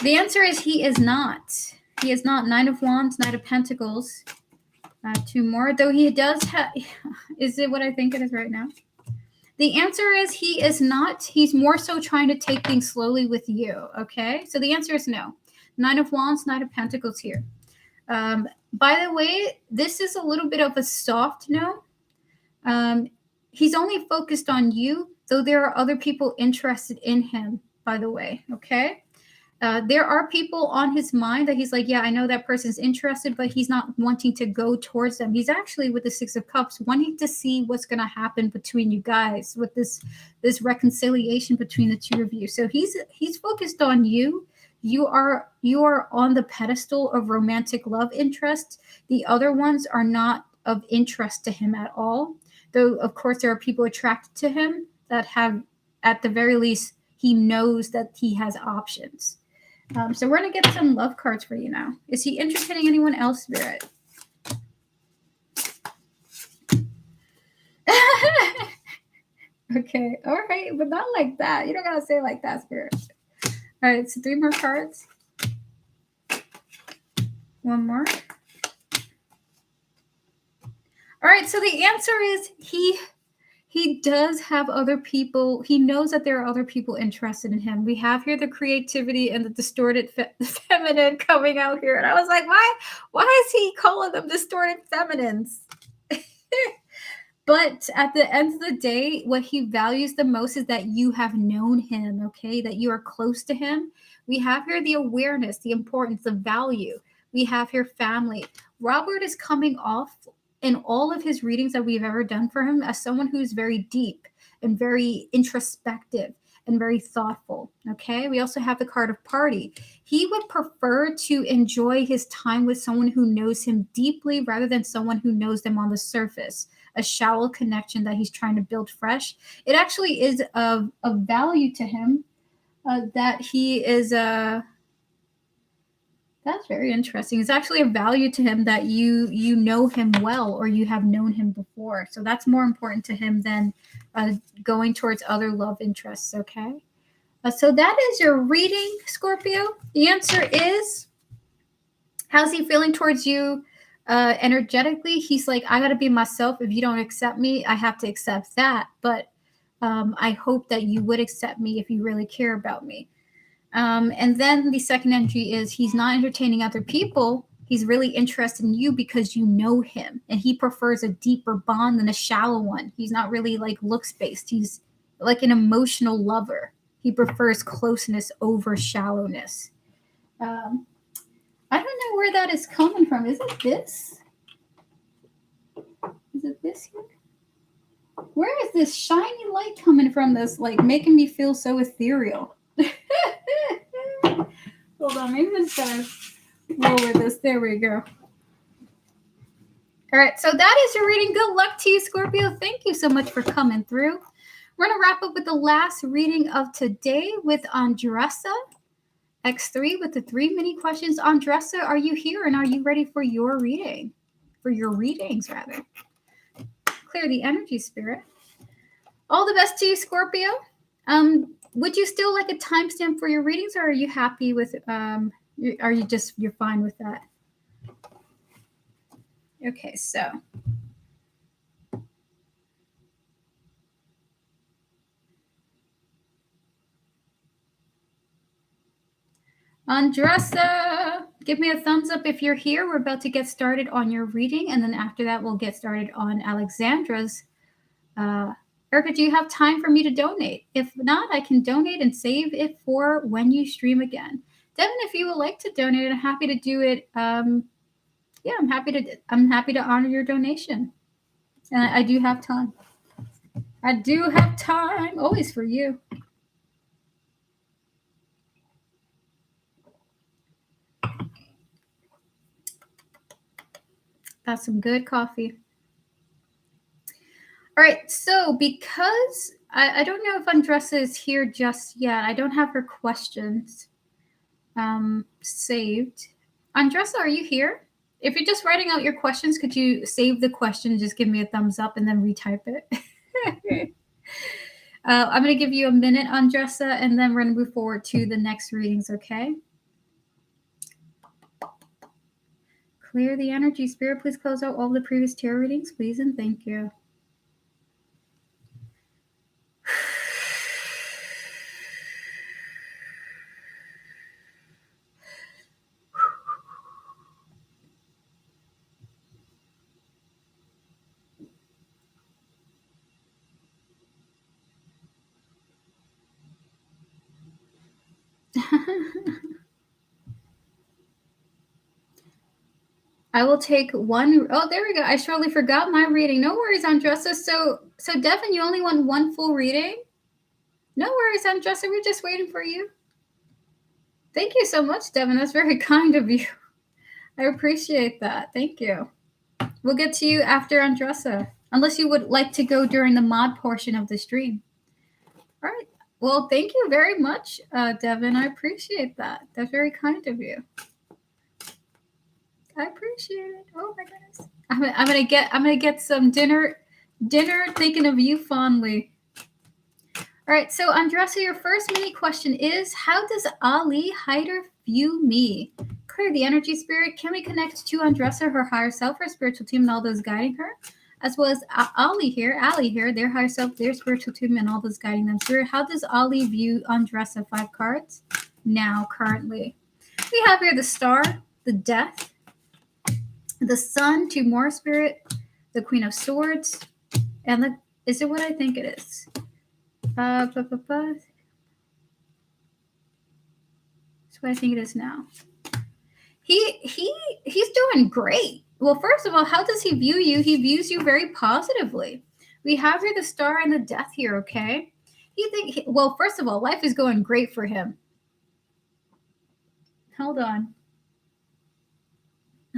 The answer is he is not. He is not. Nine of Wands, Knight of Pentacles. Two more, though he does have... Is it what I think it is right now? The answer is he is not. He's more so trying to take things slowly with you, okay? So the answer is no. Nine of Wands, Knight of Pentacles here. By the way, this is a little bit of a soft no. He's only focused on you, though there are other people interested in him, by the way, okay? There are people on his mind that he's like, yeah, I know that person's interested, but he's not wanting to go towards them. He's actually, with the Six of Cups, wanting to see what's going to happen between you guys with this reconciliation between the two of you. So he's focused on you. You are on the pedestal of romantic love interest. The other ones are not of interest to him at all. Though, of course, there are people attracted to him that have, at the very least, he knows that he has options. So we're going to get some love cards for you now. Is he entertaining anyone else, Spirit? Okay. All right. But not like that. You don't got to say it like that, Spirit. All right. So 3 more cards. 1 more. All right. So the answer is he does have other people. He knows that there are other people interested in him. We have here the creativity and the distorted feminine coming out here. And I was like, why is he calling them distorted feminines? But at the end of the day, what he values the most is that you have known him, okay? That you are close to him. We have here the awareness, the importance, the value. We have here family. Robert is coming off in all of his readings that we've ever done for him as someone who's very deep and very introspective and very thoughtful, okay? We also have the card of party. He would prefer to enjoy his time with someone who knows him deeply rather than someone who knows them on the surface, a shallow connection that he's trying to build fresh. It actually is of value to him that he is... That's very interesting. It's actually a value to him that you know him well or you have known him before. So that's more important to him than going towards other love interests, okay? So that is your reading, Scorpio. The answer is, how's he feeling towards you energetically? He's like, I got to be myself. If you don't accept me, I have to accept that. But I hope that you would accept me if you really care about me. And then the second entry is he's not entertaining other people. He's really interested in you because you know him, and he prefers a deeper bond than a shallow one. He's not really like looks-based. He's like an emotional lover. He prefers closeness over shallowness. I don't know where that is coming from. Is it this? Is it this here? Where is this shiny light coming from that's like making me feel so ethereal? Hold on, maybe I'm just gonna lower this. There we go. All right, so that is your reading. Good luck to you, Scorpio. Thank you so much for coming through. We're gonna wrap up with the last reading of today with Andressa X3 with the 3 mini questions. Andressa, are you here and are you ready for your reading? For your readings, rather. Clear the energy, Spirit. All the best to you, Scorpio. Would you still like a timestamp for your readings, or are you happy with you're fine with that? Okay, so Andressa, give me a thumbs up if you're here. We're about to get started on your reading, and then after that, we'll get started on Alexandra's. Erica, do you have time for me to donate? If not, I can donate and save it for when you stream again. Devin, if you would like to donate, I'm happy to do it. Yeah, I'm happy to honor your donation. And I do have time. I do have time, always for you. That's some good coffee. All right, so because I don't know if Andressa is here just yet. I don't have her questions saved. Andressa, are you here? If you're just writing out your questions, could you save the question, just give me a thumbs up and then retype it? I'm going to give you a minute, Andressa, and then we're going to move forward to the next readings, okay? Clear the energy. Spirit, please close out all the previous tarot readings, please, and thank you. I will take one. Oh, there we go. I surely forgot my reading. No worries, Andressa. So Devin, you only want one full reading? No worries, Andressa. We're just waiting for you. Thank you so much, Devin. That's very kind of you. I appreciate that. Thank you. We'll get to you after Andressa, unless you would like to go during the mod portion of the stream. All right. Well, thank you very much, Devin. I appreciate that. That's very kind of you. I appreciate it. Oh my goodness. I'm gonna get some dinner thinking of you fondly. All right, so Andressa, your first mini question is, how does Ali Hyder view me? Clear the energy, spirit. Can we connect to Andressa, her higher self, her spiritual team, and all those guiding her? As well as Ali here, their higher self, their spiritual team, and all those guiding them. Spirit, how does Ali view Andressa? 5 cards now, currently. We have here the Star, the Death, the Sun, 2 more, spirit, the Queen of Swords, and the, is it what I think it is? That's what I think it is now. He's doing great. Well, first of all, how does he view you? He views you very positively. We have here the Star and the Death here, okay? Well, first of all, life is going great for him. Hold on.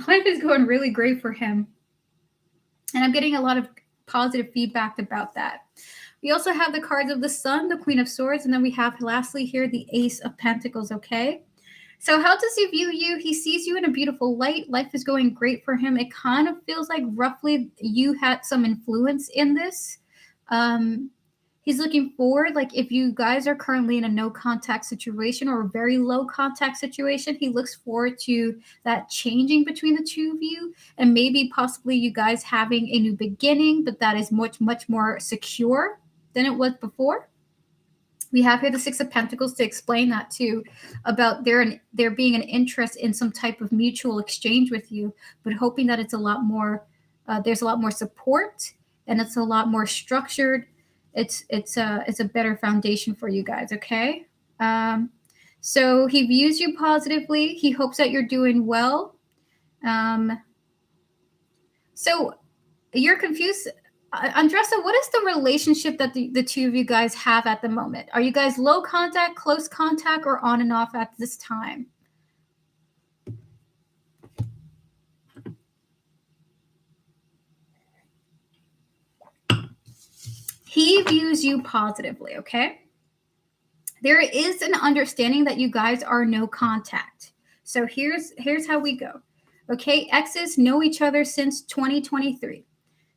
Life is going really great for him. And I'm getting a lot of positive feedback about that. We also have the cards of the Sun, the Queen of Swords, and then we have lastly here the Ace of Pentacles, okay? So how does he view you? He sees you in a beautiful light. Life is going great for him. It kind of feels like roughly you had some influence in this. He's looking forward, like if you guys are currently in a no contact situation or a very low contact situation, he looks forward to that changing between the two of you and maybe possibly you guys having a new beginning, but that is much, much more secure than it was before. We have here the 6 of Pentacles to explain that too, about there being an interest in some type of mutual exchange with you, but hoping that it's a lot more, there's a lot more support and it's a lot more structured. It's a better foundation for you guys, okay? So he views you positively. He hopes that you're doing well. So you're confused. Andressa, what is the relationship that the two of you guys have at the moment? Are you guys low contact, close contact, or on and off at this time? He views you positively, okay? There is an understanding that you guys are no contact. So here's how we go. Okay, exes know each other since 2023.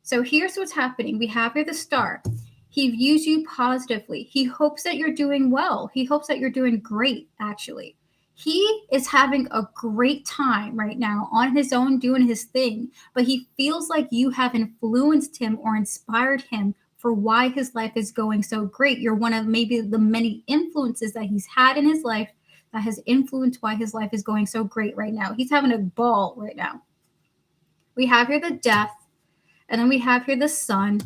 So here's what's happening. We have here the Star. He views you positively. He hopes that you're doing well. He hopes that you're doing great, actually. He is having a great time right now on his own, doing his thing, but he feels like you have influenced him or inspired him for why his life is going so great. You're one of maybe the many influences that he's had in his life that has influenced why his life is going so great right now. He's having a ball right now. We have here the Death, and then we have here the Sun,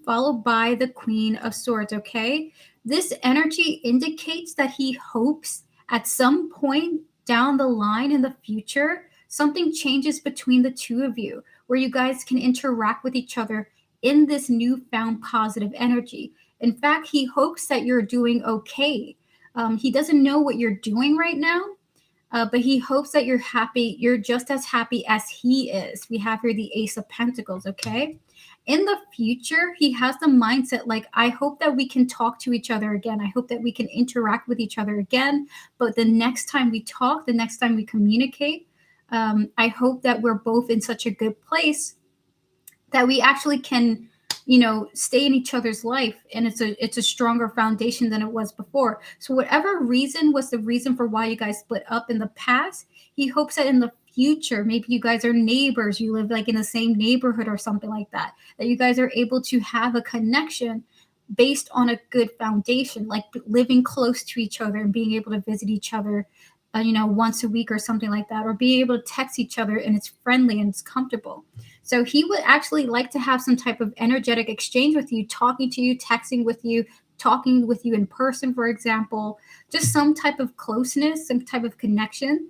followed by the Queen of Swords, okay? This energy indicates that he hopes at some point down the line in the future, something changes between the two of you where you guys can interact with each other in this newfound positive energy. In fact, he hopes that you're doing okay. He doesn't know what you're doing right now, but he hopes that you're happy. You're just as happy as he is. We have here the Ace of Pentacles, okay? In the future, he has the mindset like, I hope that we can talk to each other again. I hope that we can interact with each other again. But the next time we talk, the next time we communicate, I hope that we're both in such a good place that we actually can stay in each other's life, and it's a stronger foundation than it was before. So whatever reason was the reason for why you guys split up in the past, he hopes that in the future, maybe you guys are neighbors, you live like in the same neighborhood or something like that you guys are able to have a connection based on a good foundation, like living close to each other and being able to visit each other once a week or something like that, or being able to text each other and it's friendly and it's comfortable. So he would actually like to have some type of energetic exchange with you, talking to you, texting with you, talking with you in person, for example, just some type of closeness, some type of connection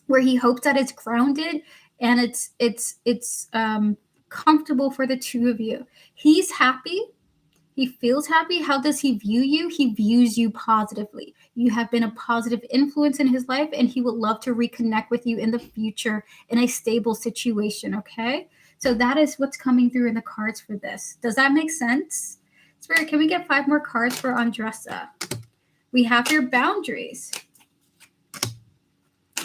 where he hopes that it's grounded and it's comfortable for the two of you. He's happy. He feels happy. How does he view you? He views you positively. You have been a positive influence in his life, and he would love to reconnect with you in the future in a stable situation, okay? So that is what's coming through in the cards for this. Does that make sense? Spirit, can we get 5 more cards for Andressa? We have your boundaries.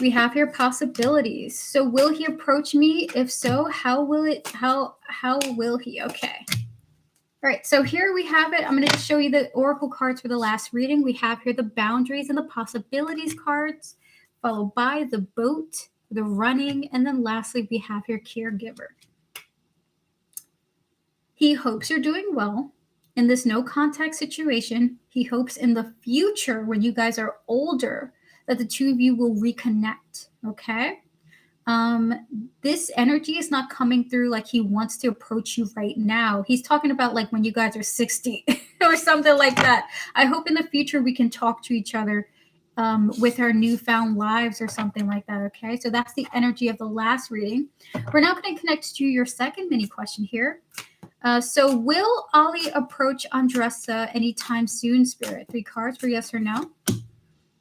We have your possibilities. So will he approach me? If so, how will he? Okay. All right, so here we have it. I'm going to show you the oracle cards for the last reading. We have here the boundaries and the possibilities cards, followed by the boat, the running, and then lastly, we have your caregiver. He hopes you're doing well in this no contact situation. He hopes in the future, when you guys are older, that the two of you will reconnect, okay? This energy is not coming through like he wants to approach you right now. He's talking about like when you guys are 60 or something like that. I hope in the future we can talk to each other with our newfound lives or something like that, okay? So that's the energy of the last reading. We're now going to connect to your second mini question here. So will Ali approach Andressa anytime soon, Spirit? 3 cards for yes or no.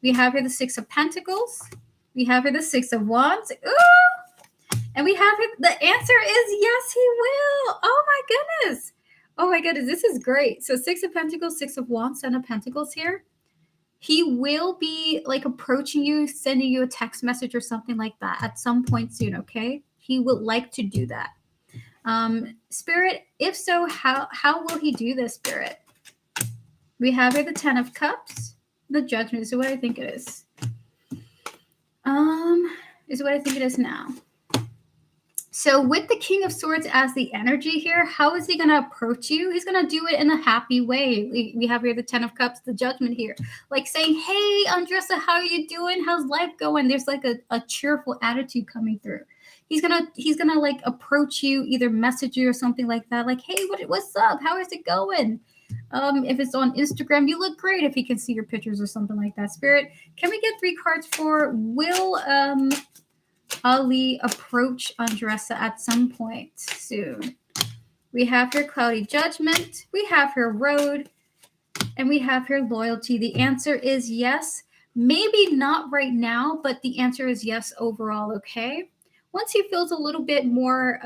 We have here the 6 of Pentacles. We have here the 6 of Wands. Ooh! And we have here, the answer is yes, he will. Oh my goodness. Oh my goodness, this is great. So 6 of Pentacles, 6 of Wands, 7 of Pentacles here. He will be like approaching you, sending you a text message or something like that at some point soon, okay? He would like to do that. Spirit, if so, how will he do this, Spirit? We have here the 10 of Cups, the Judgment. Is what I think it is. Is what I think it is now. So with the King of Swords as the energy here, how is he going to approach you? He's going to do it in a happy way. We have here the 10 of Cups, the Judgment here. Like saying, hey, Andressa, how are you doing? How's life going? There's like a cheerful attitude coming through. He's gonna like approach you, either message you or something like that. Like, hey, what's up? How is it going? If it's on Instagram, you look great if he can see your pictures or something like that. Spirit, can we get 3 cards for will Ali approach Andressa at some point soon? We have her Cloudy Judgment, we have her Road, and we have her Loyalty. The answer is yes. Maybe not right now, but the answer is yes overall, okay? Once he feels a little bit more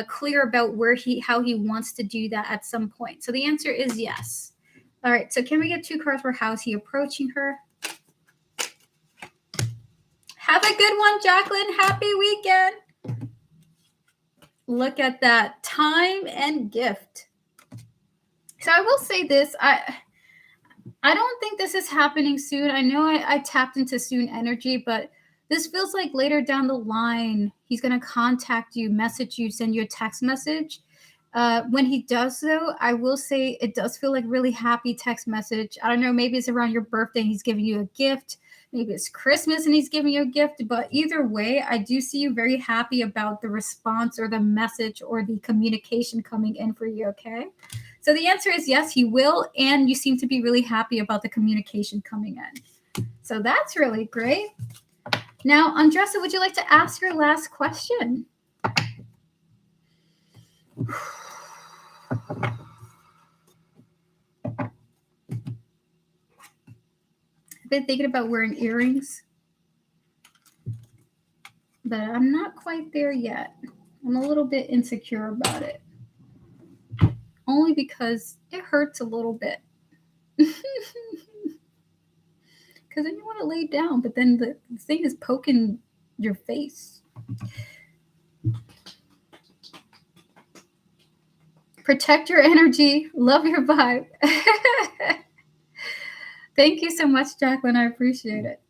clear about how he wants to do that at some point. So the answer is yes. All right, so can we get 2 cards for how's he approaching her? Have a good one, Jacqueline. Happy weekend. Look at that. Time and gift. So I will say this. I don't think this is happening soon. I know I tapped into soon energy, but this feels like later down the line, he's going to contact you, message you, send you a text message. When he does so, I will say it does feel like really happy text message. I don't know, maybe it's around your birthday and he's giving you a gift. Maybe it's Christmas and he's giving you a gift. But either way, I do see you very happy about the response or the message or the communication coming in for you, okay? So the answer is yes, he will. And you seem to be really happy about the communication coming in. So that's really great. Now, Andressa, would you like to ask your last question? I've been thinking about wearing earrings, but I'm not quite there yet. I'm a little bit insecure about it. Only because it hurts a little bit. Because then you want to lay down, but then the thing is poking your face. Protect your energy. Love your vibe. Thank you so much, Jacqueline. I appreciate it.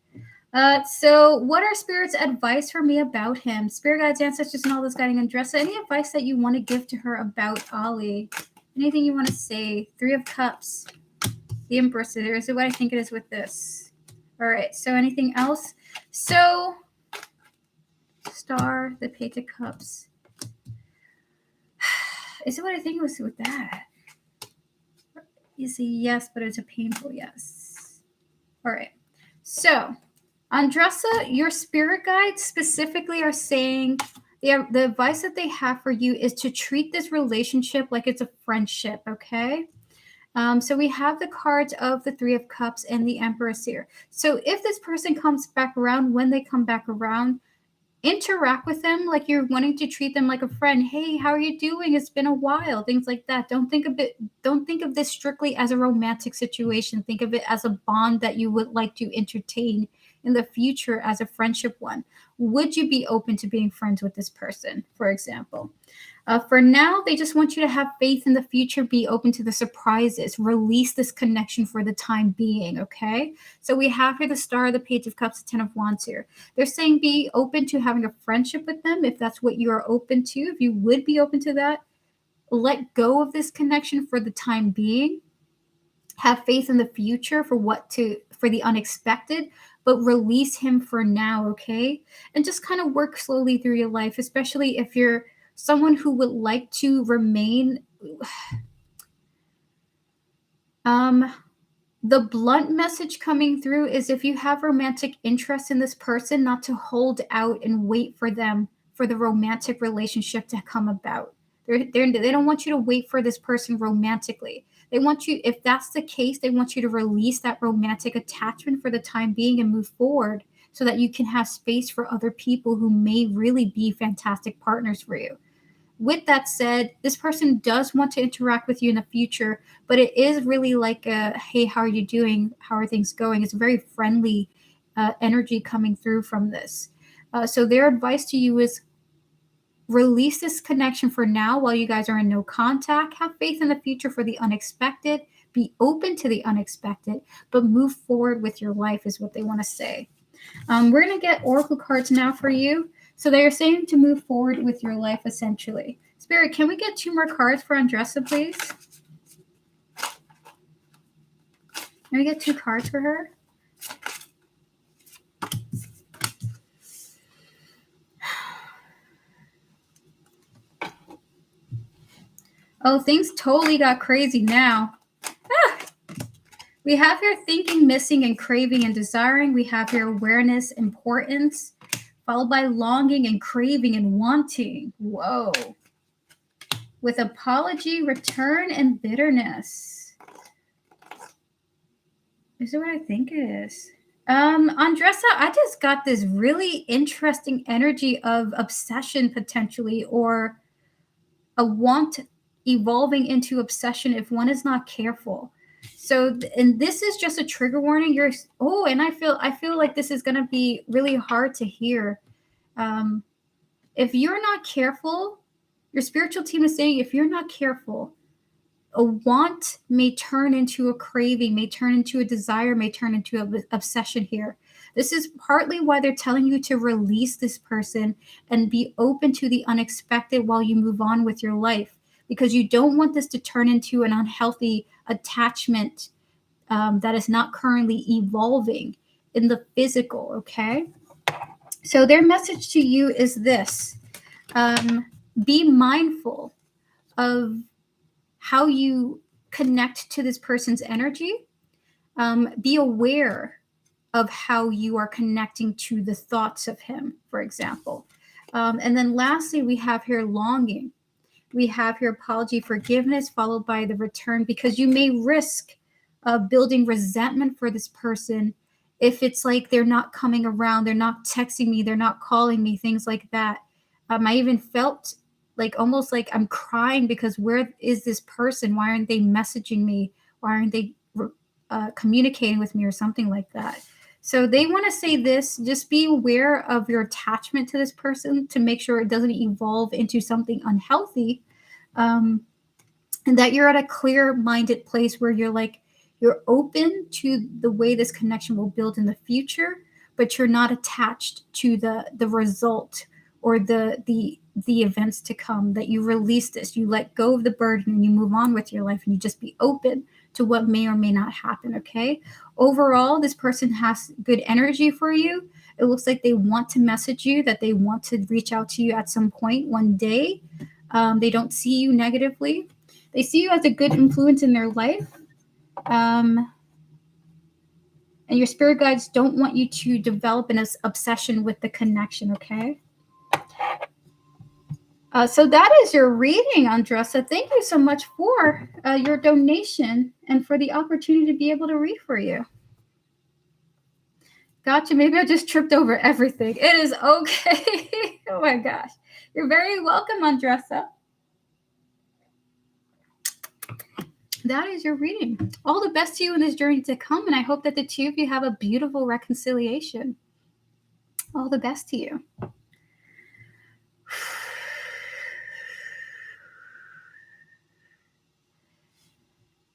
So what are Spirit's advice for me about him? Spirit guides, ancestors, and all this guiding Andressa. Any advice that you want to give to her about Ali? Anything you want to say? Three of Cups. The Empress. Is what I think it is with this. All right. So anything else? So Star, the Page of Cups. Is it what I think it was with that? Is a yes, but it's a painful yes. All right. So Andressa, your spirit guides specifically are saying the advice that they have for you is to treat this relationship like it's a friendship, okay? So we have the cards of the Three of Cups and the Empress here. So if this person comes back around, when they come back around, interact with them like you're wanting to treat them like a friend. Hey, how are you doing? It's been a while. Things like that. Don't think of this strictly as a romantic situation. Think of it as a bond that you would like to entertain in the future as a friendship one. Would you be open to being friends with this person, for example? For now, they just want you to have faith in the future, be open to the surprises, release this connection for the time being, okay? So we have here the Star, the Page of Cups, the Ten of Wands here. They're saying be open to having a friendship with them if that's what you are open to, if you would be open to that. Let go of this connection for the time being. Have faith in the future for the unexpected, but release him for now, okay? And just kind of work slowly through your life, especially if you're someone who would like to remain. The blunt message coming through is if you have romantic interest in this person, not to hold out and wait for them for the romantic relationship to come about. They don't want you to wait for this person romantically. They want you, if that's the case, they want you to release that romantic attachment for the time being and move forward so that you can have space for other people who may really be fantastic partners for you. With that said, this person does want to interact with you in the future, but it is really like a, hey, how are you doing? How are things going? It's a very friendly energy coming through from this. So their advice to you is release this connection for now while you guys are in no contact. Have faith in the future for the unexpected. Be open to the unexpected, but move forward with your life is what they want to say. We're going to get oracle cards now for you. So they are saying to move forward with your life, essentially. Spirit, can we get 2 more cards for Andressa, please? Can we get 2 cards for her? Oh, things totally got crazy now. We have here thinking, missing, and craving and desiring. We have here awareness, importance, followed by longing and craving and wanting. Whoa. With apology, return, and bitterness. Is it what I think it is? Andressa, I just got this really interesting energy of obsession potentially, or a want evolving into obsession if one is not careful. So, and this is just a trigger warning. And I feel like this is going to be really hard to hear. If you're not careful, your spiritual team is saying, if you're not careful, a want may turn into a craving, may turn into a desire, may turn into an obsession here. This is partly why they're telling you to release this person and be open to the unexpected while you move on with your life, because you don't want this to turn into an unhealthy attachment that is not currently evolving in the physical, okay? So their message to you is this. Be mindful of how you connect to this person's energy. Be aware of how you are connecting to the thoughts of him, for example. And then lastly, we have here longing. We have here apology, forgiveness, followed by the return, because you may risk building resentment for this person if it's like they're not coming around, they're not texting me, they're not calling me, things like that. I even felt like almost like I'm crying because where is this person? Why aren't they messaging me? Why aren't they communicating with me or something like that? So they want to say this, just be aware of your attachment to this person to make sure it doesn't evolve into something unhealthy. and that you're at a clear-minded place where you're open to the way this connection will build in the future, but you're not attached to the result or the events to come. That you release this, you let go of the burden, and you move on with your life, and you just be open to what may or may not happen. Okay. Overall, this person has good energy for you. It looks like they want to message you, that they want to reach out to you at some point one day. They don't see you negatively. They see you as a good influence in their life. And your spirit guides don't want you to develop an obsession with the connection, okay? So that is your reading, Andressa. Thank you so much for your donation and for the opportunity to be able to read for you. Gotcha. Maybe I just tripped over everything. It is okay. Oh my gosh. You're very welcome, Andressa. That is your reading. All the best to you in this journey to come, and I hope that the two of you have a beautiful reconciliation. All the best to you.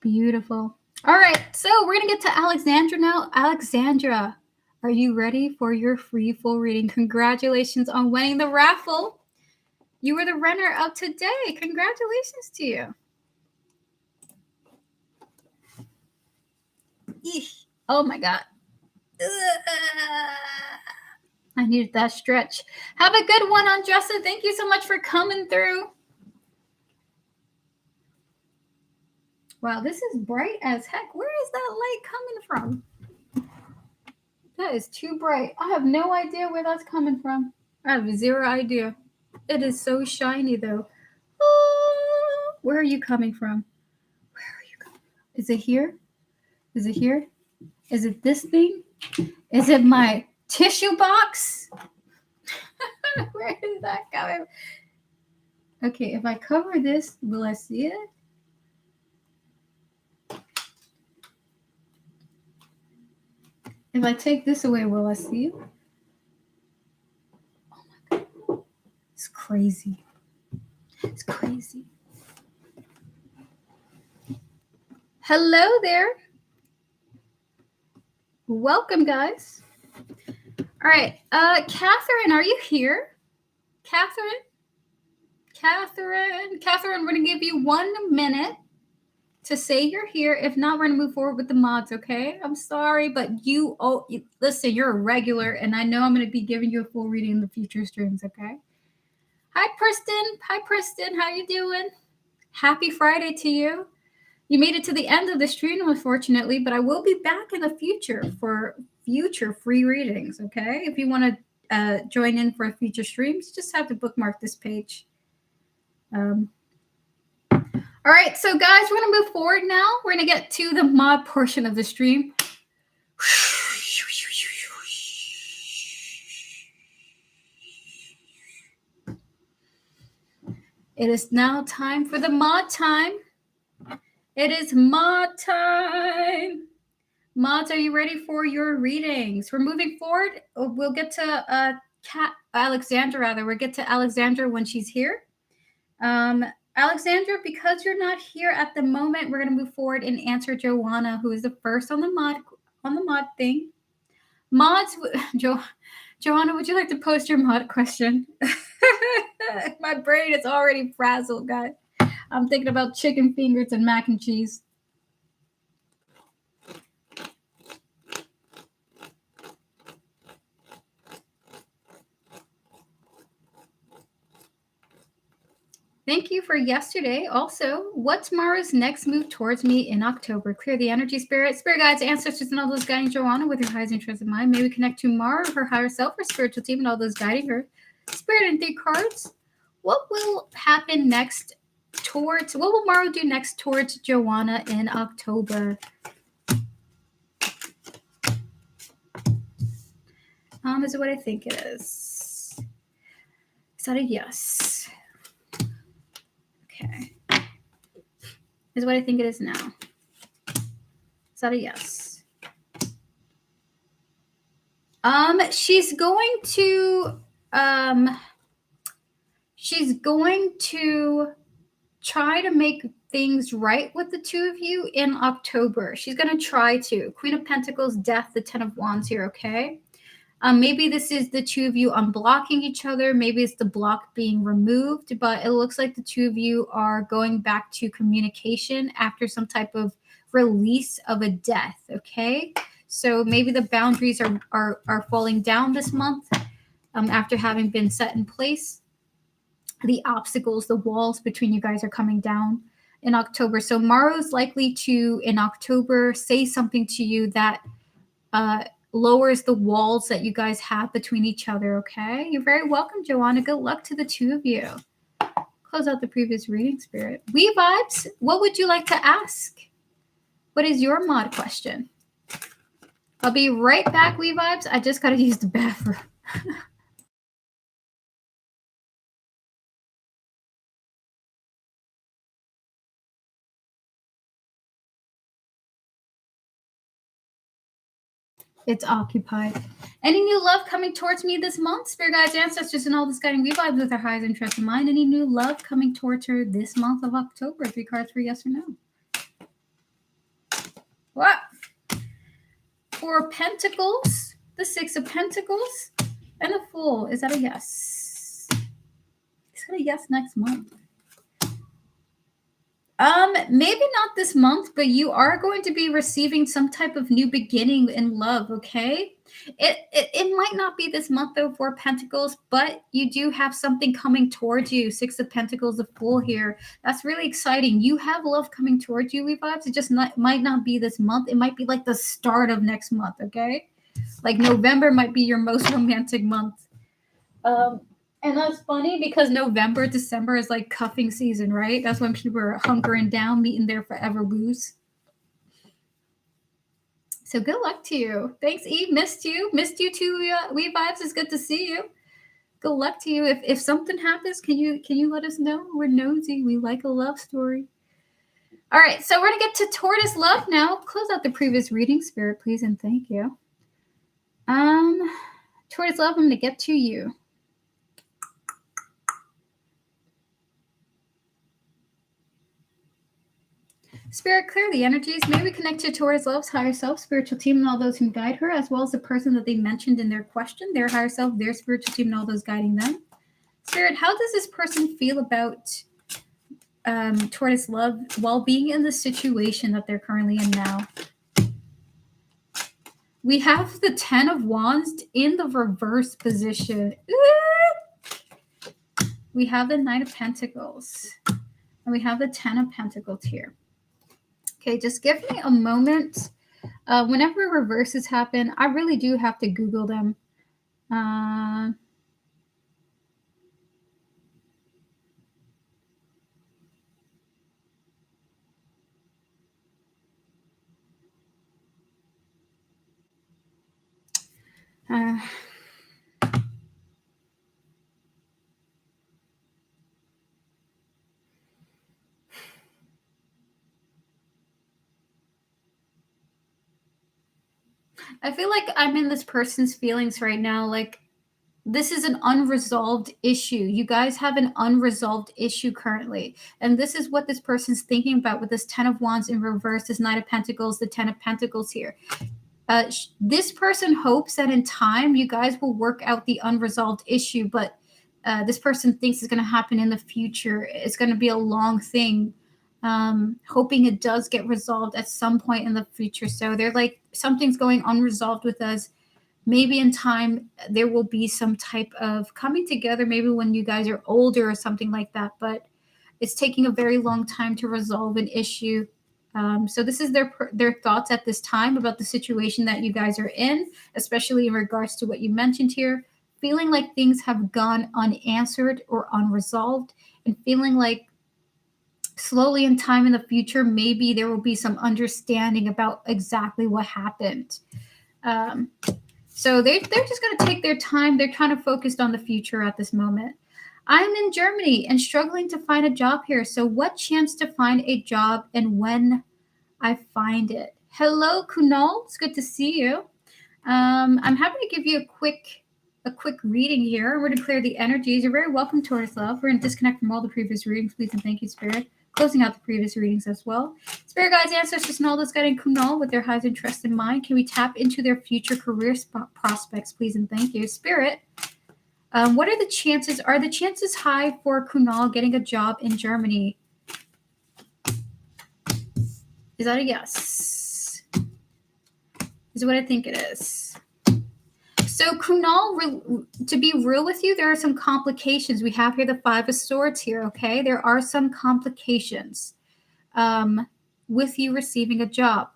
Beautiful. All right, so we're going to get to Alexandra now. Alexandra, are you ready for your free full reading? Congratulations on winning the raffle. You were the runner-up today. Congratulations to you. Eesh. Oh my God. I needed that stretch. Have a good one, Andressa. Thank you so much for coming through. Wow, this is bright as heck. Where is that light coming from? That is too bright. I have no idea where that's coming from. I have zero idea. It is so shiny, though. Oh, where are you coming from? Where are you coming from? Is it here? Is it here? Is it this thing? Is it my tissue box? Where is that coming? Okay, if I cover this, will I see it? If I take this away, will I see it? Oh my God. It's crazy. It's crazy. Hello there. Welcome, guys. All right. Catherine, are you here? Catherine, we're going to give you 1 minute to say you're here. If not, we're going to move forward with the mods, okay? I'm sorry, but listen, you're a regular, and I know I'm going to be giving you a full reading in the future streams, okay? Hi, Preston. How you doing? Happy Friday to you. You made it to the end of the stream, unfortunately, but I will be back in the future for future free readings, okay? If you want to join in for future streams, just have to bookmark this page. All right, so guys, we're going to move forward now. We're going to get to the mod portion of the stream. It is now time for the mod time. It is mod time. Mods, are you ready for your readings? We're moving forward. We'll get to Alexandra, We'll get to Alexandra when she's here. Alexandra, because you're not here at the moment, we're going to move forward and answer Joanna, who is the first on the mod thing. Mods, Joanna, would you like to post your mod question? My brain is already frazzled, guys. I'm thinking about chicken fingers and mac and cheese. Thank you for yesterday. Also, what's Mara's next move towards me in October? Clear the energy, spirit guides, ancestors, and all those guiding Joanna with your highest interest in mind. May we connect to Mara, her higher self, her spiritual team, and all those guiding her. Spirit and 3 cards. What will happen next what will Mara do next towards Joanna in October? Is it what I think it is? Is that a yes? Okay. Is what I think it is now. Is that a yes? She's going to try to make things right with the two of you in October. She's going to try to. Queen of Pentacles, Death, the Ten of Wands here, okay? Maybe this is the two of you unblocking each other. Maybe it's the block being removed, but it looks like the two of you are going back to communication after some type of release of a death, okay? So maybe the boundaries are falling down this month after having been set in place. The obstacles, the walls between you guys are coming down in October. So Maro's likely to, in October, say something to you that lowers the walls that you guys have between each other, okay? You're very welcome, Joanna. Good luck to the two of you. Close out the previous reading, Spirit. We Vibes, what would you like to ask? What is your mod question? I'll be right back, We Vibes. I just got to use the bathroom. It's occupied. Any new love coming towards me this month? Spirit guides, ancestors, and all this guiding We Vibes with our highest interest in mind. Any new love coming towards her this month of October? 3 cards for yes or no. What? 4 of Pentacles, the 6 of Pentacles, and the Fool. Is that a yes? Is that a yes next month? Maybe not this month, but you are going to be receiving some type of new beginning in love, okay? It might not be this month though for Pentacles, but you do have something coming towards you. 6 of Pentacles, the Fool here. That's really exciting. You have love coming towards you, We Vibes. It just might not be this month. It might be like the start of next month, okay? Like November might be your most romantic month. And that's funny because November, December is like cuffing season, right? That's when people are hunkering down, meeting their forever woos. So good luck to you. Thanks, Eve. Missed you. Missed you too, We Vibes. It's good to see you. Good luck to you. If something happens, can you let us know? We're nosy. We like a love story. All right, so we're gonna get to Tortoise Love now. Close out the previous reading, Spirit, please, and thank you. Tortoise Love, I'm gonna get to you. Spirit, clear the energies. May we connect to Tortoise Love's higher self, spiritual team, and all those who guide her, as well as the person that they mentioned in their question, their higher self, their spiritual team, and all those guiding them. Spirit, how does this person feel about Tortoise Love while being in the situation that they're currently in now? We have the 10 of Wands in the reverse position. We have the Knight of Pentacles. And we have the 10 of Pentacles here. Okay, just give me a moment. Whenever reverses happen, I really do have to Google them. I feel like I'm in this person's feelings right now. Like, this is an unresolved issue. You guys have an unresolved issue currently. And this is what this person's thinking about with this 10 of Wands in reverse, this Knight of Pentacles, the 10 of Pentacles here. This person hopes that in time you guys will work out the unresolved issue, but this person thinks it's going to happen in the future. It's going to be a long thing, hoping it does get resolved at some point in the future. So they're like, something's going unresolved with us. Maybe in time there will be some type of coming together, maybe when you guys are older or something like that, but it's taking a very long time to resolve an issue. So this is their thoughts at this time about the situation that you guys are in, especially in regards to what you mentioned here, feeling like things have gone unanswered or unresolved, and feeling like slowly in time in the future, maybe there will be some understanding about exactly what happened. So they're just going to take their time. They're kind of focused on the future at this moment. I'm in Germany and struggling to find a job here. So what chance to find a job and when I find it? Hello, Kunal. It's good to see you. I'm happy to give you a a quick reading here. We're going to clear the energies. You're very welcome, Taurus Love. We're going to disconnect from all the previous readings, please, and thank you, Spirit. Closing out the previous readings as well. Spirit guides, ancestors, and all those guiding Kunal with their highest interest in mind. Can we tap into their future career prospects, please, and thank you, Spirit? What are the chances? Are the chances high for Kunal getting a job in Germany? Is that a yes? Is what I think it is. So Kunal, to be real with you, there are some complications. We have here the Five of Swords here, okay? There are some complications with you receiving a job.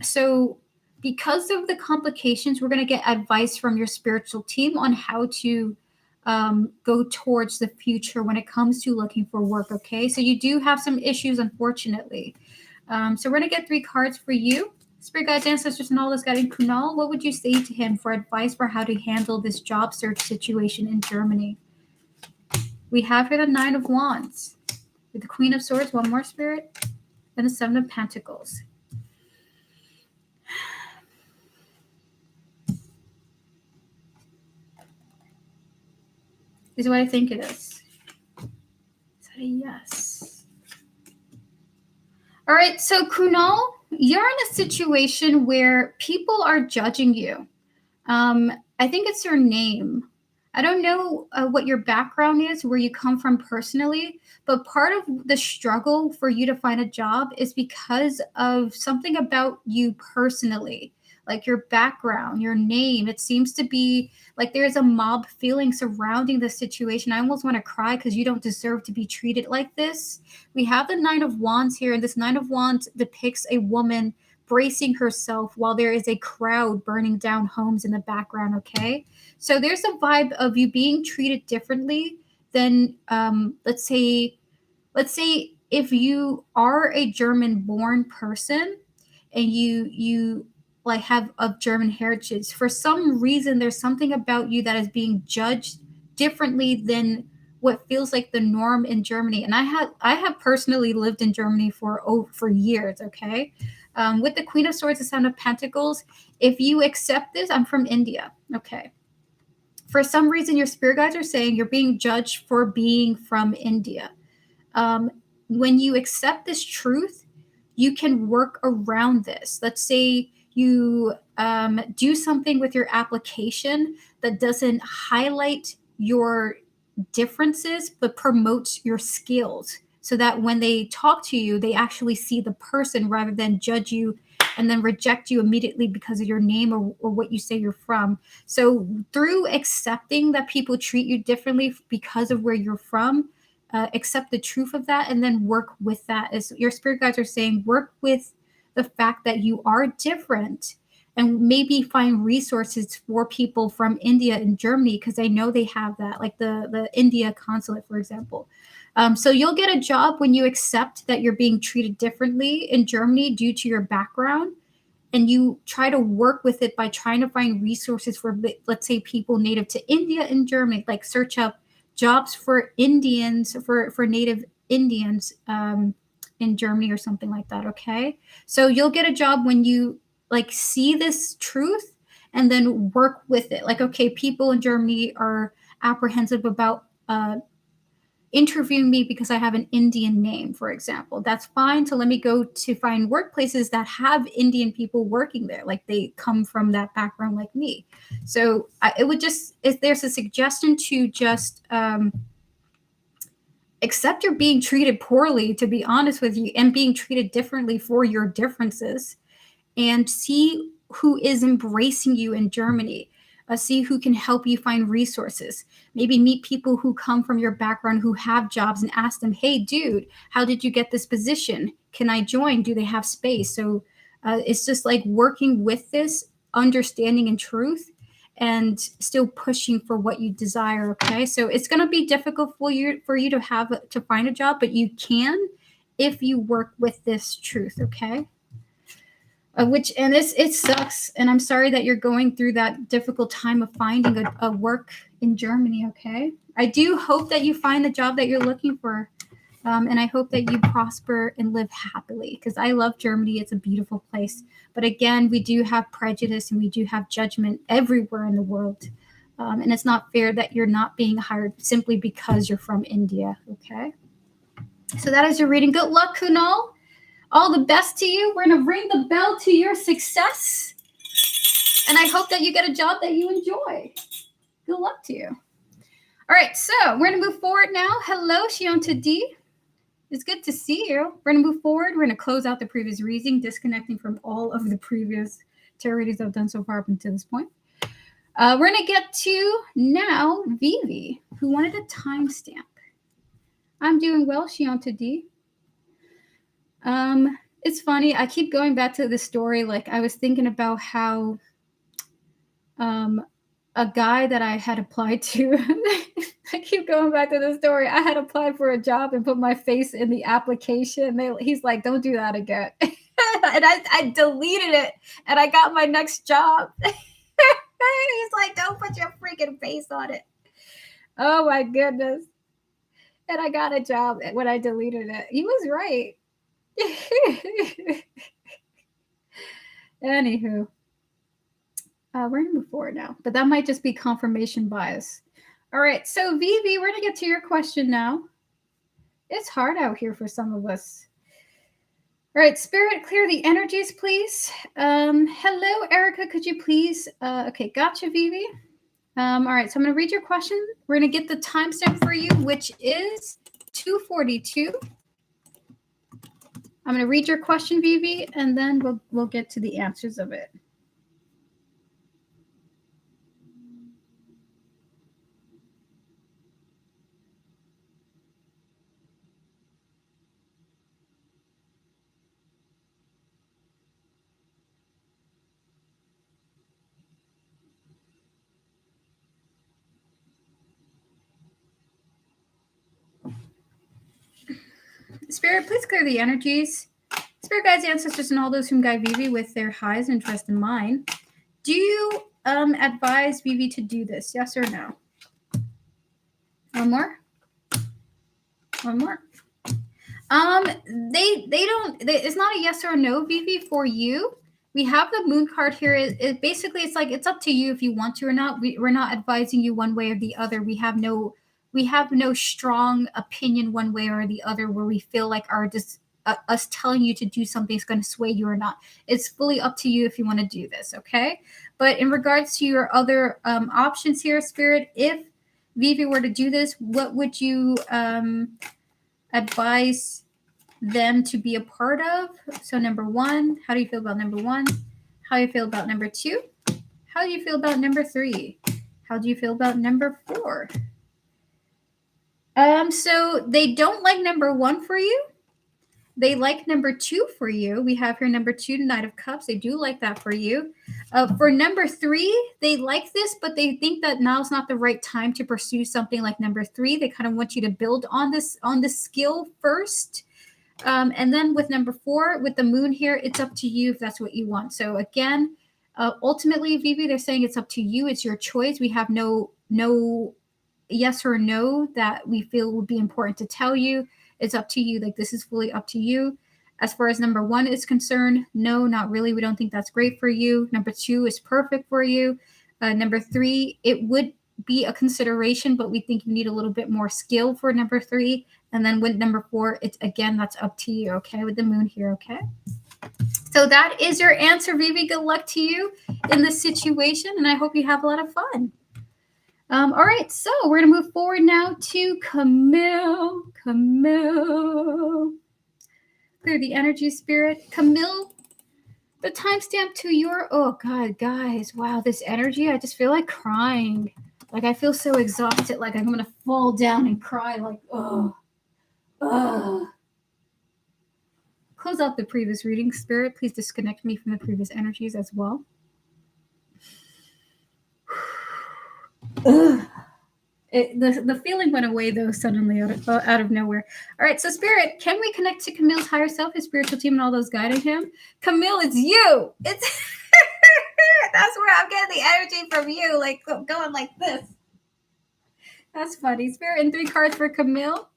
So because of the complications, we're going to get advice from your spiritual team on how to go towards the future when it comes to looking for work, okay? So you do have some issues, unfortunately. So we're going to get 3 cards for you. Spirit guides, ancestors, and all this guiding Kunal, what would you say to him for advice for how to handle this job search situation in Germany? We have here the 9 of Wands, with the Queen of Swords, one more, Spirit, and the 7 of Pentacles. Is what I think it is. Is that a yes? All right, so Kunal, you're in a situation where people are judging you. I think it's your name. I don't know what your background is, where you come from personally, but part of the struggle for you to find a job is because of something about you personally, like your background, your name. It seems to be like there's a mob feeling surrounding the situation. I almost want to cry because you don't deserve to be treated like this. We have the 9 of Wands here, and this 9 of Wands depicts a woman bracing herself while there is a crowd burning down homes in the background, okay? So there's a vibe of you being treated differently than, let's say if you are a German-born person and you like have of German heritage, for some reason there's something about you that is being judged differently than what feels like the norm in Germany. And I have personally lived in Germany for years, okay? With the Queen of Swords, the 7 of Pentacles, if you accept this, I'm from India, okay? For some reason, your spirit guides are saying you're being judged for being from India. When you accept this truth, you can work around this. Let's say you do something with your application that doesn't highlight your differences, but promotes your skills, so that when they talk to you, they actually see the person rather than judge you and then reject you immediately because of your name or what you say you're from. So through accepting that people treat you differently because of where you're from, accept the truth of that and then work with that. As your spirit guides are saying, work with the fact that you are different, and maybe find resources for people from India and Germany, because I know they have that, like the India consulate, for example. So you'll get a job when you accept that you're being treated differently in Germany due to your background, and you try to work with it by trying to find resources for, let's say, people native to India and Germany, like search up jobs for Indians, for native Indians in Germany or something like that, okay? So you'll get a job when you like see this truth and then work with it. Like, okay, people in Germany are apprehensive about interviewing me because I have an Indian name, for example. That's fine. So let me go to find workplaces that have Indian people working there, like they come from that background like me. So it would just, if there's a suggestion to just accept you're being treated poorly, to be honest with you, and being treated differently for your differences, and see who is embracing you in Germany. See who can help you find resources. Maybe meet people who come from your background who have jobs and ask them, hey, dude, how did you get this position? Can I join? Do they have space? So it's just like working with this understanding and truth and still pushing for what you desire, okay? So it's going to be difficult for you to find a job, but you can if you work with this truth, okay? It sucks, and I'm sorry that you're going through that difficult time of finding a work in Germany, okay? I do hope that you find the job that you're looking for, and I hope that you prosper and live happily, because I love Germany. It's a beautiful place. But again, we do have prejudice and we do have judgment everywhere in the world. And it's not fair that you're not being hired simply because you're from India, okay? So that is your reading. Good luck, Kunal. All the best to you. We're going to ring the bell to your success. And I hope that you get a job that you enjoy. Good luck to you. All right, so we're going to move forward now. Hello, Shion D. It's good to see you. We're going to move forward. We're going to close out the previous reading, disconnecting from all of the previous tarot readings I've done so far up until this point. We're going to get to now Vivi, who wanted a timestamp. I'm doing well, Shion D. It's funny. I keep going back to the story. Like I was thinking about how a guy that I had applied to, I keep going back to the story. I had applied for a job and put my face in the application. He's like, don't do that again. And I deleted it and I got my next job. He's like, don't put your freaking face on it. Oh my goodness. And I got a job when I deleted it. He was right. Anywho. We're going to move forward now, but that might just be confirmation bias. All right, so Vivi, we're going to get to your question now. It's hard out here for some of us. All right, Spirit, clear the energies, please. Hello, Erica, could you please? Okay, gotcha, Vivi. All right, so I'm going to read your question. We're going to get the timestamp for you, which is 2:42. I'm going to read your question, Vivi, and then we'll get to the answers of it. Spirit, please clear the energies. Spirit guides, ancestors, and all those whom guide Vivi with their highest interest in mind. Do you advise Vivi to do this? Yes or no? One more. One more. They don't. It's not a yes or no, Vivi, for you. We have the moon card here. It basically, it's like it's up to you if you want to or not. We're not advising you one way or the other. We have no strong opinion one way or the other where we feel like us telling you to do something is going to sway you or not. It's fully up to you if you want to do this, okay? But in regards to your other options here, Spirit, if Vivi were to do this, what would you advise them to be a part of? So number one, how do you feel about number one? How do you feel about number two? How do you feel about number three? How do you feel about number four? So they don't like number one for you. They like number two for you. We have here number two, Knight of Cups. They do like that for you. For number three, they like this, but they think that now's not the right time to pursue something like number three. They kind of want you to build on this skill first. And then with number four, with the moon here, it's up to you if that's what you want. So again, ultimately, Vivi, they're saying it's up to you. It's your choice. We have no yes or no that we feel would be important to tell you. It's up to you. Like, this is fully up to you. As far as number one is concerned, no, not really. We don't think that's great for you. Number two is perfect for you. Number three, it would be a consideration, but we think you need a little bit more skill for number three. And then with number four, it's again, that's up to you, okay, with the moon here, okay? So that is your answer, Vivi. Good luck to you in this situation, and I hope you have a lot of fun. All right, so we're going to move forward now to Camille. Camille. Clear the energy, Spirit. Camille, the timestamp to your... Oh, God, guys. Wow, this energy, I just feel like crying. Like, I feel so exhausted. Like, I'm going to fall down and cry. Like, oh. Close out the previous reading, Spirit. Please disconnect me from the previous energies as well. The feeling went away, though, suddenly out of nowhere. All right, so Spirit, can we connect to Camille's higher self, his spiritual team, and all those guiding him? Camille, it's you. It's that's where I'm getting the energy from you, like going like this. That's funny. Spirit, and 3 cards for Camille.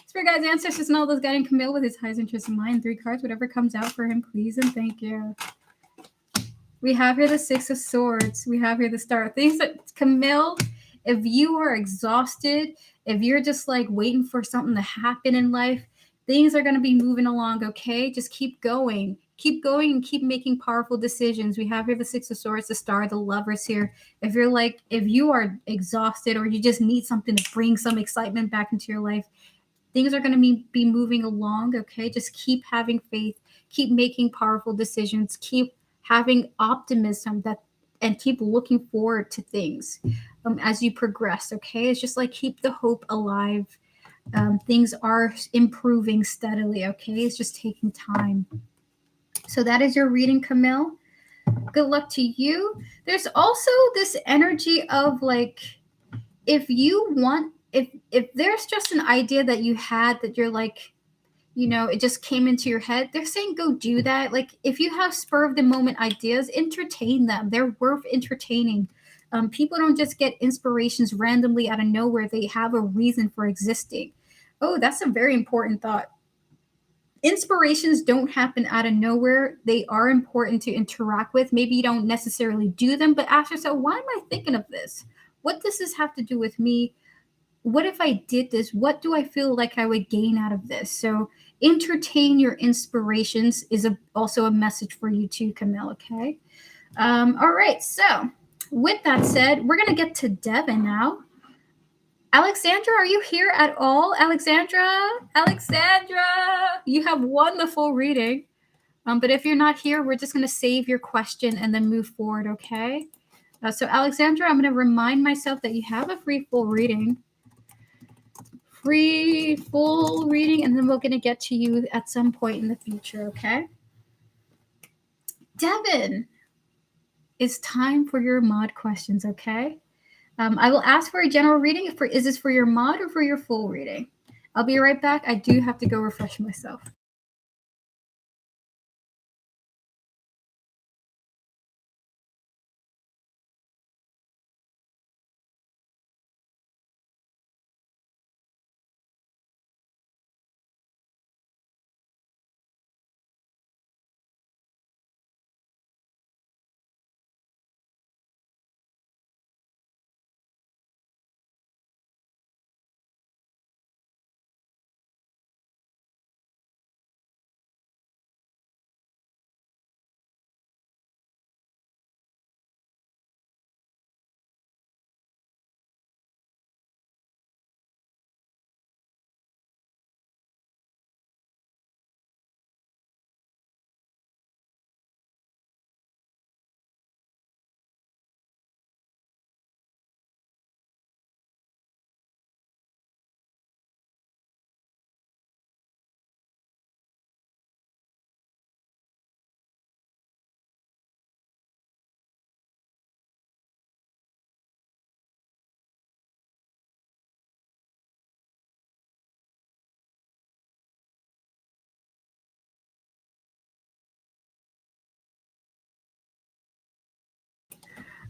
Spirit guides, ancestors, and all those guiding Camille with his highest interest in mind. 3 cards, whatever comes out for him, please and thank you. We have here the Six of Swords. We have here the Star. Things that, Camille, if you are exhausted, if you're just like waiting for something to happen in life, things are going to be moving along, okay? Just keep going. Keep going and keep making powerful decisions. We have here the Six of Swords, the Star, the Lovers here. If you are exhausted or you just need something to bring some excitement back into your life, things are going to be moving along, okay? Just keep having faith, keep making powerful decisions, keep having optimism and keep looking forward to things as you progress, okay? It's just like keep the hope alive. Things are improving steadily, okay? It's just taking time. So that is your reading, Camille. Good luck to you. There's also this energy of like, if you want, if there's just an idea that you had that you're like, it just came into your head, they're saying go do that. Like if you have spur of the moment ideas, entertain them. They're worth entertaining. People don't just get inspirations randomly out of nowhere. They have a reason for existing. Oh, that's a very important thought. Inspirations don't happen out of nowhere. They are important to interact with. Maybe you don't necessarily do them, but ask yourself, why am I thinking of this? What does this have to do with me? What if I did this? What do I feel like I would gain out of this? So entertain your inspirations is also a message for you too, Camille, okay? All right, so with that said, we're going to get to Devin now. Alexandra, are you here at all? Alexandra, you have won the full reading. But if you're not here, we're just going to save your question and then move forward, okay? So Alexandra, I'm going to remind myself that you have a free full reading. Free full reading, and then we're going to get to you at some point in the future, okay? Devin, it's time for your mod questions, okay? I will ask for a general reading. Is this for your mod or for your full reading? I'll be right back. I do have to go refresh myself.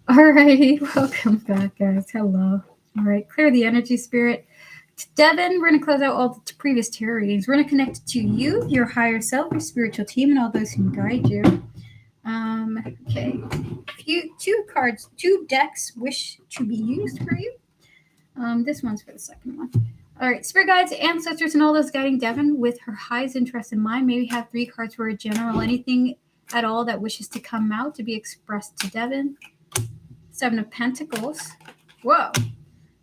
All right, welcome back, guys. Hello. All right, clear the energy, spirit. Devin, we're going to close out all the previous tarot readings. We're going to connect to you, your higher self, your spiritual team, and all those who guide you. Okay. Two decks wish to be used for you. This one's for the second one. All right, spirit guides, ancestors, and all those guiding Devin with her highest interest in mind. May we have 3 cards for a general, anything at all that wishes to come out to be expressed to Devin. 7 of Pentacles. Whoa.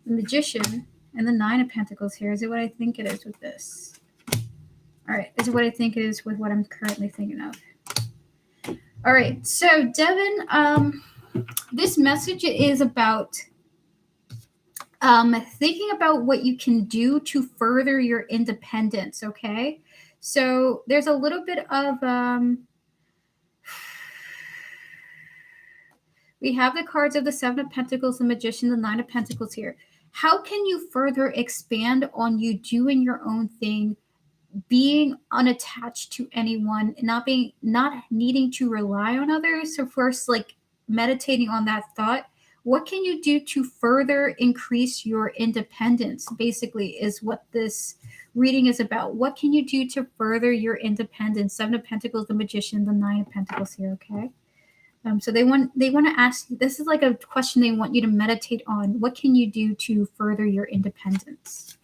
The Magician and the 9 of Pentacles here. Is it what I think it is with this? All right. Is it what I think it is with what I'm currently thinking of? All right. So, Devin, this message is about thinking about what you can do to further your independence, okay? So, there's a little bit of... we have the cards of the 7 of Pentacles, the Magician, the 9 of Pentacles here. How can you further expand on you doing your own thing, being unattached to anyone, not needing to rely on others? So first, like meditating on that thought. What can you do to further increase your independence? Basically, is what this reading is about. What can you do to further your independence? 7 of Pentacles, the Magician, the 9 of Pentacles here, okay? So they want to ask you, this is like a question they want you to meditate on. What can you do to further your independence?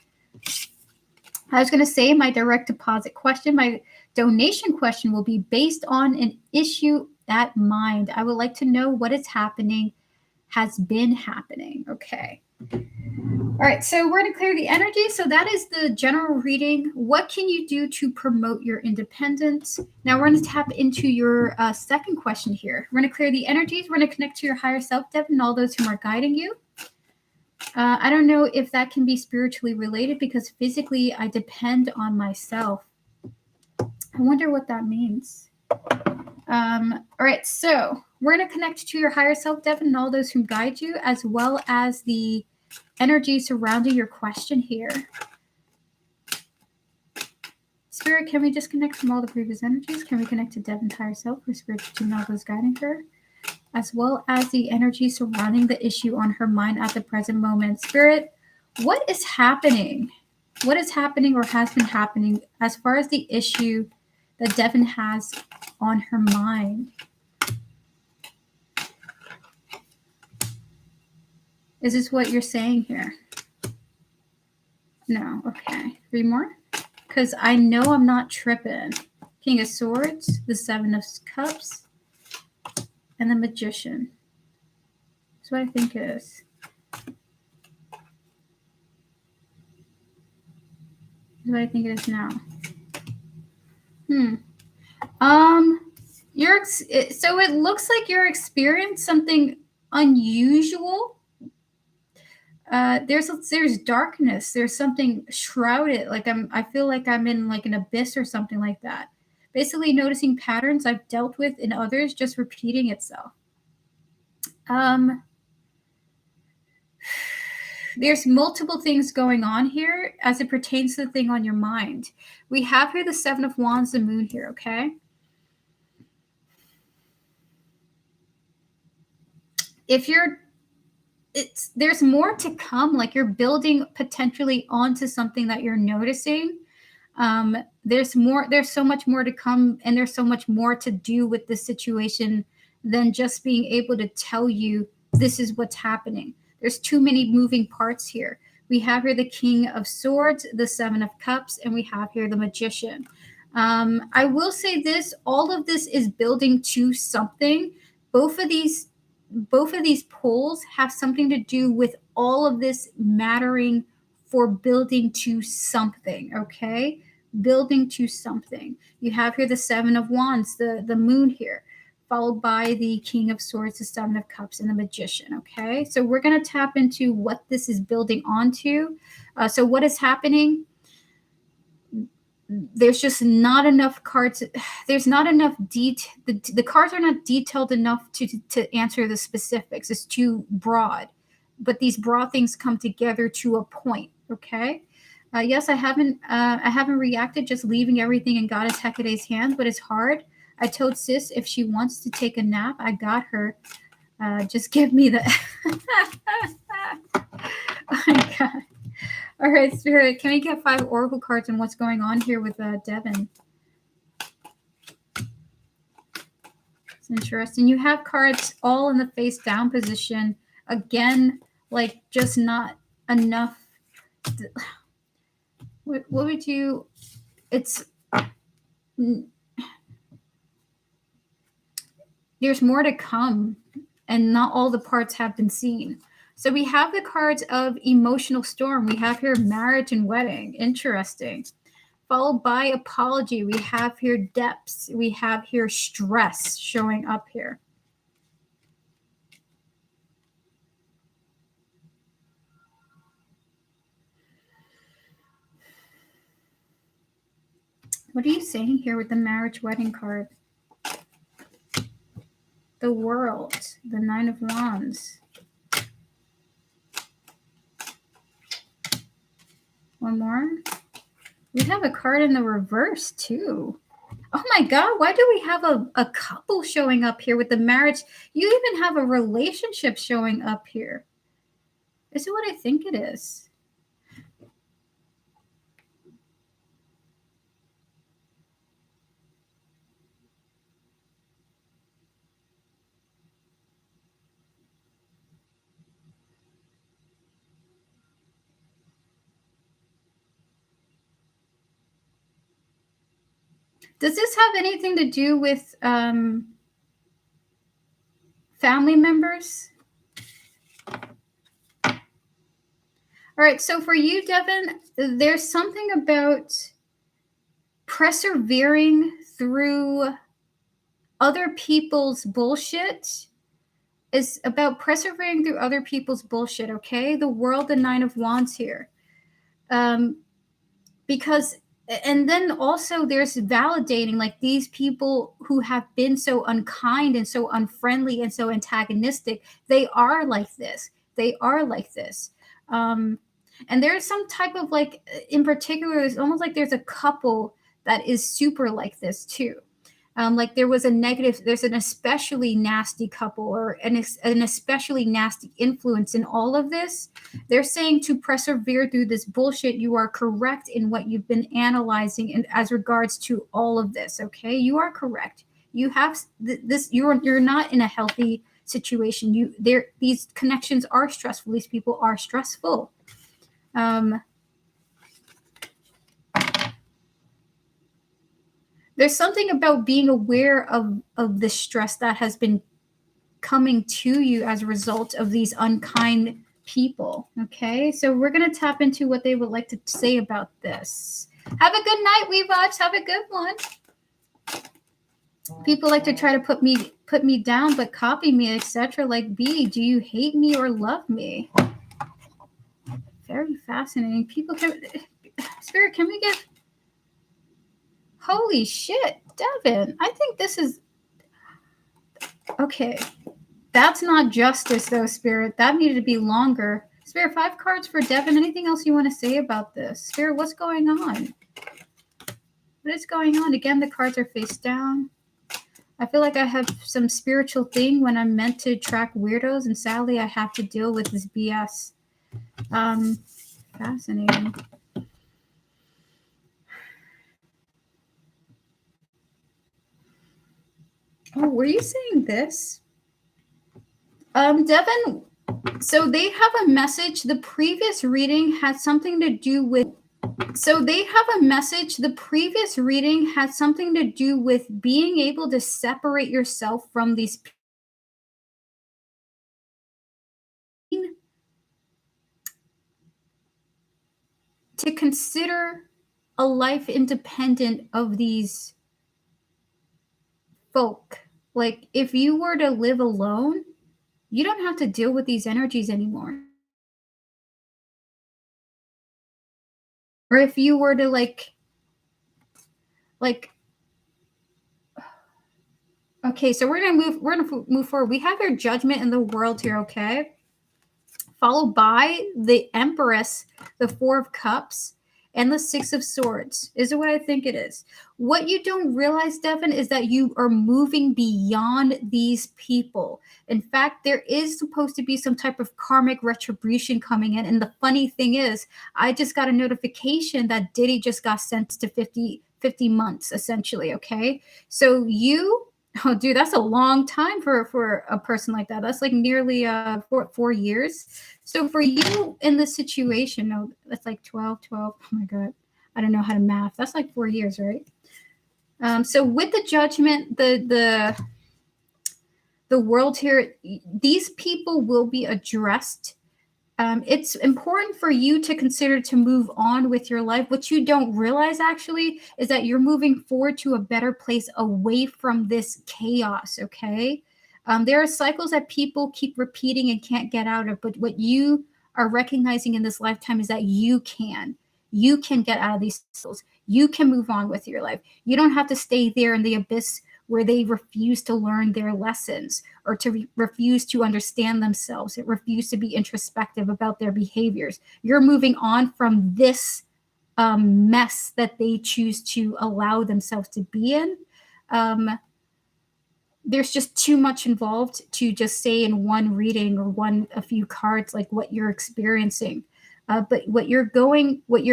I was going to say my direct deposit question, my donation question will be based on an issue at mind. I would like to know what is happening, has been happening. Okay. All right, so we're going to clear the energy. So that is the general reading. What can you do to promote your independence? Now we're going to tap into your second question here. We're going to clear the energies. We're going to connect to your higher self, Devin, and all those who are guiding you. I don't know if that can be spiritually related because physically I depend on myself. I wonder what that means. All right, so we're going to connect to your higher self, Devin, and all those who guide you, as well as the energy surrounding your question here. Spirit, can we disconnect from all the previous energies? Can we connect to Devin's higher self for spirit to know those guiding her? As well as the energy surrounding the issue on her mind at the present moment. Spirit, what is happening? What is happening or has been happening as far as the issue that Devin has on her mind? Is this what you're saying here? No, okay. 3 more? Because I know I'm not tripping. King of Swords, the 7 of Cups, and the Magician. That's what I think it is. That's what I think it is now. So it looks like you're experiencing something unusual. There's darkness. There's something shrouded. Like I feel like I'm in like an abyss or something like that. Basically noticing patterns I've dealt with in others just repeating itself. There's multiple things going on here as it pertains to the thing on your mind. We have here the 7 of Wands, the moon here, okay? There's more to come, like you're building potentially onto something that you're noticing. There's so much more to come, and there's so much more to do with this situation than just being able to tell you this is what's happening. There's too many moving parts here. We have here the King of Swords, the 7 of Cups, and we have here the Magician. I will say this, all of this is building to something. Both of these poles have something to do with all of this mattering for building to something, okay? Building to something. You have here the 7 of Wands, the moon here, followed by the King of Swords, the 7 of Cups, and the Magician, okay? So we're going to tap into what this is building onto. So what is happening? There's just not enough cards. There's not enough detail. The cards are not detailed enough to answer the specifics. It's too broad. But these broad things come together to a point, okay? Yes, I haven't reacted, just leaving everything in Goddess Hecate's hands, but it's hard. I told Sis if she wants to take a nap, I got her. Just give me the... Oh my God. All right, Spirit, can we get 5 Oracle cards on what's going on here with Devin? It's interesting. You have cards all in the face down position. Again, like just not enough. What would you... There's more to come, and not all the parts have been seen. So we have the cards of emotional storm. We have here marriage and wedding. Interesting. Followed by apology. We have here depths. We have here stress showing up here. What are you saying here with the marriage wedding card? The World, the 9 of Wands. One more. We have a card in the reverse too. Oh my God, why do we have a couple showing up here with the marriage? You even have a relationship showing up here. Is it what I think it is? Does this have anything to do with family members? All right, so for you, Devin, there's something about persevering through other people's bullshit. Is about persevering through other people's bullshit, okay? The world, the Nine of Wands here. Because, and then also there's validating, like, these people who have been so unkind and so unfriendly and so antagonistic, they are like this. They are like this. And there's some type of, like, in particular, it's almost like there's a couple that is super like this too. Like there's an especially nasty couple or an especially nasty influence in all of this. They're saying to persevere through this bullshit. You are correct in what you've been analyzing, and as regards to all of this, okay, you are correct. You have this. You're not in a healthy situation. These connections are stressful. These people are stressful. There's something about being aware of the stress that has been coming to you as a result of these unkind people. Okay, so we're going to tap into what they would like to say about this. Have a good night, Weavox. Have a good one. People like to try to put me down, but copy me, etc. Like, B, do you hate me or love me? Very fascinating. People can... Spirit, can we get... Holy shit, Devin. I think this is... Okay. That's not justice, though, Spirit. That needed to be longer. Spirit, 5 cards for Devin. Anything else you want to say about this? Spirit, what's going on? What is going on? Again, the cards are face down. I feel like I have some spiritual thing when I'm meant to track weirdos, and sadly, I have to deal with this BS. Fascinating. Oh, were you saying this? Devin, so they have a message. The previous reading had something to do with... So they have a message. The previous reading had something to do with being able to separate yourself from these people. To consider a life independent of these folk. Like, if you were to live alone, you don't have to deal with these energies anymore. Or if you were to like okay, so we're gonna move forward. We have our Judgment in the World here, okay? Followed by the Empress, the 4 of Cups, and the 6 of Swords. Is it what I think it is? What you don't realize, Devin, is that you are moving beyond these people. In fact, there is supposed to be some type of karmic retribution coming in. And the funny thing is, I just got a notification that Diddy just got sentenced to 50 months, essentially, okay? So you... Oh, dude, that's a long time for a person like that. That's like nearly 4 years. So for you in this situation, no, that's like 12. Oh my God. I don't know how to math. That's like 4 years, right? So with the Judgment, the world here, these people will be addressed. It's important for you to consider to move on with your life. What you don't realize actually is that you're moving forward to a better place away from this chaos, okay? There are cycles that people keep repeating and can't get out of, but what you are recognizing in this lifetime is that you can get out of these cycles. You can move on with your life. You don't have to stay there in the abyss where they refuse to learn their lessons or to refuse to understand themselves. It refuse to be introspective about their behaviors. You're moving on from this mess that they choose to allow themselves to be in. There's just too much involved to just say in one reading or a few cards like what you're experiencing. But what you're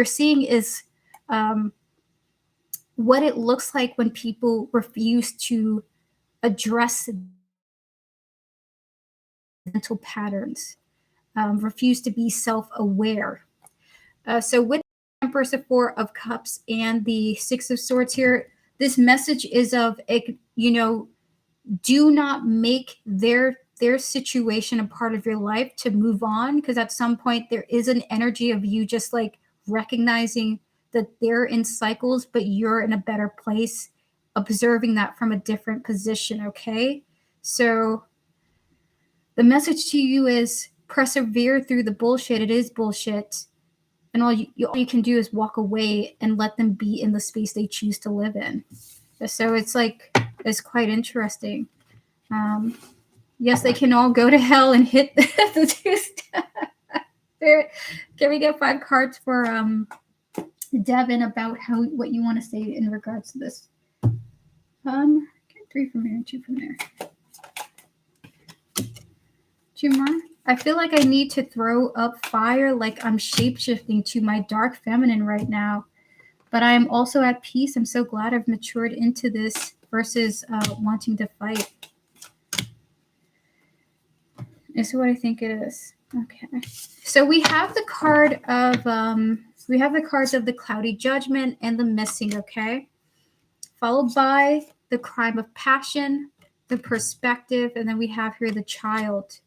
seeing is what it looks like when people refuse to address mental patterns, refuse to be self-aware. So with the Empress of 4 of Cups and the 6 of Swords here, this message is of, you know, do not make their situation a part of your life to move on, because at some point there is an energy of you just like recognizing that they're in cycles, but you're in a better place, observing that from a different position. Okay, so the message to you is persevere through the bullshit. It is bullshit, and all you can do is walk away and let them be in the space they choose to live in. So it's like, it's quite interesting. Yes, they can all go to hell and hit the two steps. Can we get 5 cards for Devin about what you want to say in regards to this? Get 3 from here and 2 from there. 2 more. I feel like I need to throw up fire, like I'm shapeshifting to my dark feminine right now. But I am also at peace. I'm so glad I've matured into this versus wanting to fight. This is what I think it is. Okay. So we have the card of we have the cards of the cloudy judgment and the missing, okay? Followed by the crime of passion, the perspective, and then we have here the child.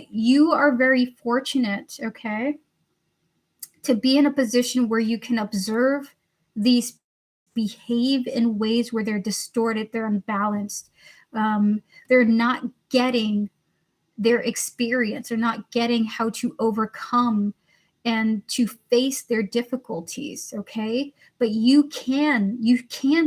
You are very fortunate, okay, to be in a position where you can observe these behave in ways where they're distorted, they're unbalanced, they're not getting their experience, they're not getting how to overcome and to face their difficulties, okay? But you can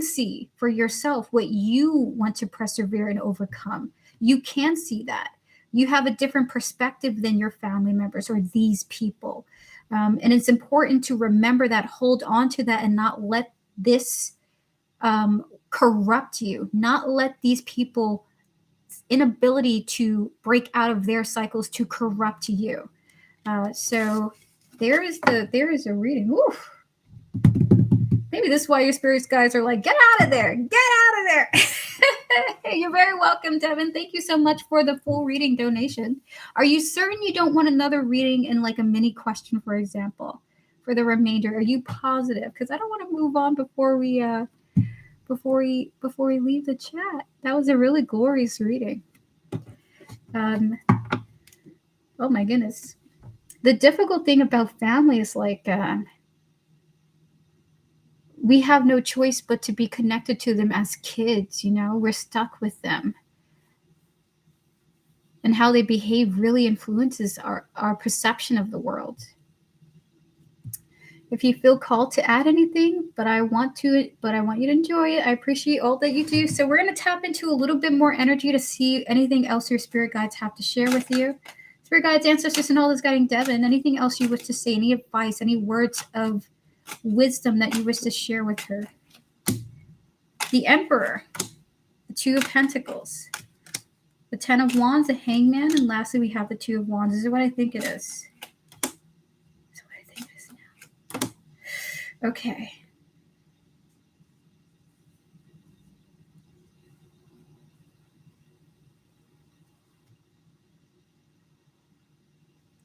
see for yourself what you want to persevere and overcome. You can see that. You have a different perspective than your family members or these people. And it's important to remember that, hold on to that, and not let this corrupt you, not let these people inability to break out of their cycles to corrupt you. So there is a reading. Oof. Maybe this is why your spirits guys are like, get out of there, get out of there. You're very welcome, Devin. Thank you so much for the full reading donation. Are you certain you don't want another reading in like a mini question, for example, for the remainder? Are you positive? Because I don't want to move on before we leave the chat. That was a really glorious reading. Oh my goodness. The difficult thing about family is like we have no choice but to be connected to them as kids, you know? We're stuck with them. And how they behave really influences our perception of the world. If you feel called to add anything, but I want you to enjoy it. I appreciate all that you do. So we're going to tap into a little bit more energy to see anything else your spirit guides have to share with you. Spirit guides, ancestors, and all that's guiding Devin. Anything else you wish to say? Any advice? Any words of wisdom that you wish to share with her? The Emperor, the 2 of Pentacles, the 10 of Wands, the Hangman, and lastly we have the 2 of Wands. This is what I think it is. This is what I think it is now. Okay.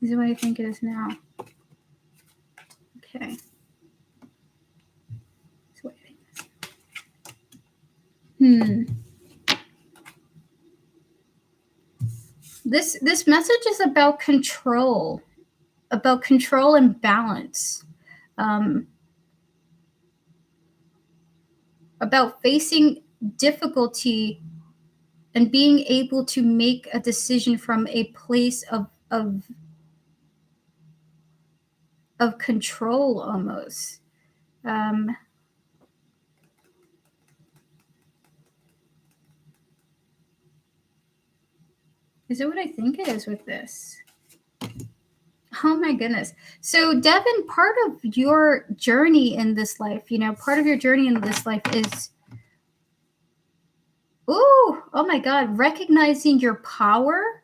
This is what I think it is now. Okay. This is what I think it is. This message is about control and balance, about facing difficulty and being able to make a decision from a place of control almost. Is it what I think it is with this? Oh my goodness. So Devin, part of your journey in this life, part of your journey in this life is, oh my God, recognizing your power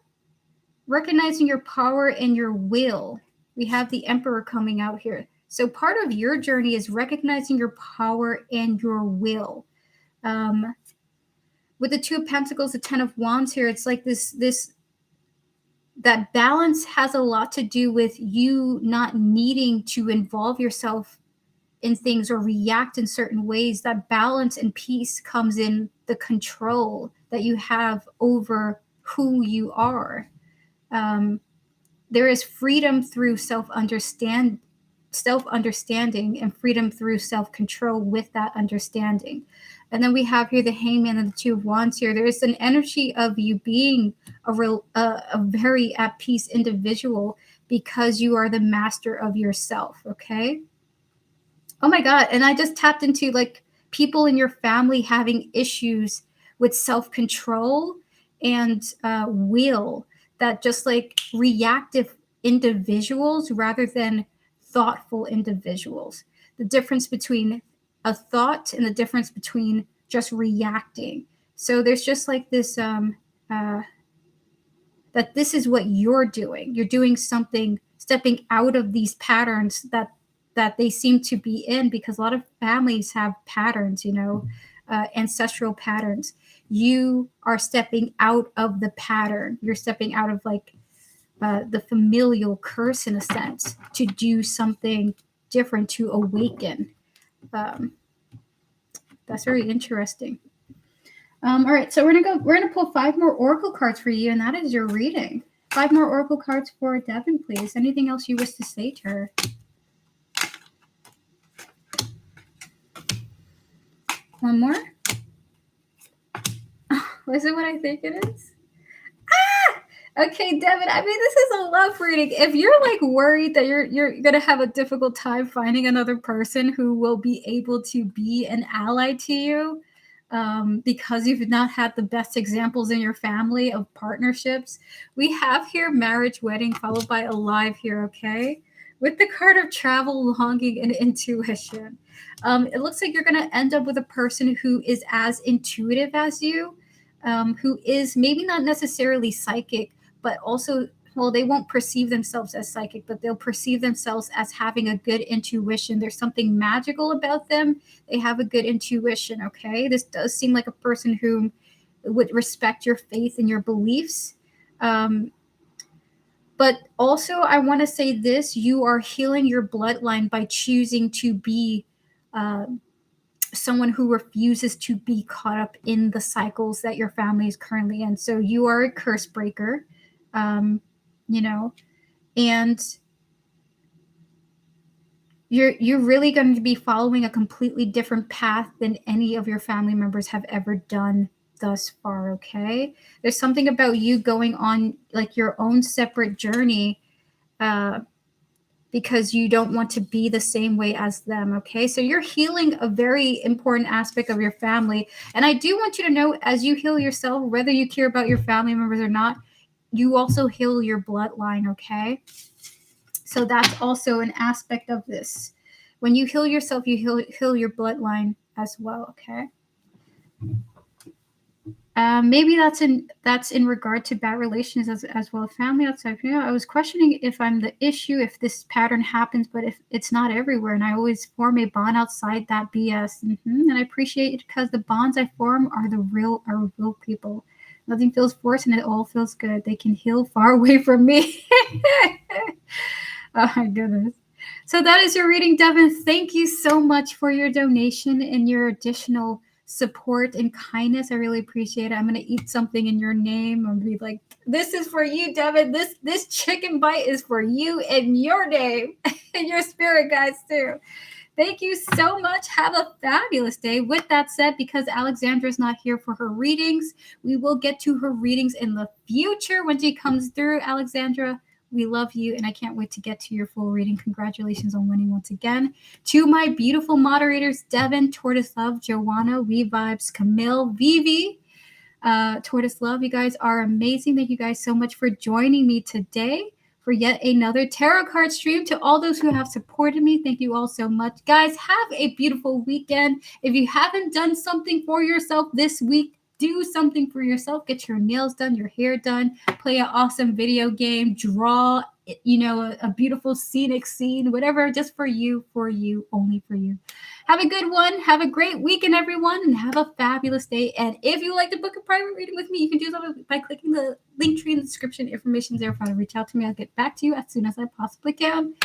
and your will. We have the Emperor coming out here. So part of your journey is recognizing your power and your will. With the 2 of Pentacles, the 10 of Wands here, it's like that balance has a lot to do with you not needing to involve yourself in things or react in certain ways, that balance and peace comes in the control that you have over who you are. There is freedom through self-understanding and freedom through self-control with that understanding. And then we have here the Hangman and the Two of Wands here. There is an energy of you being a very at peace individual because you are the master of yourself, okay? Oh my God. And I just tapped into like people in your family having issues with self-control and will, that just like reactive individuals rather than thoughtful individuals. The difference between a thought and the difference between just reacting. So there's just like this that this is what you're doing. You're doing something, stepping out of these patterns that they seem to be in, because a lot of families have patterns, you know, ancestral patterns. You are stepping out of the pattern. You're stepping out of like the familial curse in a sense to do something different, to awaken. That's very interesting. All right, so we're gonna pull 5 more oracle cards for you, and that is your reading. 5 more oracle cards for Devin, please. Anything else you wish to say to her? One more. Is it what I think it is? Okay, Devin, I mean, this is a love reading. If you're like worried that you're gonna have a difficult time finding another person who will be able to be an ally to you, because you've not had the best examples in your family of partnerships, we have here marriage, wedding, followed by alive here, okay? With the card of travel, longing, and intuition. It looks like you're gonna end up with a person who is as intuitive as you, who is maybe not necessarily psychic, but also, well, they won't perceive themselves as psychic, but they'll perceive themselves as having a good intuition. There's something magical about them. They have a good intuition, okay? This does seem like a person who would respect your faith and your beliefs. But also, I want to say this: you are healing your bloodline by choosing to be someone who refuses to be caught up in the cycles that your family is currently in. So you are a curse breaker, you know, and you're really going to be following a completely different path than any of your family members have ever done thus far, okay? There's something about you going on like your own separate journey, because you don't want to be the same way as them, okay? So you're healing a very important aspect of your family. And I do want you to know, as you heal yourself, whether you care about your family members or not, you also heal your bloodline, okay? So that's also an aspect of this. When you heal yourself, you heal your bloodline as well, okay? Maybe that's in regard to bad relations as well as family outside. You know, I was questioning if I'm the issue, if this pattern happens, but if it's not everywhere, and I always form a bond outside that BS. And I appreciate it because the bonds I form are real people. Nothing feels forced, and it all feels good. They can heal far away from me. Oh my goodness. So that is your reading, Devin. Thank you so much for your donation and your additional support and kindness. I really appreciate it. I'm gonna eat something in your name. I'm gonna be like, this is for you, Devin. This chicken bite is for you in your name and your spirit guides too. Thank you so much. Have a fabulous day. With that said, because Alexandra's not here for her readings, we will get to her readings in the future when she comes through. Alexandra, we love you, and I can't wait to get to your full reading. Congratulations on winning once again. To my beautiful moderators, Devin, Tortoise Love, Joanna, We Vibes, Camille, Vivi, Tortoise Love, you guys are amazing. Thank you guys so much for joining me today for yet another tarot card stream. To all those who have supported me, thank you all so much. Guys, have a beautiful weekend. If you haven't done something for yourself this week, do something for yourself. Get your nails done, your hair done, play an awesome video game, draw, you know, a beautiful scenic scene, whatever, just for you, only for you. Have a good one. Have a great weekend, everyone, and have a fabulous day. And if you like to book a private reading with me, you can do so by clicking the link tree in the description. Information there. If you want to reach out to me, I'll get back to you as soon as I possibly can.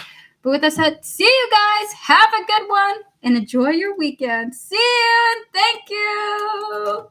But with that said, see you guys. Have a good one and enjoy your weekend. See you. Thank you.